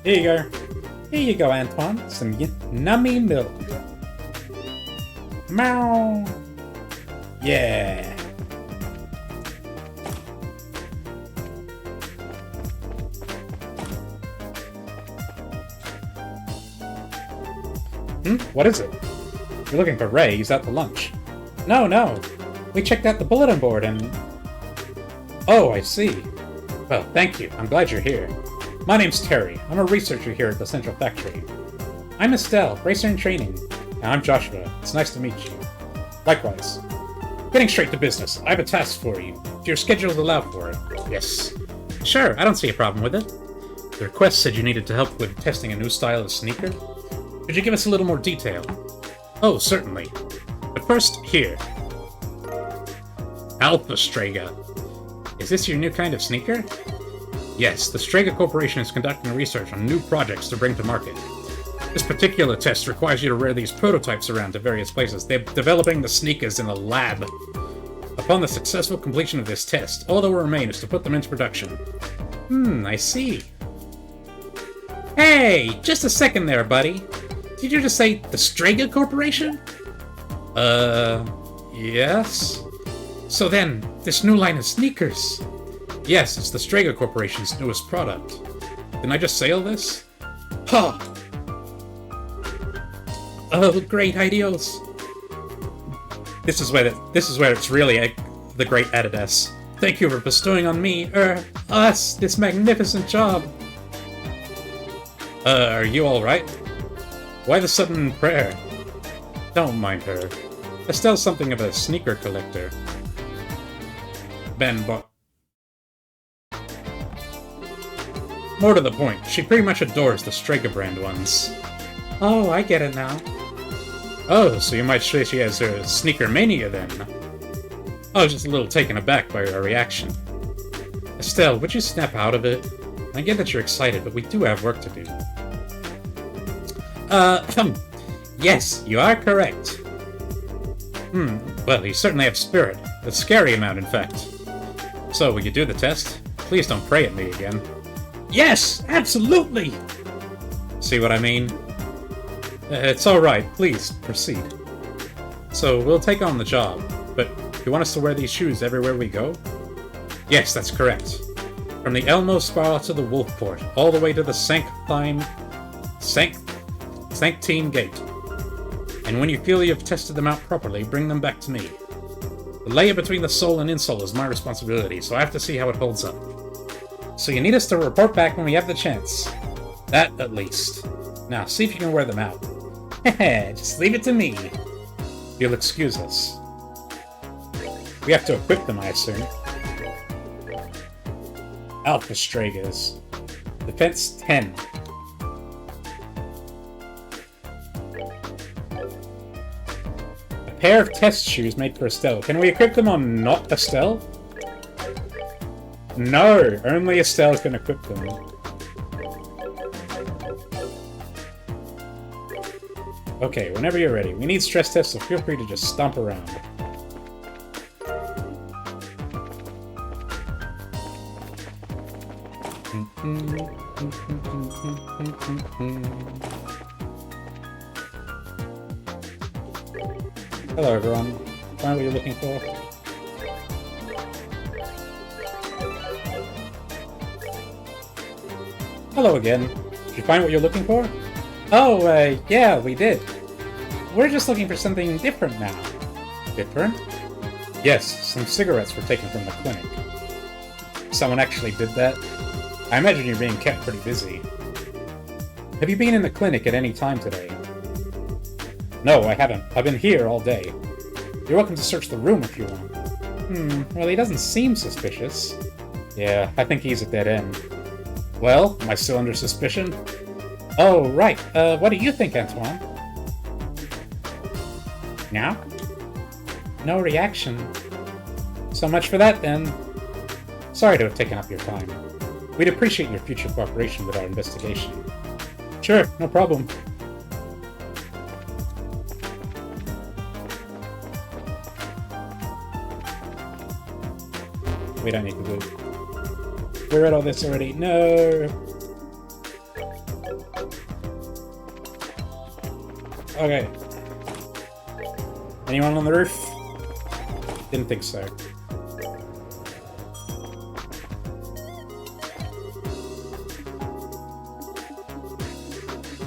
Here you go. Here you go, Antoine. Some nummy milk. Meow. Yeah. What is it? You're looking for Ray. He's out to lunch. No. We checked out the bulletin board and... Oh, I see. Well, thank you. I'm glad you're here. My name's Terry. I'm a researcher here at the Central Factory. I'm Estelle, racer in training. And I'm Joshua. It's nice to meet you. Likewise. Getting straight to business, I have a task for you. If your schedules allow for it. Yes. Sure, I don't see a problem with it. The request said you needed to help with testing a new style of sneaker. Could you give us a little more detail? Oh, certainly. But first, here. Alpha Strega. Is this your new kind of sneaker? Yes, the Strega Corporation is conducting research on new projects to bring to market. This particular test requires you to wear these prototypes around to various places. They're developing the sneakers in a lab. Upon the successful completion of this test, all that will remain is to put them into production. I see. Hey, just a second there, buddy. Did you just say the Strega Corporation? Yes? So then, this new line of sneakers. Yes, it's the Strega Corporation's newest product. Didn't I just say all this? Ha! Oh, great ideals. This is where it's really the great Adidas. Thank you for bestowing on me, us, this magnificent job. Are you alright? Why the sudden prayer? Don't mind her. Estelle's something of a sneaker collector. More to the point, she pretty much adores the Strega brand ones. Oh, I get it now. Oh, so you might say she has her sneaker mania then. I was just a little taken aback by her reaction. Estelle, would you snap out of it? I get that you're excited, but we do have work to do. Yes, you are correct. Well, you certainly have spirit. A scary amount, in fact. So, will you do the test? Please don't pray at me again. Yes, absolutely! See what I mean? It's alright, please, proceed. So, we'll take on the job, but you want us to wear these shoes everywhere we go? Yes, that's correct. From the Elmo Spa to the Wolfport, all the way to the Sanctine Gate. And when you feel you've tested them out properly, bring them back to me. The layer between the sole and insole is my responsibility, so I have to see how it holds up. So you need us to report back when we have the chance. That, at least. Now, see if you can wear them out. Heh, just leave it to me. You'll excuse us. We have to equip them, I assume. Alpha Stregas. Defense 10. A pair of test shoes made for Estelle. Can we equip them on not Estelle? No, only Estelle can equip them. Okay, whenever you're ready. We need stress tests, so feel free to just stomp around. Hello, everyone. Find what you're looking for? Hello again. Did you find what you're looking for? Oh, yeah, we did. We're just looking for something different now. Different? Yes, some cigarettes were taken from the clinic. Someone actually did that? I imagine you're being kept pretty busy. Have you been in the clinic at any time today? No, I haven't. I've been here all day. You're welcome to search the room if you want. Well, he doesn't seem suspicious. Yeah, I think he's a dead end. Well, am I still under suspicion? Oh, right. What do you think, Antoine? Now? No reaction. So much for that, then. Sorry to have taken up your time. We'd appreciate your future cooperation with our investigation. Sure, no problem. We don't need to do. We read all this already. No! Okay. Anyone on the roof? Didn't think so.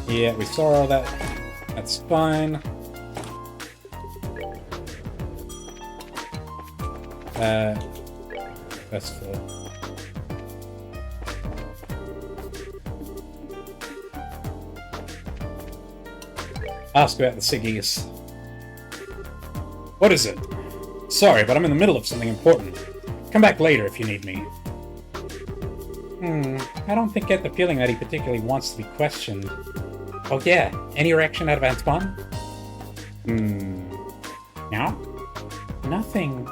Yeah, we saw all that. That's fine. That's full. Ask about the ciggies. What is it? Sorry, but I'm in the middle of something important. Come back later if you need me. I don't get the feeling that he particularly wants to be questioned. Oh yeah, any reaction out of Antoine? No? Nothing.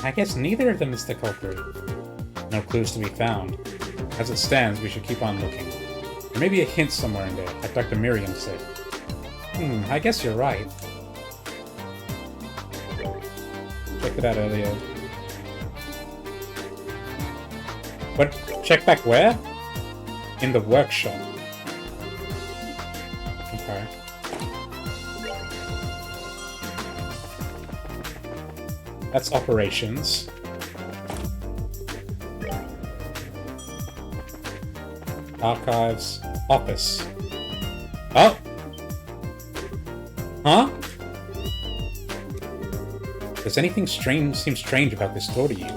I guess neither of them is the culprit. No clues to be found. As it stands, we should keep on looking. There may be a hint somewhere in there, like Dr. Miriam said. I guess you're right. Checked it out earlier. What? Check back where? In the workshop. Okay. That's operations. Archives. Office. Oh! Huh? Does anything seem strange about this door to you?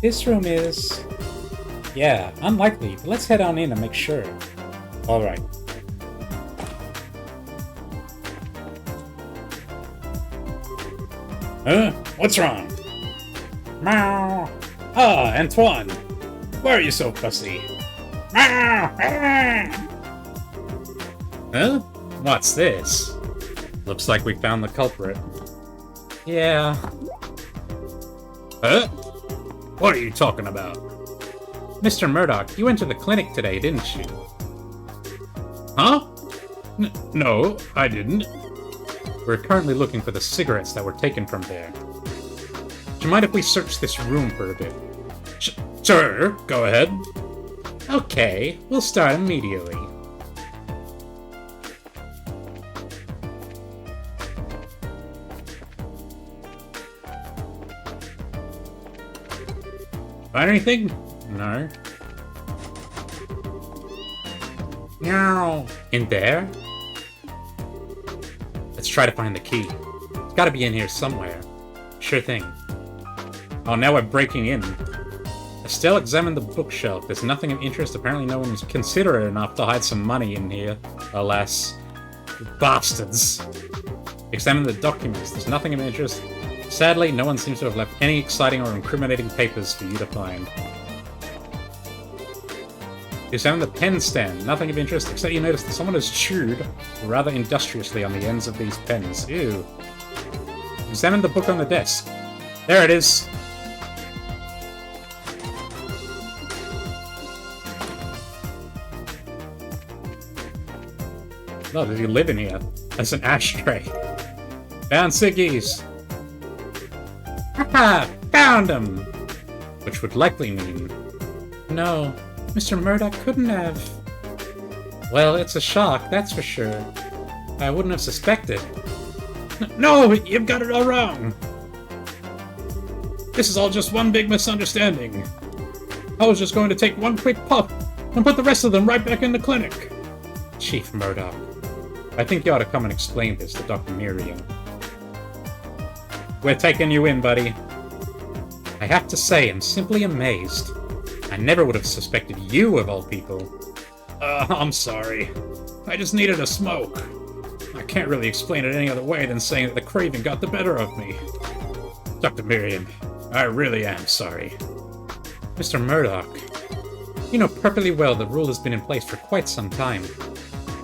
This room is... Yeah, unlikely, but let's head on in and make sure. Alright. What's wrong? Meow! Ah, Antoine! Why are you so fussy? Meow! Huh? What's this? Looks like we found the culprit. Yeah. Huh? What are you talking about? Mr. Murdoch, you went to the clinic today, didn't you? Huh? No, I didn't. We're currently looking for the cigarettes that were taken from there. Do you mind if we search this room for a bit? Sure, go ahead. Okay, we'll start immediately. Find anything? No. Meow. In there? Let's try to find the key. It's gotta be in here somewhere. Sure thing. Oh, now we're breaking in. Estelle examined the bookshelf. There's nothing of interest. Apparently no one was considerate enough to hide some money in here. Alas. Bastards. Examine the documents. There's nothing of interest. Sadly, no one seems to have left any exciting or incriminating papers for you to find. Examine the pen stand. Nothing of interest, except you notice that someone has chewed rather industriously on the ends of these pens. Ew. Examine the book on the desk. There it is. Oh, does he live in here? That's an ashtray. Found ciggies. Haha! Found him! Which would likely mean... No, Mr. Murdoch couldn't have... Well, it's a shock, that's for sure. I wouldn't have suspected. No, you've got it all wrong! This is all just one big misunderstanding. I was just going to take one quick puff and put the rest of them right back in the clinic. Chief Murdoch, I think you ought to come and explain this to Dr. Miriam. We're taking you in, buddy. I have to say, I'm simply amazed. I never would have suspected you, of all people. I'm sorry. I just needed a smoke. I can't really explain it any other way than saying that the craving got the better of me. Dr. Miriam, I really am sorry. Mr. Murdoch, you know perfectly well the rule has been in place for quite some time.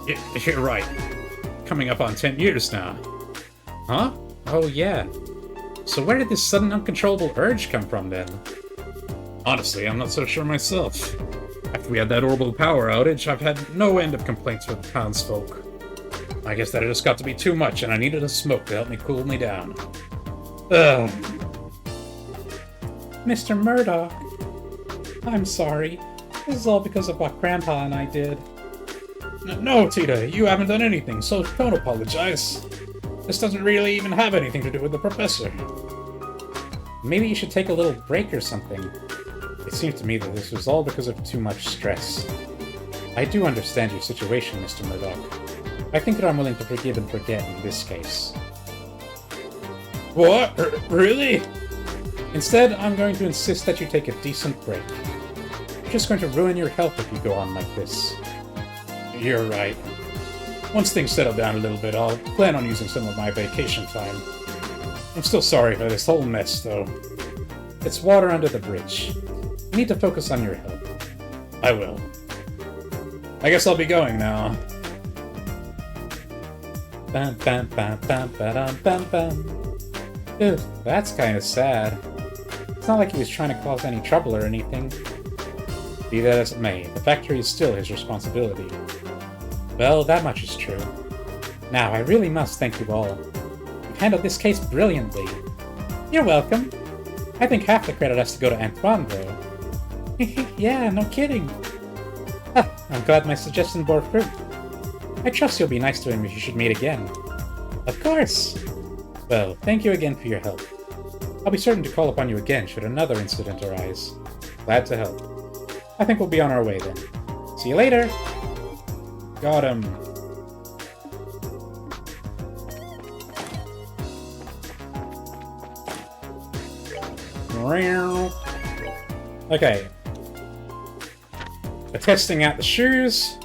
You're right. Coming up on 10 years now. Huh? Oh, yeah. So where did this sudden uncontrollable urge come from, then? Honestly, I'm not so sure myself. After we had that orbital power outage, I've had no end of complaints from the townsfolk. I guess that it just got to be too much, and I needed a smoke to help me cool me down. Ugh. Mr. Murdoch, I'm sorry. This is all because of what Grandpa and I did. No, Tita, you haven't done anything, so don't apologize. This doesn't really even have anything to do with the professor. Maybe you should take a little break or something. It seems to me that this was all because of too much stress. I do understand your situation, Mr. Murdoch. I think that I'm willing to forgive and forget in this case. What? Really? Instead, I'm going to insist that you take a decent break. You're just going to ruin your health if you go on like this. You're right. Once things settle down a little bit, I'll plan on using some of my vacation time. I'm still sorry for this whole mess, though. It's water under the bridge. You need to focus on your health. I will. I guess I'll be going now. Bam, bam, bam, bam, bam, bam, bam. Ew, that's kind of sad. It's not like he was trying to cause any trouble or anything. Be that as it may, the factory is still his responsibility. Well, that much is true. Now, I really must thank you all. You've handled this case brilliantly. You're welcome. I think half the credit has to go to Antoine, though. Yeah, no kidding. Ah, I'm glad my suggestion bore fruit. I trust you'll be nice to him if you should meet again. Of course! Well, thank you again for your help. I'll be certain to call upon you again should another incident arise. Glad to help. I think we'll be on our way then. See you later! Got him. Okay. We're testing out the shoes.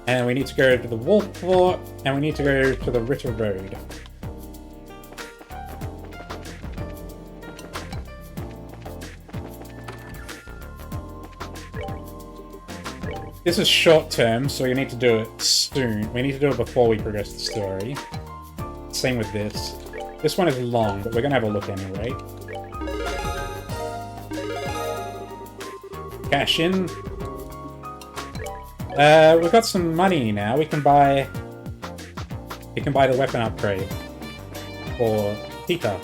And we need to go to the Wolf Fort, and we need to go to the Ritter Road. This is short term, so we need to do it soon. We need to do it before we progress the story. Same with this. This one is long, but we're gonna have a look anyway. Cash in. We've got some money now. We can buy the weapon upgrade for Pt.2.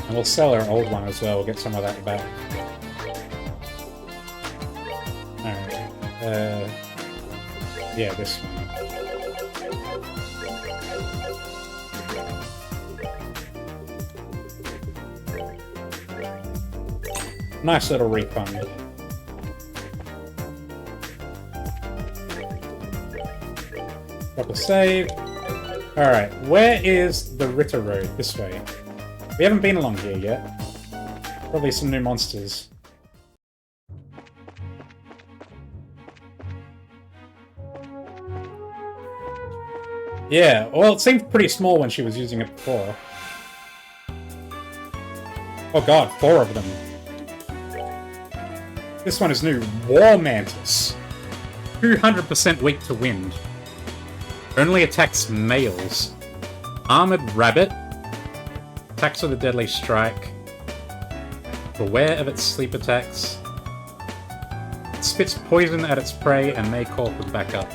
And we'll sell our old one as well. We'll get some of that back. Alright. Yeah, this one. Nice little refund. Drop a save. Alright, where is the Ritter Road? This way. We haven't been along here yet. Probably some new monsters. Yeah, well, it seemed pretty small when she was using it before. Oh god, 4 of them. This one is new. War Mantis. 200% weak to wind. Only attacks males. Armored Rabbit. Attacks with a deadly strike. Beware of its sleep attacks. It spits poison at its prey and may call for backup.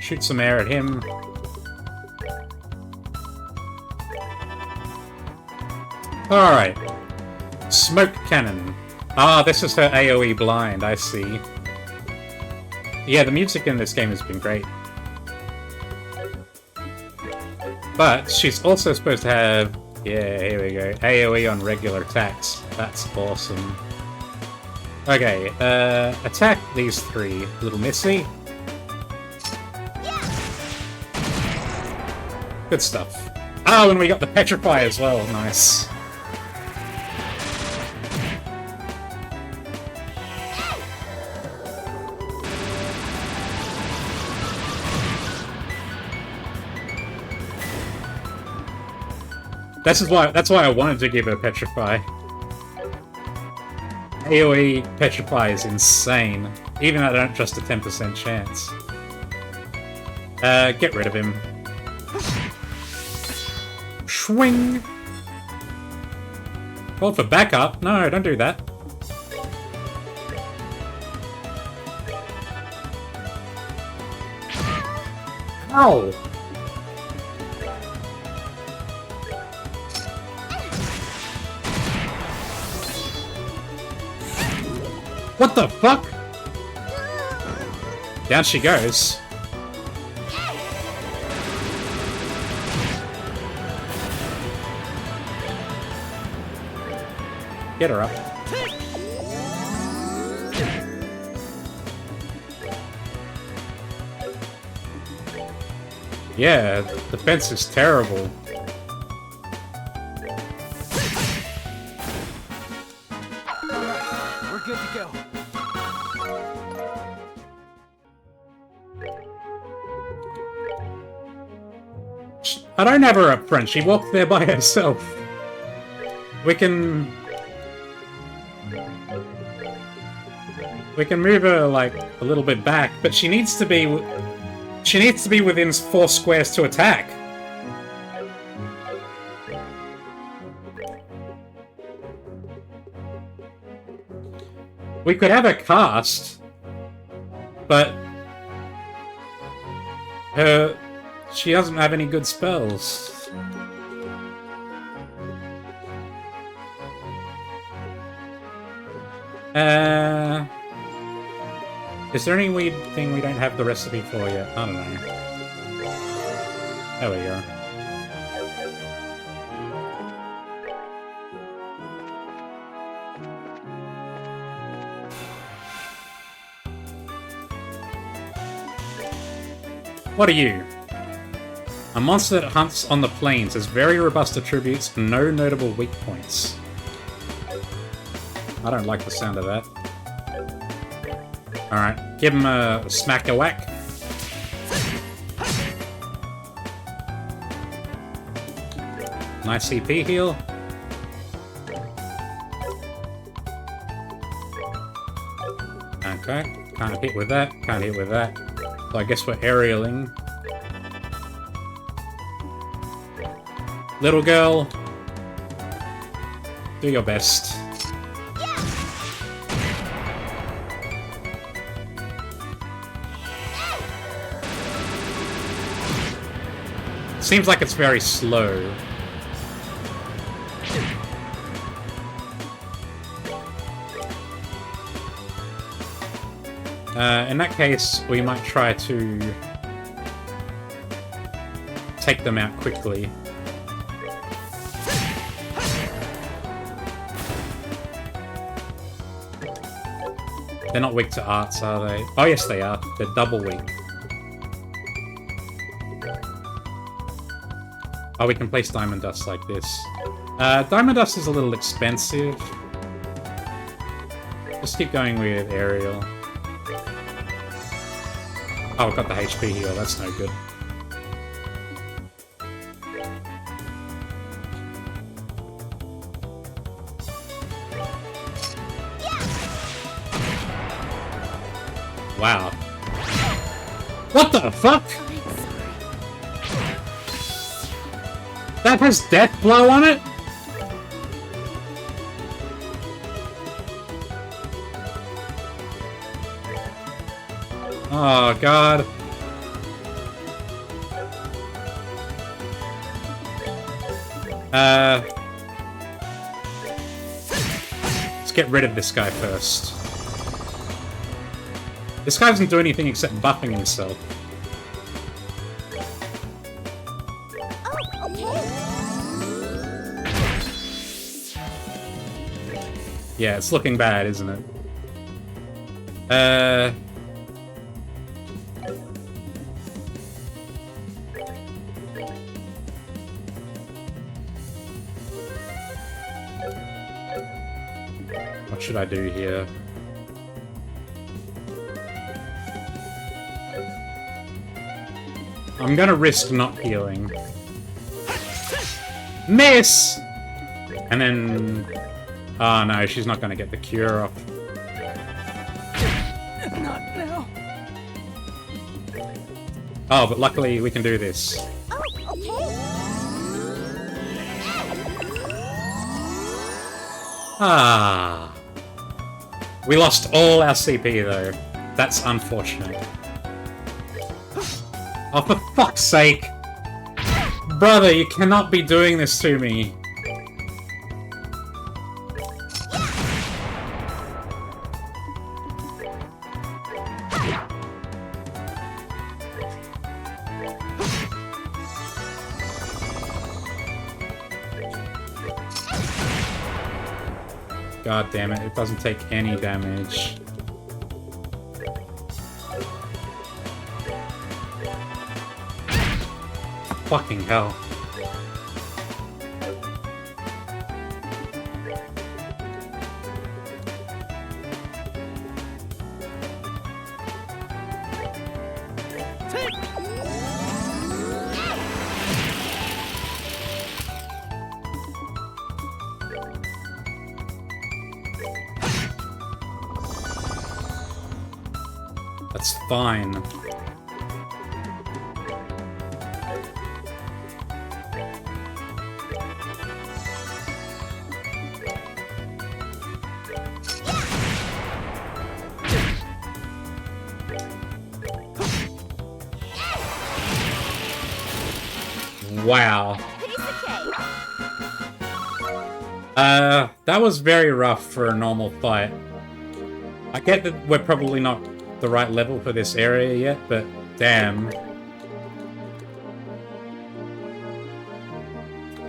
Shoot some air at him. Alright. Smoke Cannon. Ah, this is her AoE blind, I see. Yeah, the music in this game has been great. But she's also supposed to have... Yeah, here we go. AoE on regular attacks. That's awesome. Okay, attack these 3. Little Missy. Good stuff. Oh, and we got the Petrify as well. Nice. That's why I wanted to give her Petrify. AoE Petrify is insane, even at just a 10% chance. Get rid of him. Swing! Call for backup? No, don't do that. Ow! What the fuck? Down she goes. Get her up. Yeah, defense is terrible. We're good to go. I don't have her up front. She walked there by herself. We can move her, like, a little bit back, but she needs to be within 4 squares to attack. We could have her cast, but she doesn't have any good spells. Is there any weird thing we don't have the recipe for yet? I don't know. There we go. What are you? A monster that hunts on the plains has very robust attributes and no notable weak points. I don't like the sound of that. Alright, give him a smack a whack. Nice CP heal. Okay, can't hit with that, can't hit with that. So I guess we're aerialing. Little girl, do your best. Seems like it's very slow. In that case, we might try to take them out quickly. They're not weak to arts, are they? Oh yes, they are. They're double weak. Oh, we can place Diamond Dust like this. Diamond Dust is a little expensive. Just keep going with Aerial. Oh, I've got the HP heal. That's no good. Wow. What the fuck? That has Death Blow on it? Oh, God. Let's get rid of this guy first. This guy doesn't do anything except buffing himself. Yeah, it's looking bad, isn't it? What should I do here? I'm gonna risk not healing. Miss! And then... Oh no, she's not gonna get the cure off. Not now. Oh, but luckily we can do this. Ah. We lost all our CP though. That's unfortunate. Oh, for fuck's sake! Brother, you cannot be doing this to me. God damn it, it doesn't take any damage. Fucking hell. That's fine. Wow. That was very rough for a normal fight. I get that we're probably not the right level for this area yet, but damn.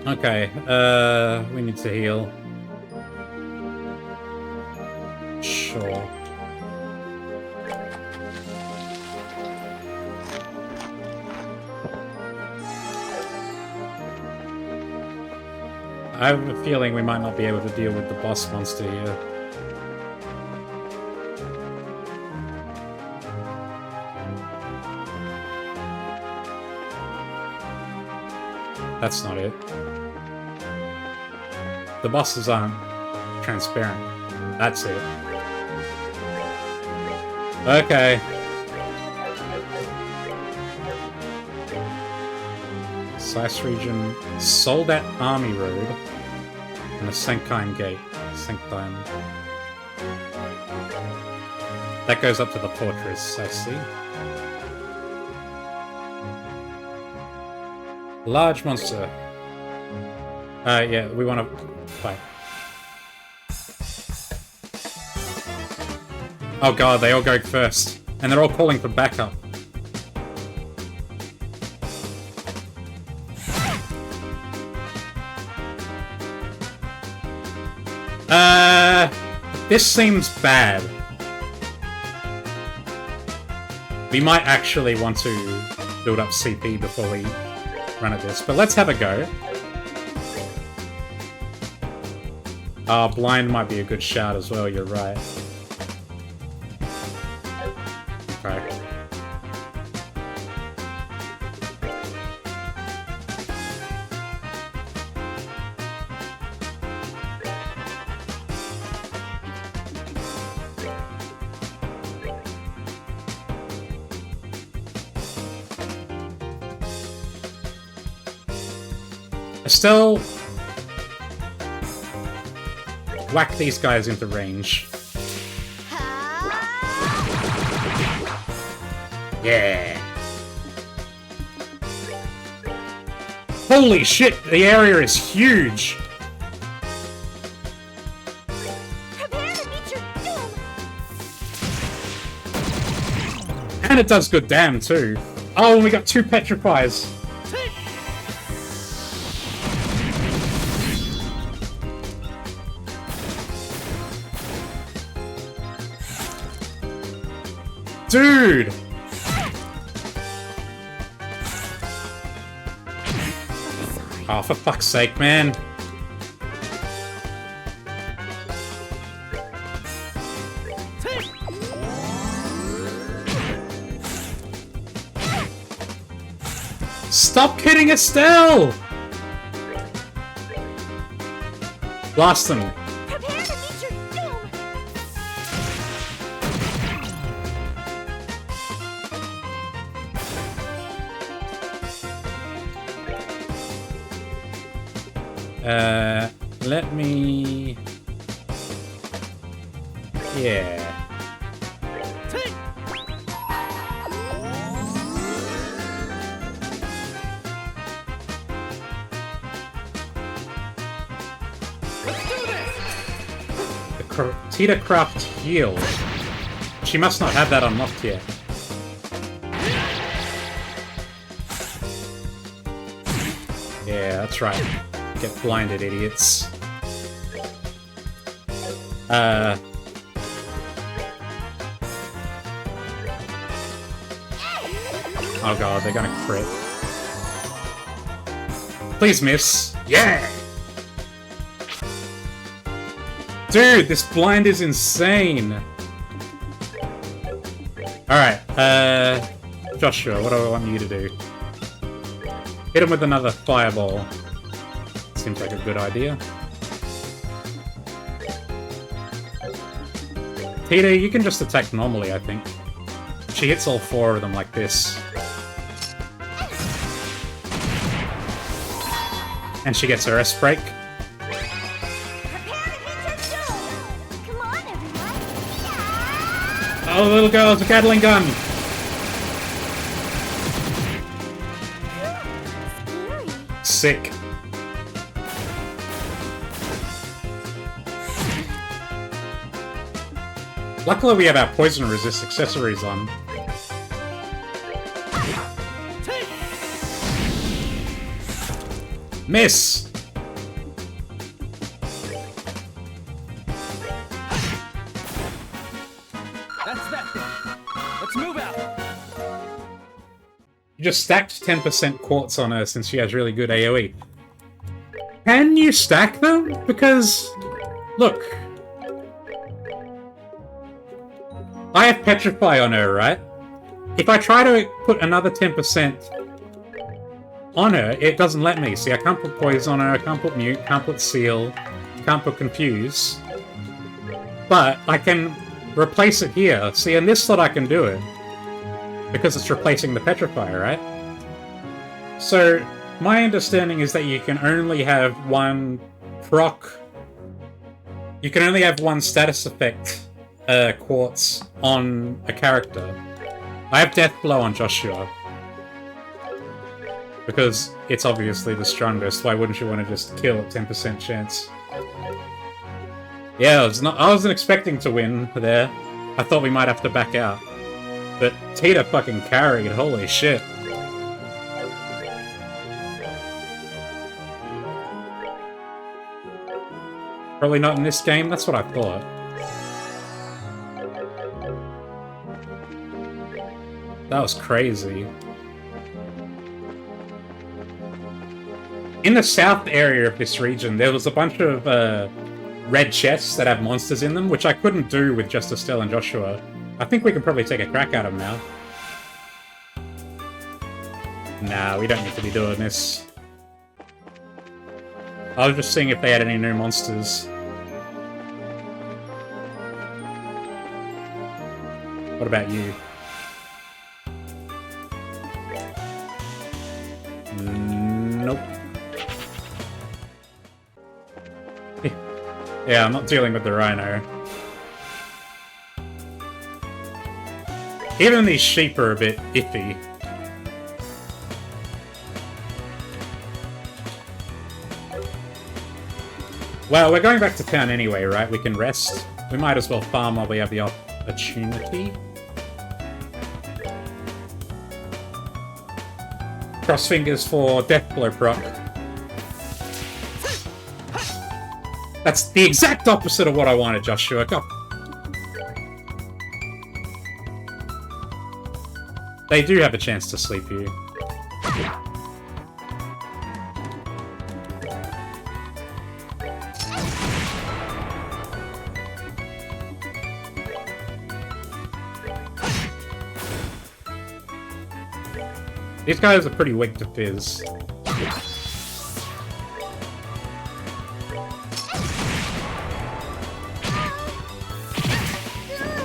Okay, we need to heal. Sure. I have a feeling we might not be able to deal with the boss monster here. That's not it. The bosses aren't transparent. That's it. Okay. Slice region, Soldat Army Road, and the Senkine Gate. Senkine. That goes up to the fortress, I see. Large monster. Yeah, we want to fight. Oh god, they all go first. And they're all calling for backup. This seems bad. We might actually want to build up CP before we run at this, but let's have a go. Blind might be a good shout as well, you're right. Okay. Still whack these guys into range. Yeah. Holy shit, the area is huge. Prepare to meet your doom. And it does good damn too. Oh, and we got 2 petrifies. Dude! Oh, for fuck's sake, man. Stop hitting Estelle! Blast them. Prepare to meet your doom. Let me... Yeah. Tita Craft heal. She must not have that unlocked yet. Yeah, that's right. Get blinded, idiots. Oh god, they're gonna crit. Please miss. Yeah! Dude, this blind is insane! Alright, Joshua, what do I want you to do? Hit him with another fireball. Seems like a good idea. Pt.2, you can just attack normally, I think. She hits all 4 of them like this. And she gets her S break. Prepare to hit your doom! Come on, everyone! Yeah! Oh, the little girl has a Gatling gun! Scary. Sick. Luckily we have our poison resist accessories on. Miss! That's that thing. Let's move out. You just stacked 10% quartz on her since she has really good AoE. Can you stack them? Because, look. I have Petrify on her, right? If I try to put another 10% on her, it doesn't let me. See, I can't put Poison on her, I can't put Mute, can't put Seal, can't put Confuse. But I can replace it here. See, in this slot I can do it. Because it's replacing the Petrify, right? So, my understanding is that you can only have one proc... You can only have one status effect quartz on a character. I have Death Blow on Joshua. Because it's obviously the strongest, why wouldn't you want to just kill at 10% chance? Yeah, I wasn't expecting to win there. I thought we might have to back out. But Pt.2 fucking carried, holy shit. Probably not in this game, that's what I thought. That was crazy. In the south area of this region, there was a bunch of red chests that have monsters in them, which I couldn't do with just Estelle and Joshua. I think we can probably take a crack at them now. Nah, we don't need to be doing this. I was just seeing if they had any new monsters. What about you? Nope. Yeah, I'm not dealing with the Rhino. Even these sheep are a bit iffy. Well, we're going back to town anyway, right? We can rest. We might as well farm while we have the opportunity. Cross fingers for Death Blow proc. That's the exact opposite of what I wanted, Joshua. Go. They do have a chance to sleep you. These guys are pretty weak to Fizz.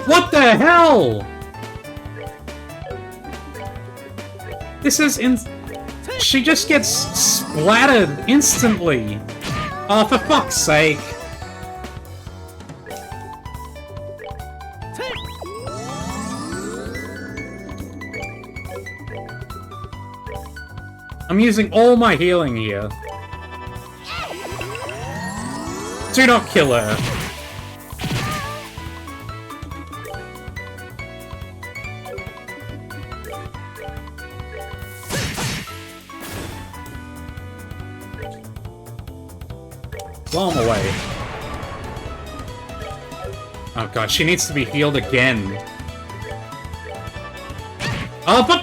What the hell? This is she just gets splattered instantly. Oh, for fuck's sake. I'm using all my healing here. Do not kill her. Blow him away. Oh god, she needs to be healed again. Oh, but...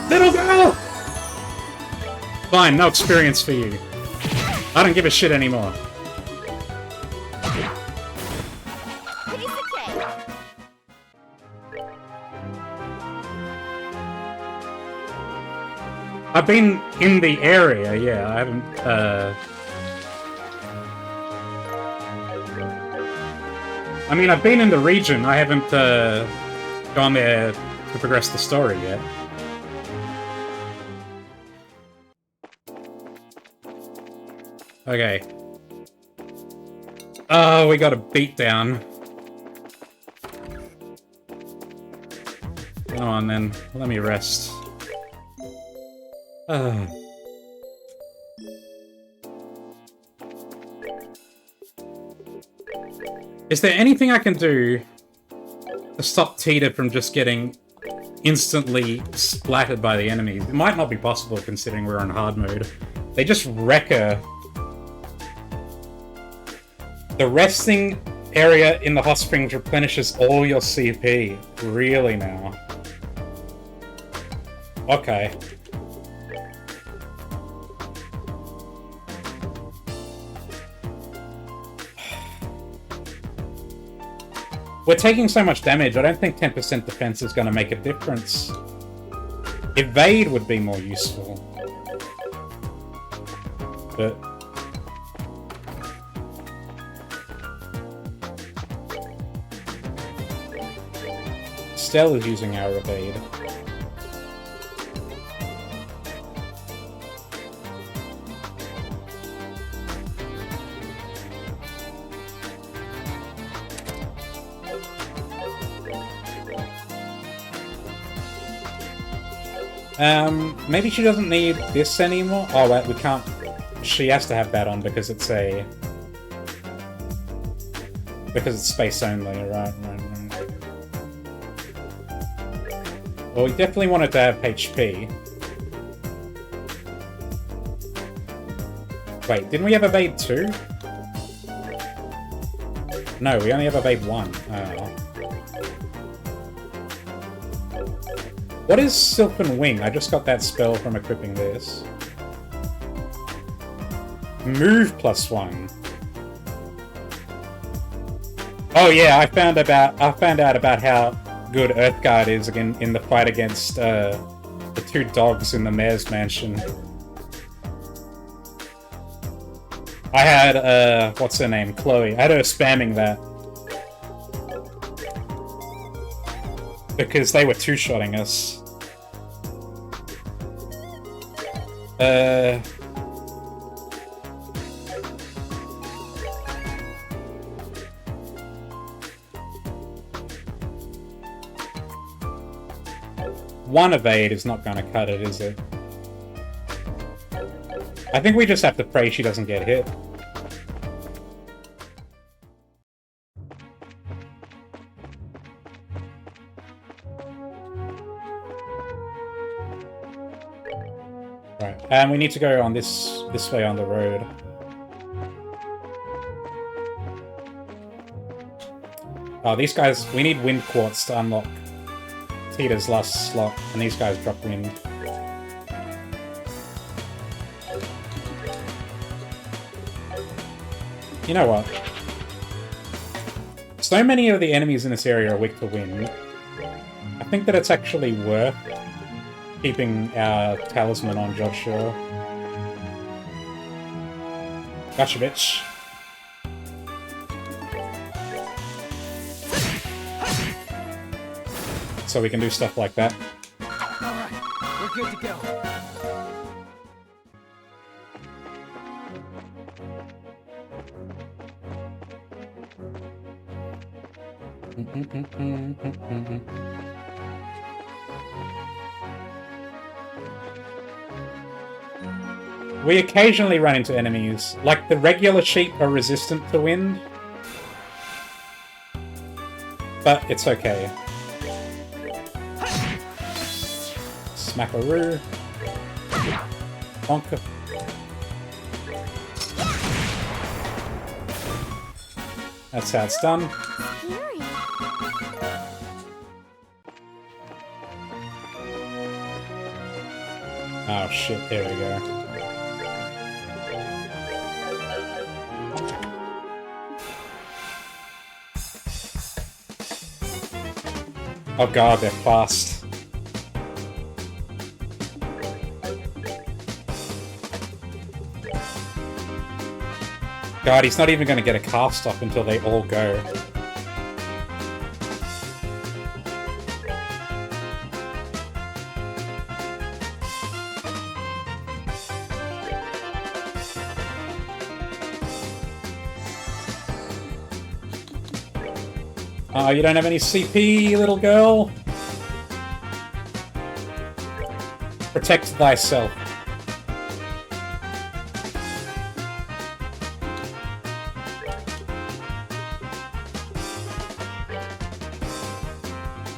Little girl! Fine, no experience for you. I don't give a shit anymore. Piece of cake. I've been in the area, yeah, I haven't, I mean, I've been in the region, I haven't, gone there to progress the story yet. Okay. Oh, we got a beatdown. Come on, then. Let me rest. Is there anything I can do to stop Tita from just getting instantly splattered by the enemies? It might not be possible considering we're on hard mode. They just wreck her. The resting area in the hot springs replenishes all your CP. Really now? Okay. We're taking so much damage, I don't think 10% defense is going to make a difference. Evade would be more useful. But... Stell is using our evade. Maybe she doesn't need this anymore? Oh, wait, we can't... She has to have that on because it's a... Because it's space only, right. Well, we definitely wanted to have HP. Wait, didn't we have Evade 2? No, we only have Evade 1. Oh. What is Sylphan Wing? I just got that spell from equipping this. Move +1. Oh yeah, I found out about how good Earthguard is again in the fight against the two dogs in the mayor's mansion. I had what's her name? Chloe. I had her spamming that. Because they were two-shotting us. One evade is not gonna cut it, is it? I think we just have to pray she doesn't get hit. Right, and we need to go on this way on the road. Oh, these guys, we need Wind Quartz to unlock Tita's last slot, and these guys drop wind. You know what? So many of the enemies in this area are weak to wind. I think that it's actually worth keeping our talisman on Joshua. Gotcha, bitch. So we can do stuff like that. Alright, we're good to go. We occasionally run into enemies. Like, the regular sheep are resistant to wind. But it's okay. Smackaroo. Bonker. That's how it's done. Scary. Oh shit, there we go. Oh god, they're fast. God, he's not even going to get a cast off until they all go. Oh, you don't have any CP, little girl? Protect thyself.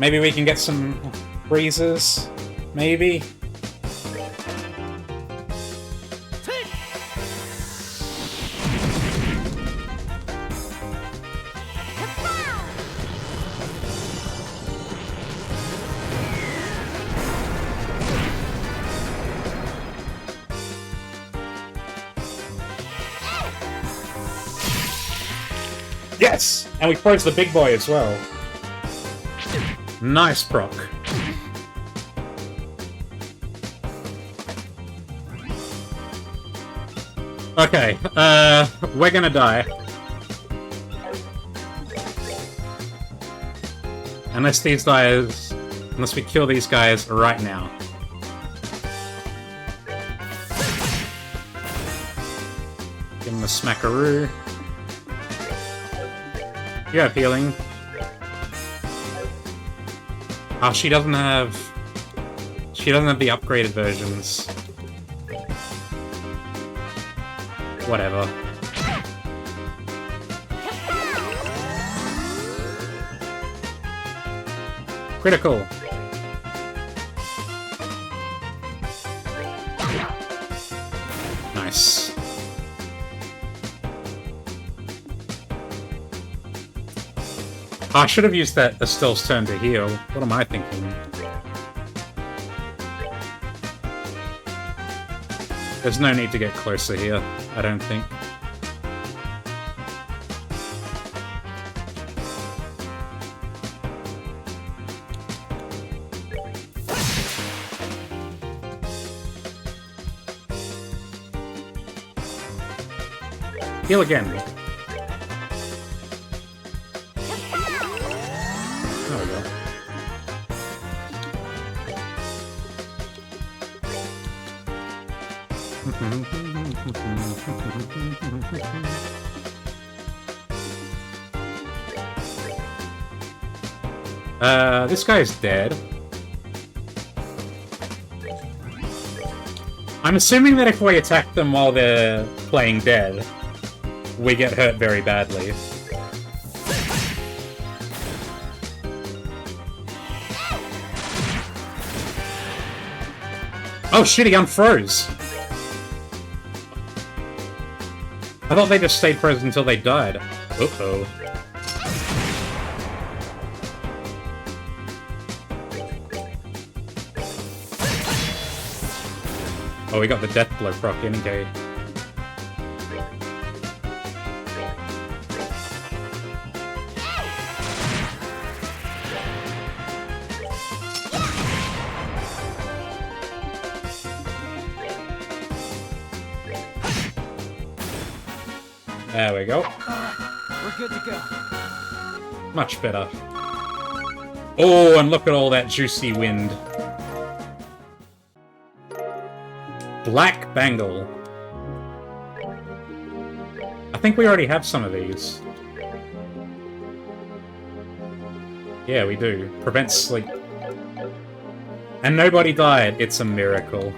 Maybe we can get some breezes? Maybe? Yes! And we froze the big boy as well. Nice proc. Okay, we're gonna die. Unless we kill these guys right now. Give him a smackaroo. You have healing. Oh, she doesn't have the upgraded versions. Whatever. Critical. Nice. Oh, I should have used that Estelle's turn to heal. What am I thinking? There's no need to get closer here, I don't think. Heal again. There we go. This guy's dead. I'm assuming that if we attack them while they're playing dead, we get hurt very badly. Oh shit, he unfroze! I thought they just stayed frozen until they died. Uh-oh. Oh, we got the death blow proc anyway. There we go. We're good to go. Much better. Oh, and look at all that juicy wind. Black Bangle. I think we already have some of these. Yeah, we do. Prevents sleep. And nobody died. It's a miracle.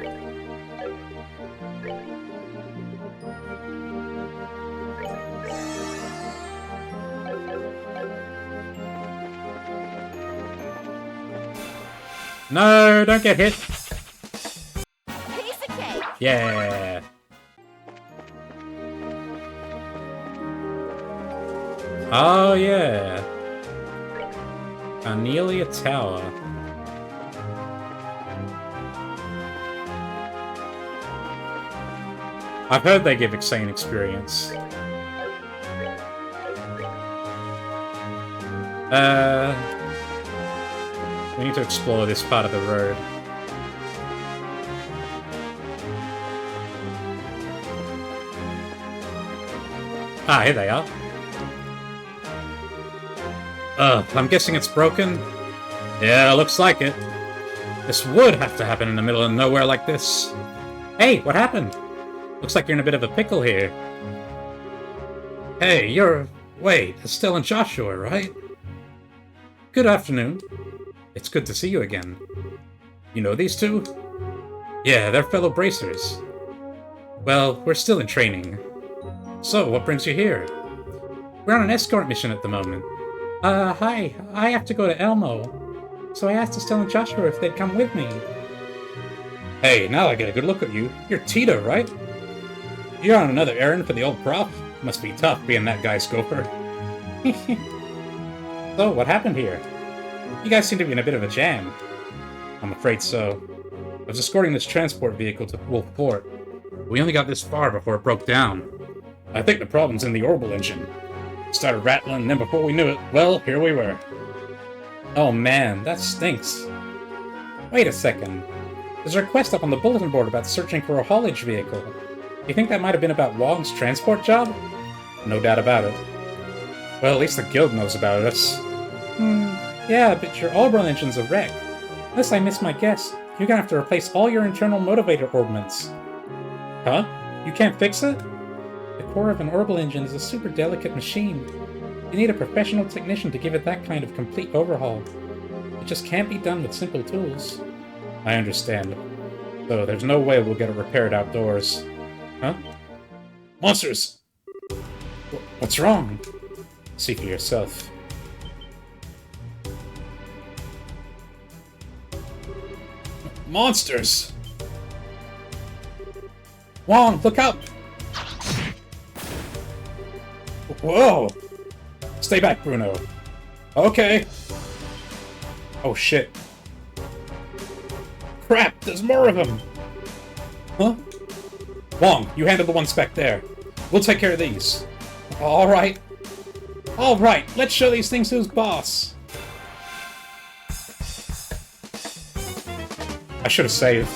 No, don't get hit. Piece of cake. Yeah. Oh, yeah. Anelia Tower. I've heard they give insane experience. We need to explore this part of the road. Ah, here they are. I'm guessing it's broken? Yeah, looks like it. This would have to happen in the middle of nowhere like this. Hey, what happened? Looks like you're in a bit of a pickle here. Hey, wait, Estelle and Joshua, right? Good afternoon. It's good to see you again. You know these two? Yeah, they're fellow bracers. Well, we're still in training. So, what brings you here? We're on an escort mission at the moment. Hi. I have to go to Elmo. So I asked Estelle and Joshua if they'd come with me. Hey, now I get a good look at you. You're Tita, right? You're on another errand for the old prof? Must be tough being that guy's gopher. So, what happened here? You guys seem to be in a bit of a jam. I'm afraid so. I was escorting this transport vehicle to Wolf Port. We only got this far before it broke down. I think the problem's in the orbital engine. It started rattling, and then before we knew it, well, here we were. Oh man, that stinks. Wait a second. There's a request up on the bulletin board about searching for a haulage vehicle. You think that might have been about Wong's transport job? No doubt about it. Well, at least the guild knows about us. Yeah, but your orbital engine's a wreck. Unless I miss my guess, you're gonna have to replace all your internal motivator orbments. Huh? You can't fix it? The core of an orbital engine is a super delicate machine. You need a professional technician to give it that kind of complete overhaul. It just can't be done with simple tools. I understand. So there's no way we'll get it repaired outdoors. Huh? Monsters! What's wrong? See for yourself. Monsters! Wong, look up! Whoa! Stay back, Bruno. Okay. Oh shit. Crap, there's more of them! Huh? Wong, you handle the ones back there. We'll take care of these. Alright. Alright, let's show these things who's boss. I should have saved.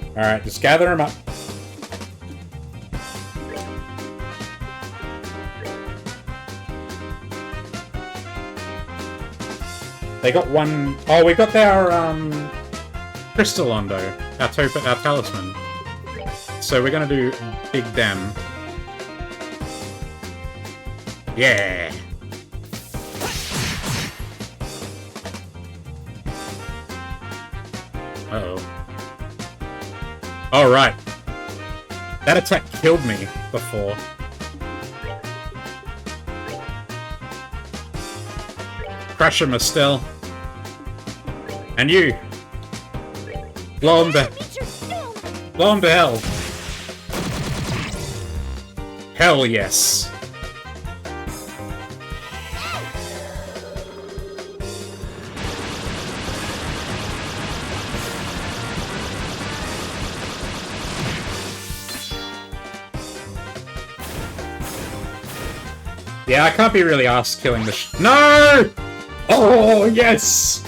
Alright, just gather them up. They got one... Oh, we got their, crystal Londo. Our talisman. So we're gonna do Big Dem. Yeah! Uh-oh. Alright. That attack killed me before. Crush him, Estelle. And you. Blow him to hell. Hell yes. Yeah, I can't be really asked killing the No! Oh, yes!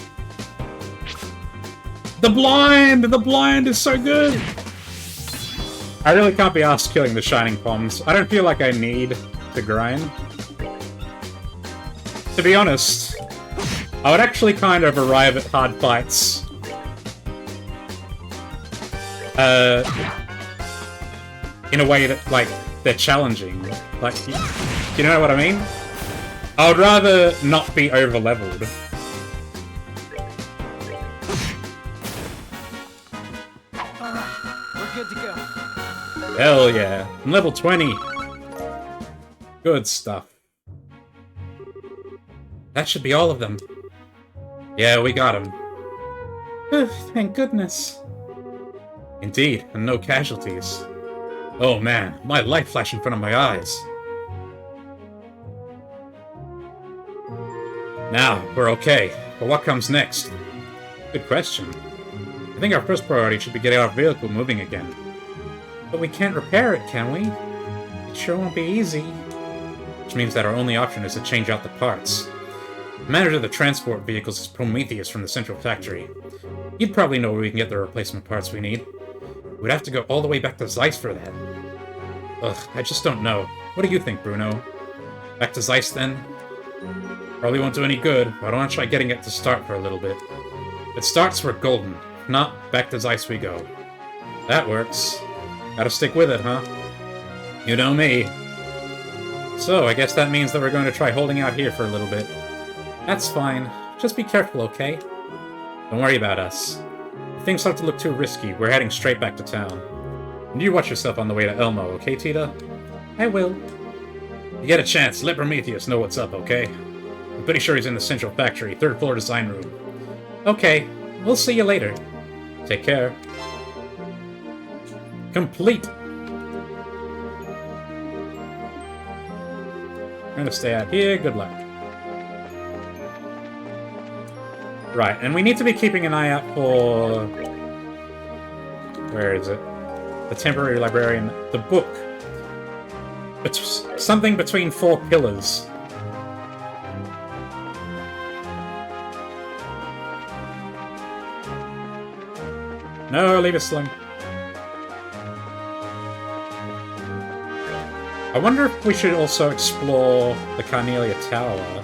The blind! The blind is so good! I really can't be asked killing the Shining Bombs. I don't feel like I need to grind. To be honest, I would actually kind of arrive at hard fights. In a way that, like, they're challenging. Like, you know what I mean? I would rather not be over-leveled. We're good to go. Hell yeah. I'm level 20. Good stuff. That should be all of them. Yeah, we got them. Thank goodness. Indeed, and no casualties. Oh man, my light flashed in front of my eyes. Now, we're okay, but what comes next? Good question. I think our first priority should be getting our vehicle moving again. But we can't repair it, can we? It sure won't be easy. Which means that our only option is to change out the parts. The manager of the transport vehicles is Prometheus from the central factory. He'd probably know where we can get the replacement parts we need. We'd have to go all the way back to Zeiss for that. Ugh, I just don't know. What do you think, Bruno? Back to Zeiss, then? Probably won't do any good, but I want to try getting it to start for a little bit. If it starts, we're golden. If not, back to Zeiss we go. That works. Gotta stick with it, huh? You know me. So, I guess that means that we're going to try holding out here for a little bit. That's fine. Just be careful, okay? Don't worry about us. If things start to look too risky, we're heading straight back to town. And you watch yourself on the way to Elmo, okay, Tita? I will. You get a chance, let Prometheus know what's up, okay? I'm pretty sure he's in the central factory, 3rd floor design room. Okay, we'll see you later. Take care. Complete! I'm gonna stay out here, good luck. Right, and we need to be keeping an eye out for... Where is it? The temporary librarian. The book. It's something between 4 pillars. No, leave us alone. I wonder if we should also explore the Carnelia Tower.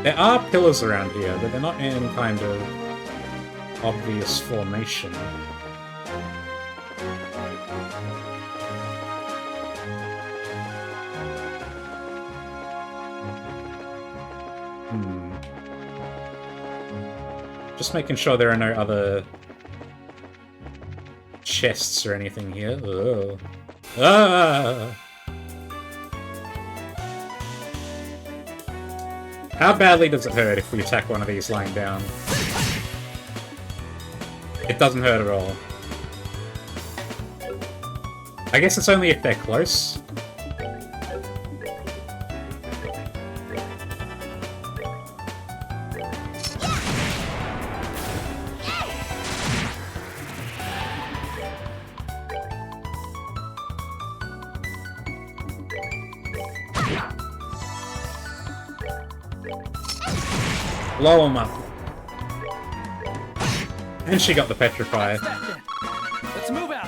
There are pillars around here, but they're not in any kind of obvious formation. Just making sure there are no other chests or anything here. Ugh. Ah! How badly does it hurt if we attack one of these lying down? It doesn't hurt at all. I guess it's only if they're close. Blow him up. And she got the petrifier. Let's move out.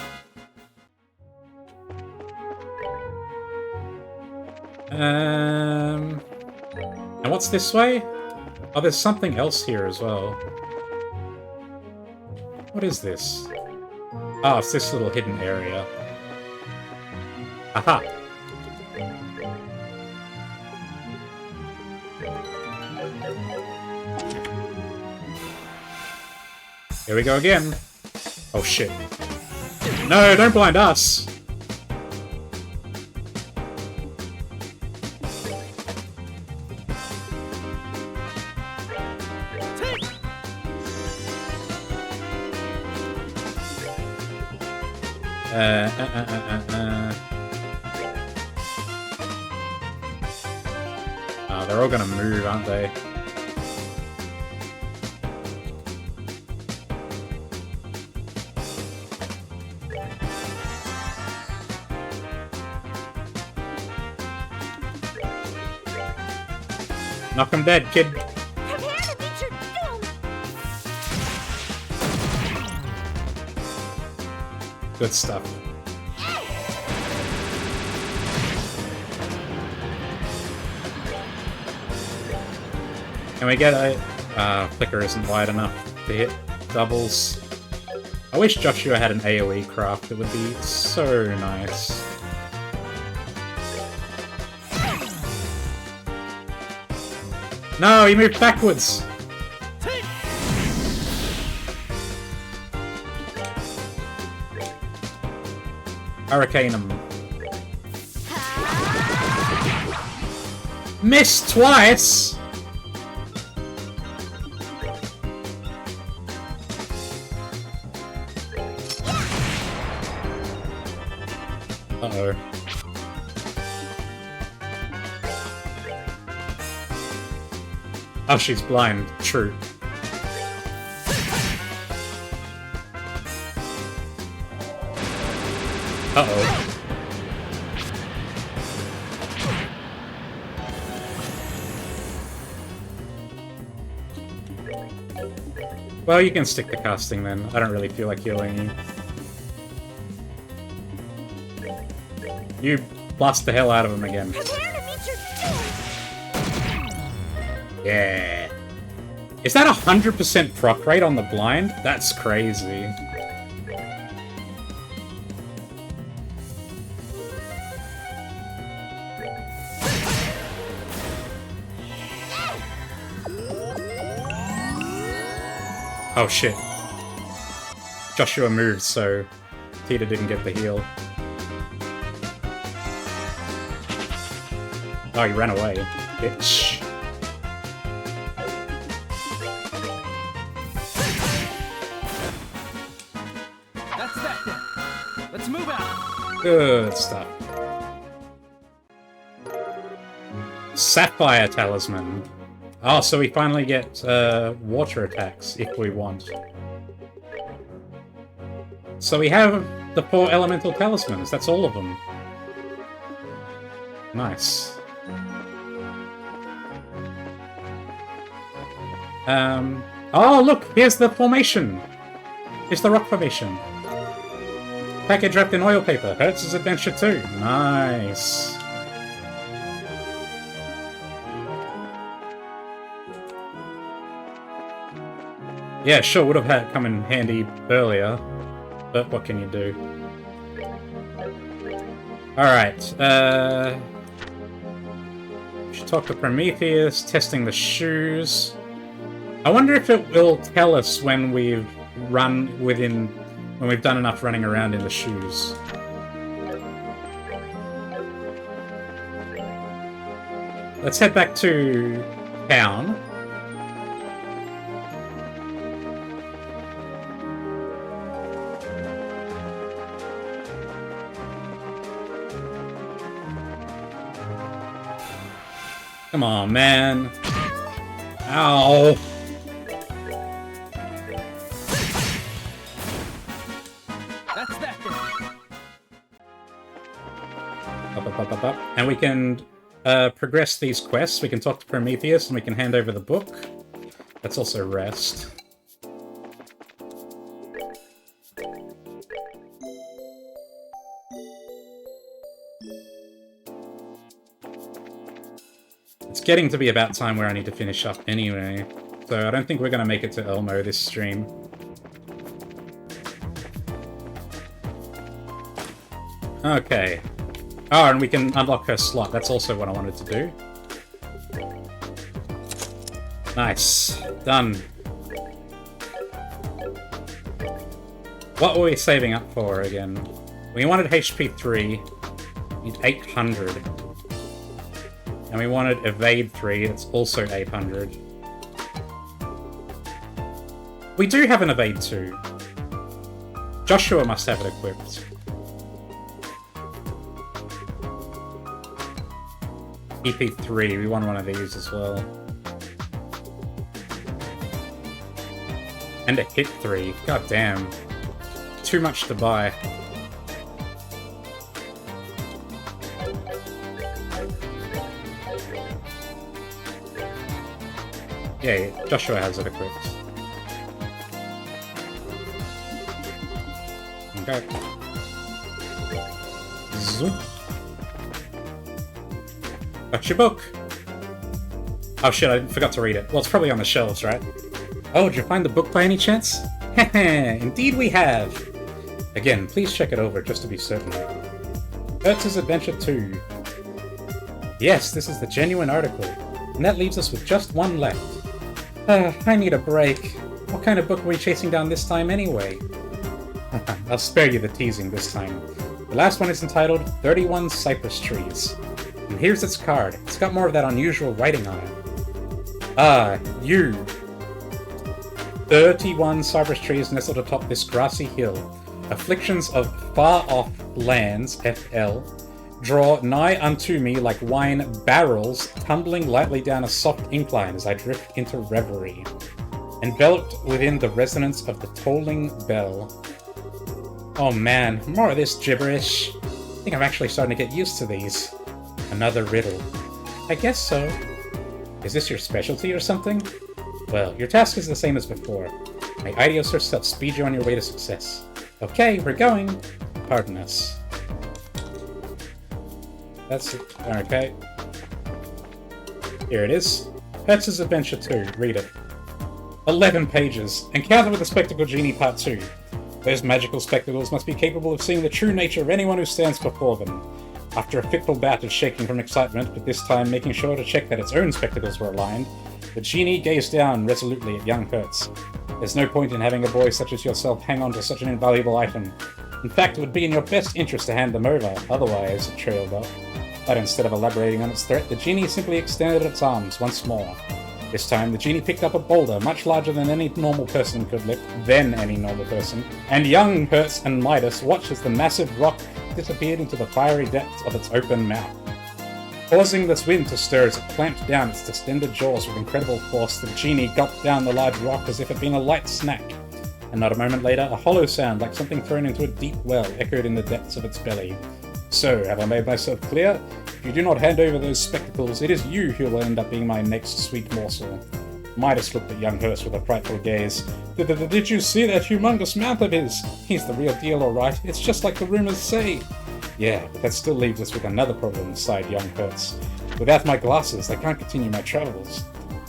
And what's this way? Oh, there's something else here as well. What is this? Oh, it's this little hidden area. Aha! Here we go again. Oh shit. No, don't blind us! Oh, they're all gonna move, aren't they? Knock him dead, kid. Prepare to meet your doom! Good stuff. Can we get a... flicker isn't wide enough to hit doubles. I wish Joshua had an AoE craft. It would be so nice. No, he moved backwards! Hurricane him. Missed twice! Oh, she's blind. True. Uh-oh. Well, you can stick to casting then. I don't really feel like healing you. You blast the hell out of him again. Prepare to meet your doom. Yeah. Is that 100% proc rate on the blind? That's crazy. Oh shit. Joshua moved, so Tita didn't get the heal. Oh, he ran away. Bitch. That's that then. Let's move out. Good stuff. Sapphire Talisman. Oh, so we finally get water attacks if we want. So we have the 4 elemental talismans. That's all of them. Nice. Oh, look! Here's the formation! Here's the rock formation. Package wrapped in oil paper. Hertz's Adventure 2. Nice. Yeah, sure, would have had come in handy earlier, but what can you do? Alright, should talk to Prometheus, testing the shoes. I wonder if it will tell us when we've when we've done enough running around in the shoes. Let's head back to town. Come on, man. Ow. That's that then. Up. And we can progress these quests. We can talk to Prometheus and we can hand over the book. That's also rest. It's getting to be about time where I need to finish up anyway, so I don't think we're going to make it to Elmo this stream. Okay. Oh, and we can unlock her slot. That's also what I wanted to do. Nice. Done. What were we saving up for again? We wanted HP 3. We need 800. And we wanted Evade 3, it's also 800. We do have an Evade 2. Joshua must have it equipped. EP3, we want one of these as well. And a Hit 3, god damn. Too much to buy. Yeah, Joshua has it equipped. Okay. Zoop. Got your book! Oh shit, I forgot to read it. Well, it's probably on the shelves, right? Oh, did you find the book by any chance? Heh, indeed we have! Again, please check it over, just to be certain. Hertz's Adventure 2. Yes, this is the genuine article. And that leaves us with just one left. I need a break. What kind of book were we chasing down this time anyway? I'll spare you the teasing this time. The last one is entitled 31 Cypress Trees. And here's its card. It's got more of that unusual writing on it. Ah, you. 31 cypress trees nestled atop this grassy hill. Afflictions of far-off lands, FL, draw nigh unto me like wine barrels, tumbling lightly down a soft incline as I drift into reverie, enveloped within the resonance of the tolling bell. Oh man, more of this gibberish. I think I'm actually starting to get used to these. Another riddle. I guess so. Is this your specialty or something? Well, your task is the same as before. May Eidos herself speed you on your way to success. Okay, we're going! Pardon us. That's it. Okay. Here it is. Hertz's Adventure 2. Read it. 11 pages. Encounter with the Spectacle Genie Part 2. Those magical spectacles must be capable of seeing the true nature of anyone who stands before them. After a fitful bout of shaking from excitement, but this time making sure to check that its own spectacles were aligned, the genie gazed down resolutely at young Hertz. There's no point in having a boy such as yourself hang on to such an invaluable item. In fact, it would be in your best interest to hand them over, otherwise, it trailed off. But instead of elaborating on its threat, the genie simply extended its arms once more. This time, the genie picked up a boulder much larger than any normal person could lift, and young Hertz and Midas watched as the massive rock disappeared into the fiery depths of its open mouth. Causing this wind to stir as it clamped down its distended jaws with incredible force, the genie gulped down the large rock as if it had been a light snack. And not a moment later, a hollow sound like something thrown into a deep well echoed in the depths of its belly. So, have I made myself clear? If you do not hand over those spectacles, it is you who will end up being my next sweet morsel. Midas looked at young Hertz with a frightful gaze. Did you see that humongous mouth of his? He's the real deal, alright. It's just like the rumors say. Yeah, but that still leaves us with another problem, sighed young Hertz. Without my glasses, I can't continue my travels.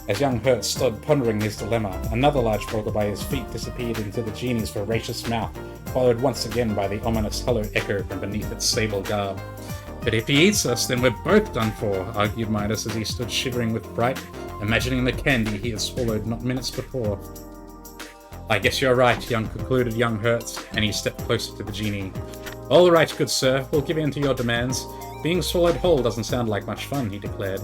As young Hertz stood pondering his dilemma, another large boulder by his feet disappeared into the genie's voracious mouth, followed once again by the ominous hollow echo from beneath its sable garb. But if he eats us, then we're both done for, argued Midas as he stood shivering with fright, imagining the candy he had swallowed not minutes before. I guess you're right, concluded young Hertz, and he stepped closer to the genie. All right, good sir, we'll give in to your demands. Being swallowed whole doesn't sound like much fun, he declared.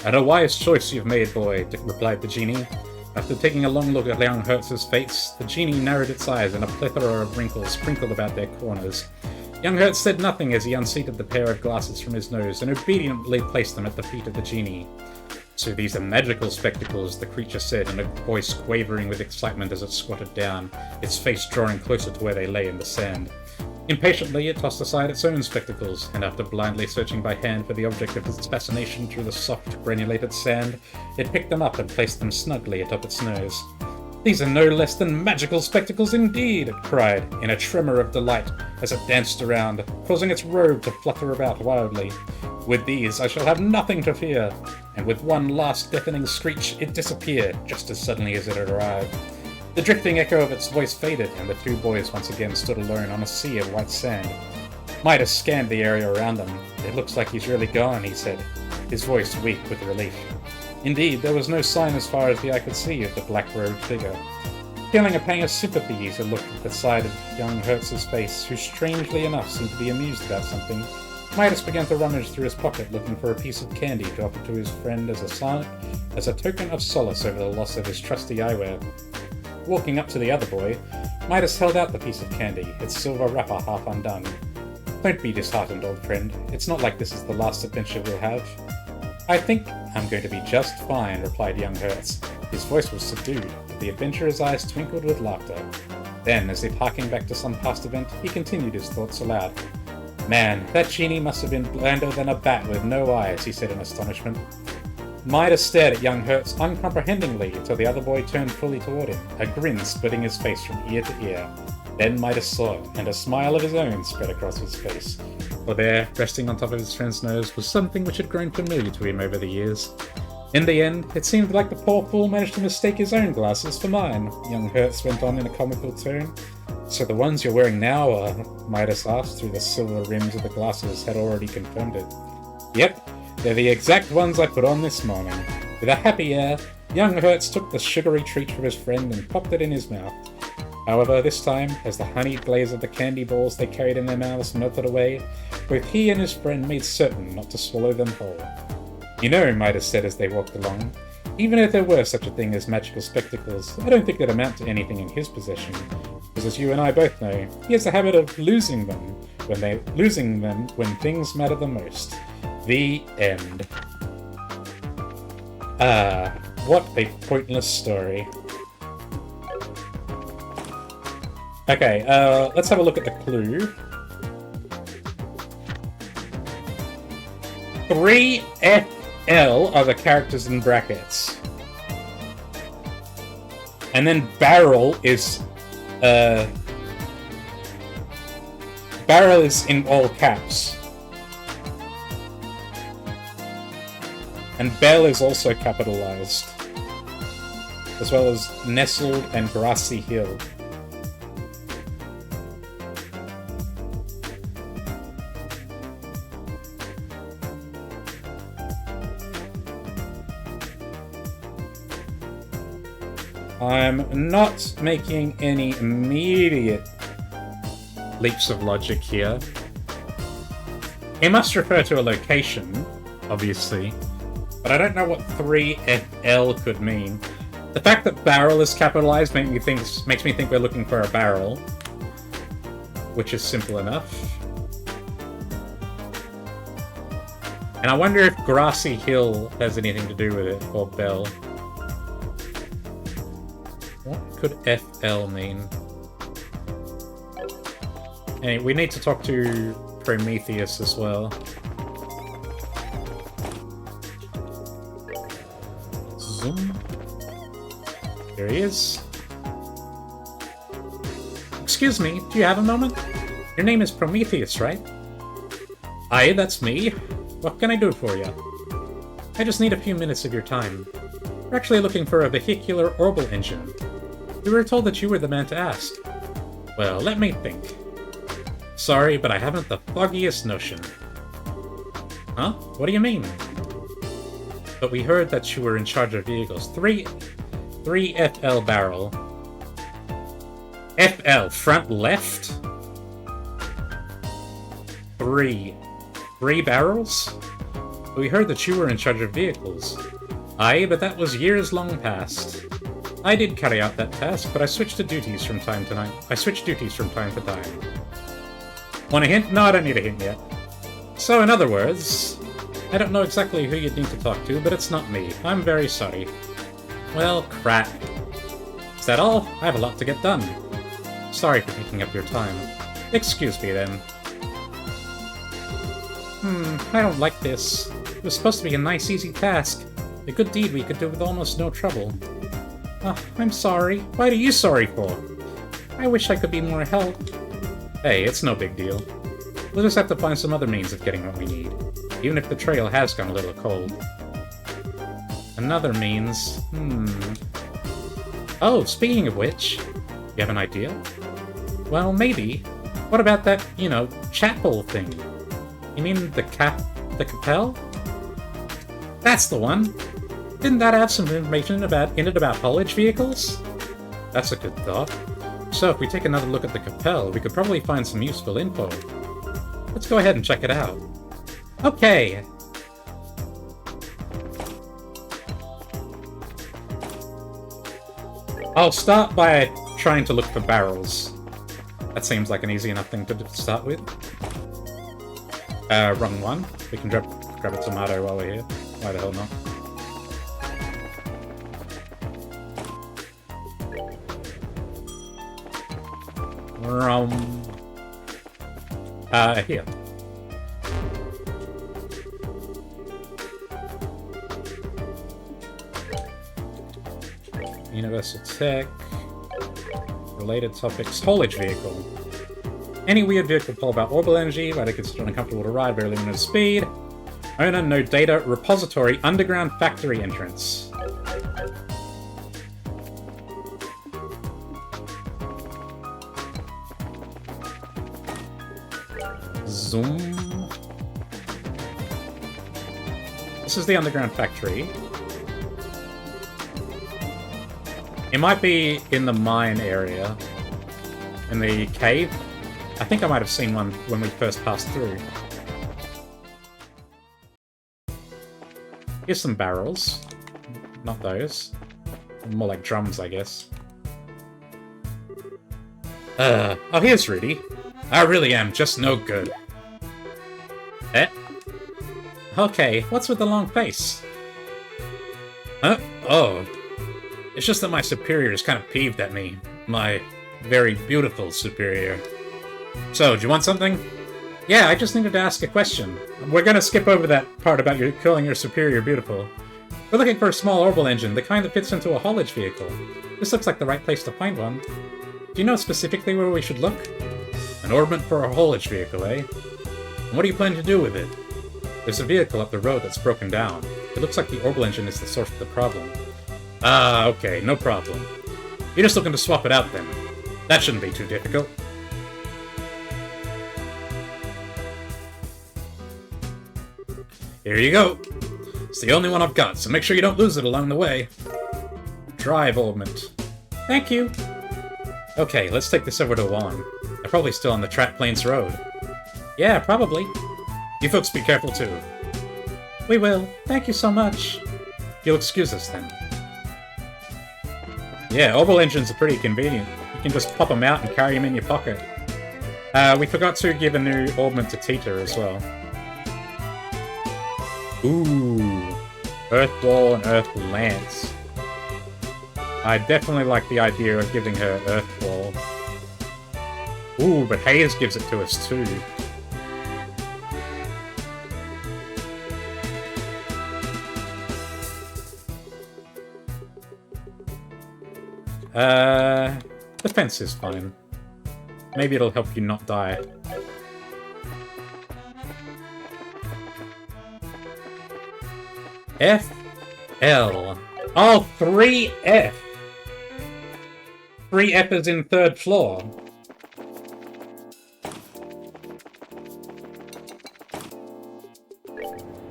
And a wise choice you've made, boy, replied the genie. After taking a long look at young Hertz's face, the genie narrowed its eyes and a plethora of wrinkles sprinkled about their corners. Young Hertz said nothing as he unseated the pair of glasses from his nose and obediently placed them at the feet of the genie. So these are magical spectacles, the creature said in a voice quavering with excitement as it squatted down, its face drawing closer to where they lay in the sand. Impatiently, it tossed aside its own spectacles, and after blindly searching by hand for the object of its fascination through the soft, granulated sand, it picked them up and placed them snugly atop its nose. These are no less than magical spectacles indeed, it cried, in a tremor of delight, as it danced around, causing its robe to flutter about wildly. With these I shall have nothing to fear. And with one last deafening screech, it disappeared, just as suddenly as it had arrived. The drifting echo of its voice faded, and the two boys once again stood alone on a sea of white sand. Midas scanned the area around them. It looks like he's really gone, he said, his voice weak with relief. Indeed, there was no sign as far as the eye could see of the black-robed figure. Feeling a pang of sympathy, he looked at the side of young Hertz's face, who strangely enough seemed to be amused about something. Midas began to rummage through his pocket, looking for a piece of candy to offer to his friend as a token of solace over the loss of his trusty eyewear. Walking up to the other boy, Midas held out the piece of candy, its silver wrapper half undone. Don't be disheartened, old friend. It's not like this is the last adventure we'll have. I think I'm going to be just fine, replied young Hertz. His voice was subdued, but the adventurer's eyes twinkled with laughter. Then, as if harking back to some past event, he continued his thoughts aloud. Man, that genie must have been blander than a bat with no eyes, he said in astonishment. Midas stared at young Hertz uncomprehendingly until the other boy turned fully toward him, a grin splitting his face from ear to ear. Then Midas saw it, and a smile of his own spread across his face. For there, resting on top of his friend's nose, was something which had grown familiar to him over the years. In the end, it seemed like the poor fool managed to mistake his own glasses for mine, young Hertz went on in a comical tone. So the ones you're wearing now are, Midas asked through the silver rims of the glasses had already confirmed it. Yep, they're the exact ones I put on this morning. With a happy air, young Hertz took the sugary treat from his friend and popped it in his mouth. However, this time, as the honeyed glaze of the candy balls they carried in their mouths melted away, both he and his friend made certain not to swallow them whole. You know, Midas said as they walked along, even if there were such a thing as magical spectacles, I don't think they'd amount to anything in his possession. As because as you and I both know, he has a habit of losing them when things matter the most. The end. What a pointless story. Okay, let's have a look at the clue. 3FL are the characters in brackets. And then barrel is in all caps. And Bell is also capitalized, as well as nestled and grassy hill. I'm not making any immediate leaps of logic here. It must refer to a location, obviously, but I don't know what 3FL could mean. The fact that barrel is capitalized makes me think we're looking for a barrel, which is simple enough. And I wonder if Grassy Hill has anything to do with it, or Bell. What could FL mean? Anyway, we need to talk to Prometheus as well. Zoom. There he is. Excuse me, do you have a moment? Your name is Prometheus, right? Aye, that's me. What can I do for you? I just need a few minutes of your time. We're actually looking for a vehicular orbital engine. We were told that you were the man to ask. Well, let me think. Sorry, but I haven't the foggiest notion. Huh? What do you mean? But we heard that you were in charge of vehicles. 3FL barrel. FL, front left? 3 barrels? We heard that you were in charge of vehicles. Aye, but that was years long past. I did carry out that task, but I switched duties from time to time. Want a hint? No, I don't need a hint yet. So, in other words, I don't know exactly who you'd need to talk to, but it's not me. I'm very sorry. Well, crap. Is that all? I have a lot to get done. Sorry for taking up your time. Excuse me, then. I don't like this. It was supposed to be a nice, easy task. A good deed we could do with almost no trouble. I'm sorry. What are you sorry for? I wish I could be more help. Hey, it's no big deal. We'll just have to find some other means of getting what we need, even if the trail has gone a little cold. Another means... Oh, speaking of which, you have an idea? Well, maybe. What about that, chapel thing? You mean the capel? That's the one! Didn't that have some information in it about haulage vehicles? That's a good thought. So if we take another look at the capel, we could probably find some useful info. Let's go ahead and check it out. Okay! I'll start by trying to look for barrels. That seems like an easy enough thing to start with. Wrong one. We can grab a tomato while we're here. Why the hell not? Here. Universal Tech. Related topics. Haulage vehicle. Any weird vehicle pull about orbital energy, whether it's uncomfortable to ride, very limited speed. Owner, no data. Repository. Underground factory entrance. Zoom. This is the underground factory. It might be in the mine area. In the cave. I think I might have seen one when we first passed through. Here's some barrels. Not those. More like drums, I guess. Oh, here's Rudy. I really am just no good. Eh? Okay, what's with the long face? Huh? Oh. It's just that my superior is kind of peeved at me. My very beautiful superior. So, do you want something? Yeah, I just needed to ask a question. We're gonna skip over that part about you calling your superior beautiful. We're looking for a small orbital engine, the kind that fits into a haulage vehicle. This looks like the right place to find one. Do you know specifically where we should look? An orbit for a haulage vehicle, eh? And what do you plan to do with it? There's a vehicle up the road that's broken down. It looks like the orbital engine is the source of the problem. Ah, okay, no problem. You're just looking to swap it out then. That shouldn't be too difficult. Here you go. It's the only one I've got, so make sure you don't lose it along the way. Drive augment. Thank you. Okay, let's take this over to Juan. They're probably still on the Track Plains Road. Yeah, probably. You folks be careful too. We will. Thank you so much. You'll excuse us then. Yeah, orbital engines are pretty convenient. You can just pop them out and carry them in your pocket. We forgot to give a new augment to Tita as well. Ooh, Earth Ball and Earth Lance. I definitely like the idea of giving her Earth Ball. Ooh, but Hayes gives it to us too. Defense is fine. Maybe it'll help you not die. F L. Oh, 3F! 3F is in third floor.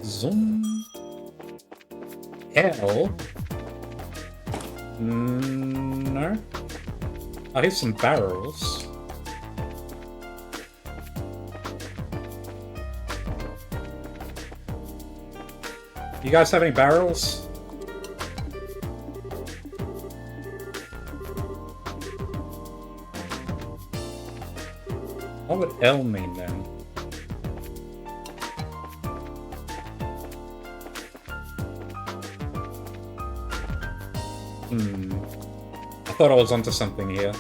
Zoom. L. No. Oh, here's some barrels. You guys have any barrels? What would L mean then? I thought I was onto something here.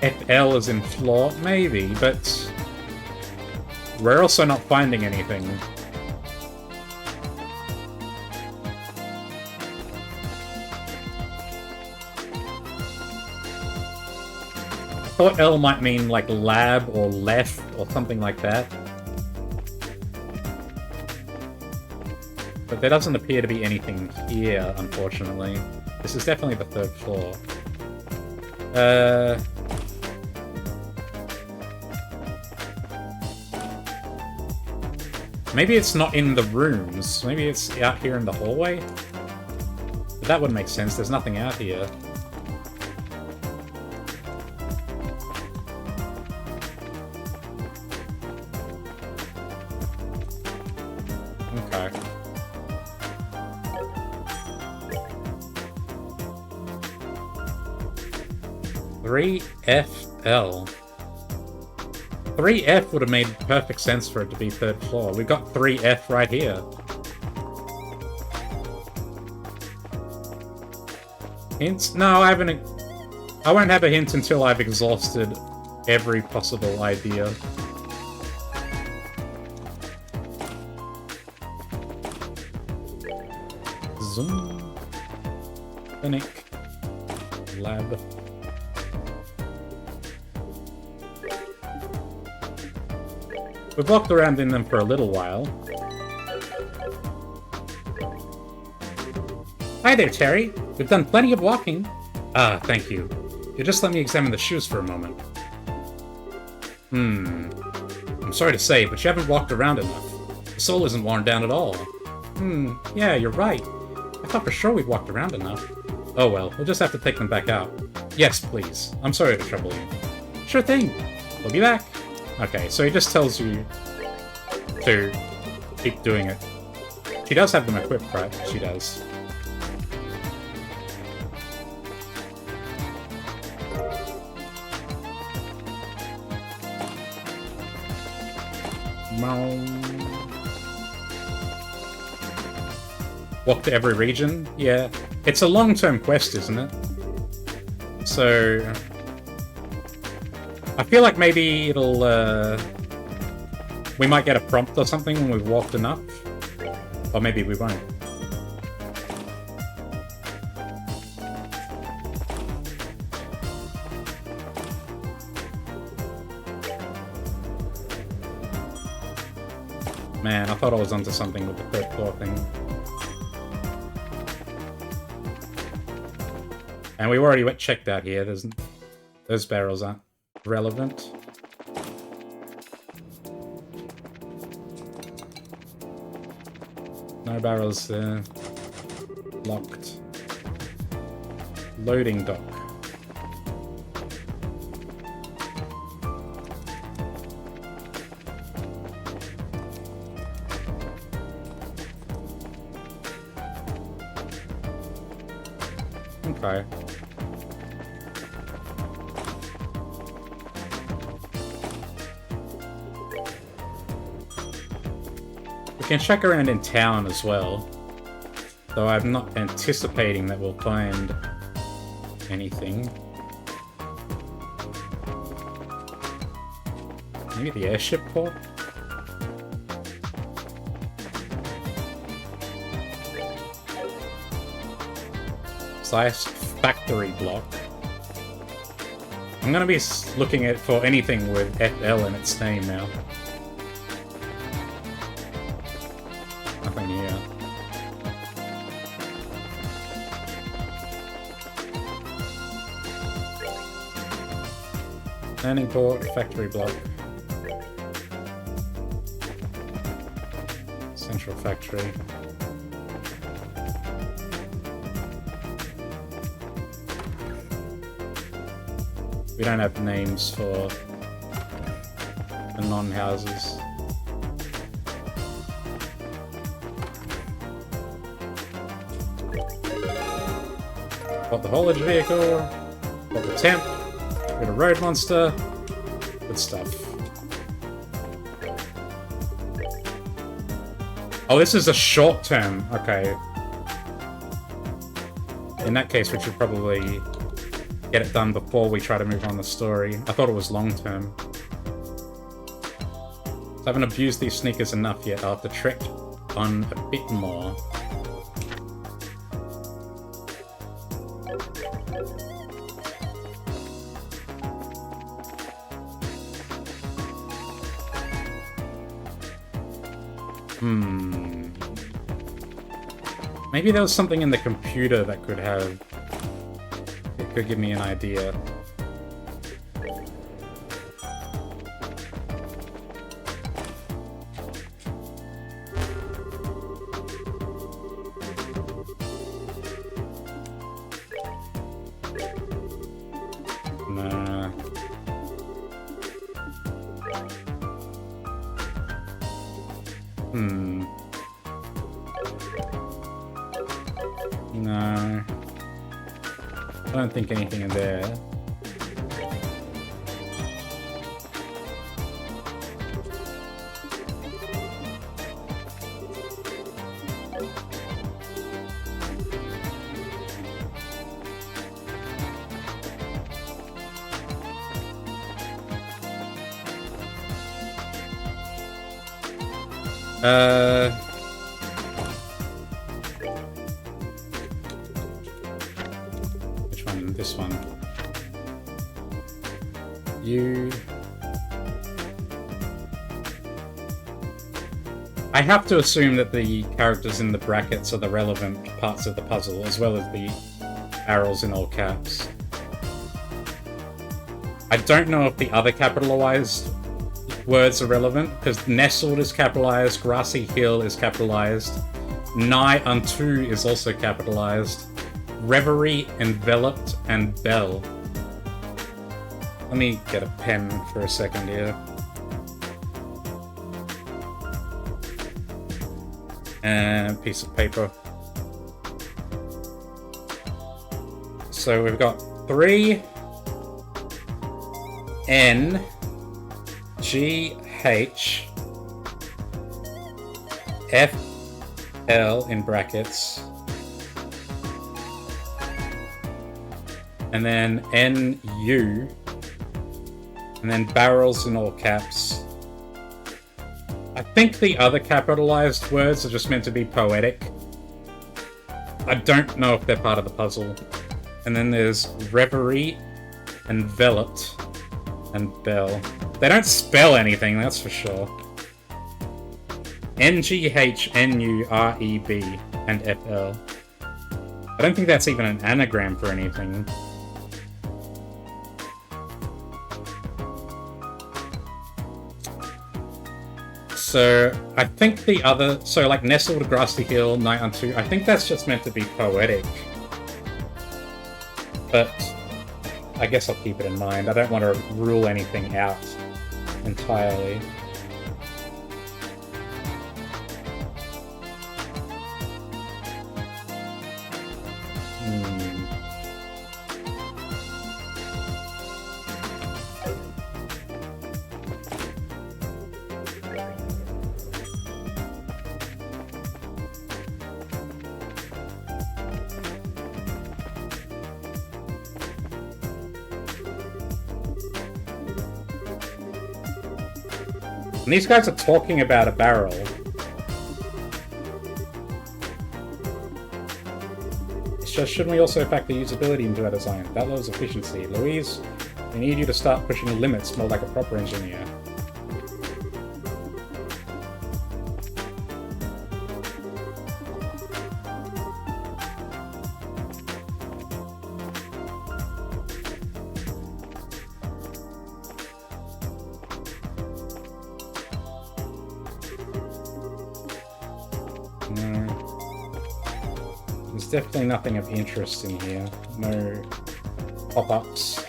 FL is in floor? Maybe, but we're also not finding anything. I thought L might mean like lab or left or something like that. But there doesn't appear to be anything here, unfortunately. This is definitely the third floor. Maybe it's not in the rooms. Maybe it's out here in the hallway? But that would make sense. There's nothing out here. Okay. $3FL. 3F would have made perfect sense for it to be third floor. We've got 3F right here. Hints? No, I haven't. I won't have a hint until I've exhausted every possible idea. Zoom. Clinic. Lab. We've walked around in them for a little while. Hi there, Terry. We've done plenty of walking. Ah, thank you. You just let me examine the shoes for a moment. I'm sorry to say, but you haven't walked around enough. The sole isn't worn down at all. Yeah, you're right. I thought for sure we'd walked around enough. Oh well, we'll just have to take them back out. Yes, please. I'm sorry to trouble you. Sure thing. We'll be back. Okay, so he just tells you to keep doing it. She does have them equipped, right? She does. Walk to every region? Yeah. It's a long-term quest, isn't it? So... I feel like maybe it'll, we might get a prompt or something when we've walked enough. Or maybe we won't. Man, I thought I was onto something with the third floor thing. And we already checked out here. Those barrels aren't relevant. No barrels there. Locked. Loading dock. Okay. We can check around in town as well, though I'm not anticipating that we'll find anything. Maybe the airship port? Slice factory block. I'm gonna be looking at for anything with FL in its name now. Nothing here. Landing port, factory block. Central factory. We don't have names for the non-houses. Got the haulage vehicle, got the temp, got a road monster, good stuff. Oh, this is a short term, okay. In that case, we should probably get it done before we try to move on the story. I thought it was long term. So I haven't abused these sneakers enough yet. I'll have to trek on a bit more. Maybe there was something in the computer that could have... It could give me an idea. Nah. No. I don't think anything in there. Which one? This one. You... I have to assume that the characters in the brackets are the relevant parts of the puzzle, as well as the arrows in all caps. I don't know if the other capitalized words are relevant, because nestled is capitalized, grassy hill is capitalized, nigh unto is also capitalized, reverie, enveloped, and bell. Let me get a pen for a second here. And a piece of paper. So we've got 3 N G H F L in brackets, and then N U, and then barrels in all caps. I think the other capitalized words are just meant to be poetic. I don't know if they're part of the puzzle. And then there's reverie, enveloped, and bell. They don't spell anything, that's for sure. NGHNUREB and FL. I don't think that's even an anagram for anything. So, I think the other... So, like, Nestled, Grassy Hill, Night Unto... I think that's just meant to be poetic. But I guess I'll keep it in mind. I don't want to rule anything out entirely. And these guys are talking about a barrel. It's just, shouldn't we also factor usability into our design? That lowers efficiency. Louise, we need you to start pushing limits more like a proper engineer. Definitely nothing of interest in here. No pop-ups.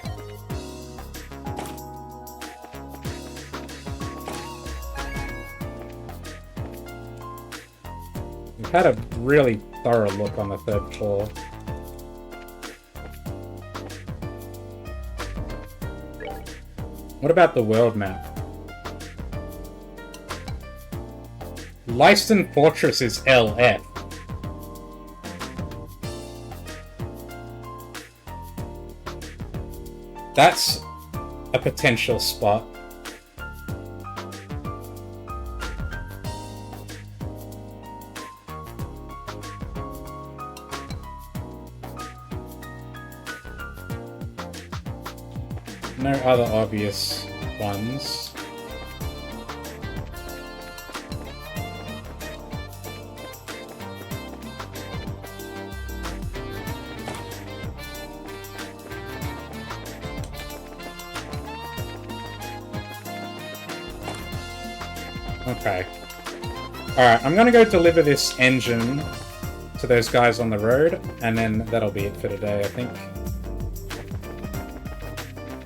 We've had a really thorough look on the 3rd floor. What about the world map? Leiston Fortress is LF. That's a potential spot. No other obvious ones. Okay. Alright, I'm gonna go deliver this engine to those guys on the road, and then that'll be it for today, I think.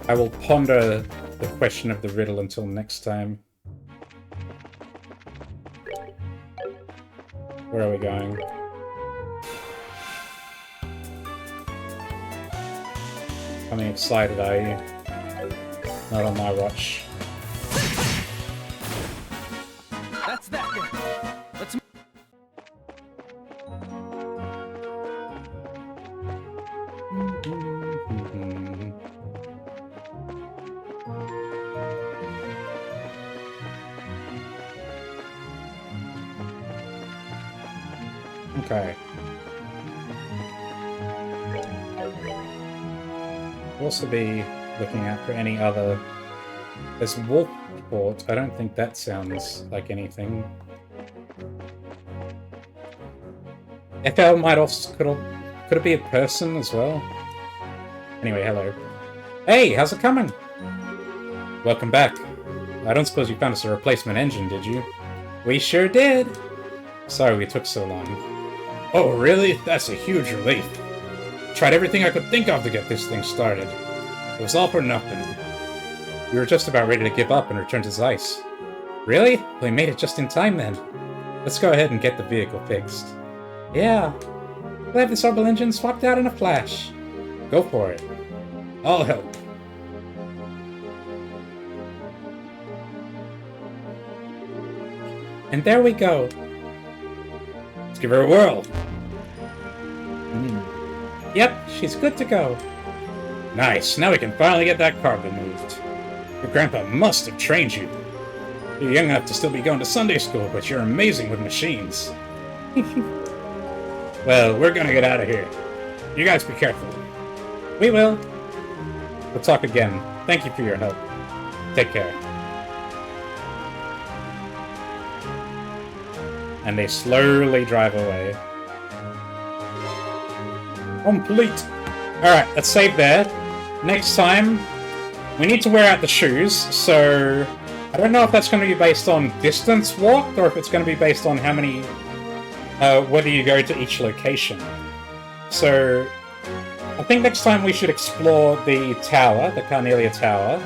I will ponder the question of the riddle until next time. Where are we going? Becoming excited, are you? Not on my watch. That's that then. Let's Okay. We'll also be looking out for any other... There's Wolfport. I don't think that sounds like anything. FL might also... Could it be a person as well? Anyway, hello. Hey, how's it coming? Welcome back. I don't suppose you found us a replacement engine, did you? We sure did! Sorry we took so long. Oh, really? That's a huge relief. Tried everything I could think of to get this thing started. It was all for nothing. We were just about ready to give up and return to Zeiss. Really? We made it just in time then. Let's go ahead and get the vehicle fixed. Yeah. We'll have this orbital engine swapped out in a flash. Go for it. I'll help. And there we go. Let's give her a whirl. Yep, she's good to go. Nice, now we can finally get that cargo moved. Your grandpa must have trained you. You're young enough to still be going to Sunday school, but you're amazing with machines. Well, we're gonna get out of here. You guys be careful. We will. We'll talk again. Thank you for your help. Take care. And they slowly drive away. Complete. Alright, let's save there. Next time, we need to wear out the shoes, so I don't know if that's going to be based on distance walked, or if it's going to be based on how many, whether you go to each location. So, I think next time we should explore the tower, the Carnelia Tower.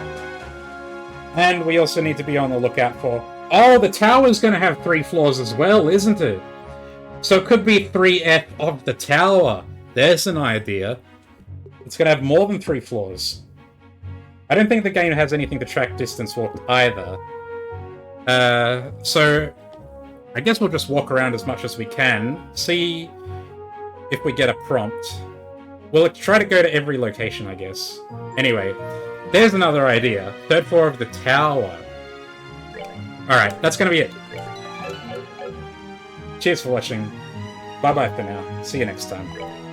And we also need to be on the lookout for... Oh, the tower's going to have 3 floors as well, isn't it? So it could be 3F of the tower. There's an idea. It's going to have more than 3 floors. I don't think the game has anything to track distance walked either. So I guess we'll just walk around as much as we can, see if we get a prompt. We'll try to go to every location, I guess. Anyway, there's another idea. 3rd floor of the tower. Alright, that's gonna be it. Cheers for watching. Bye-bye for now. See you next time.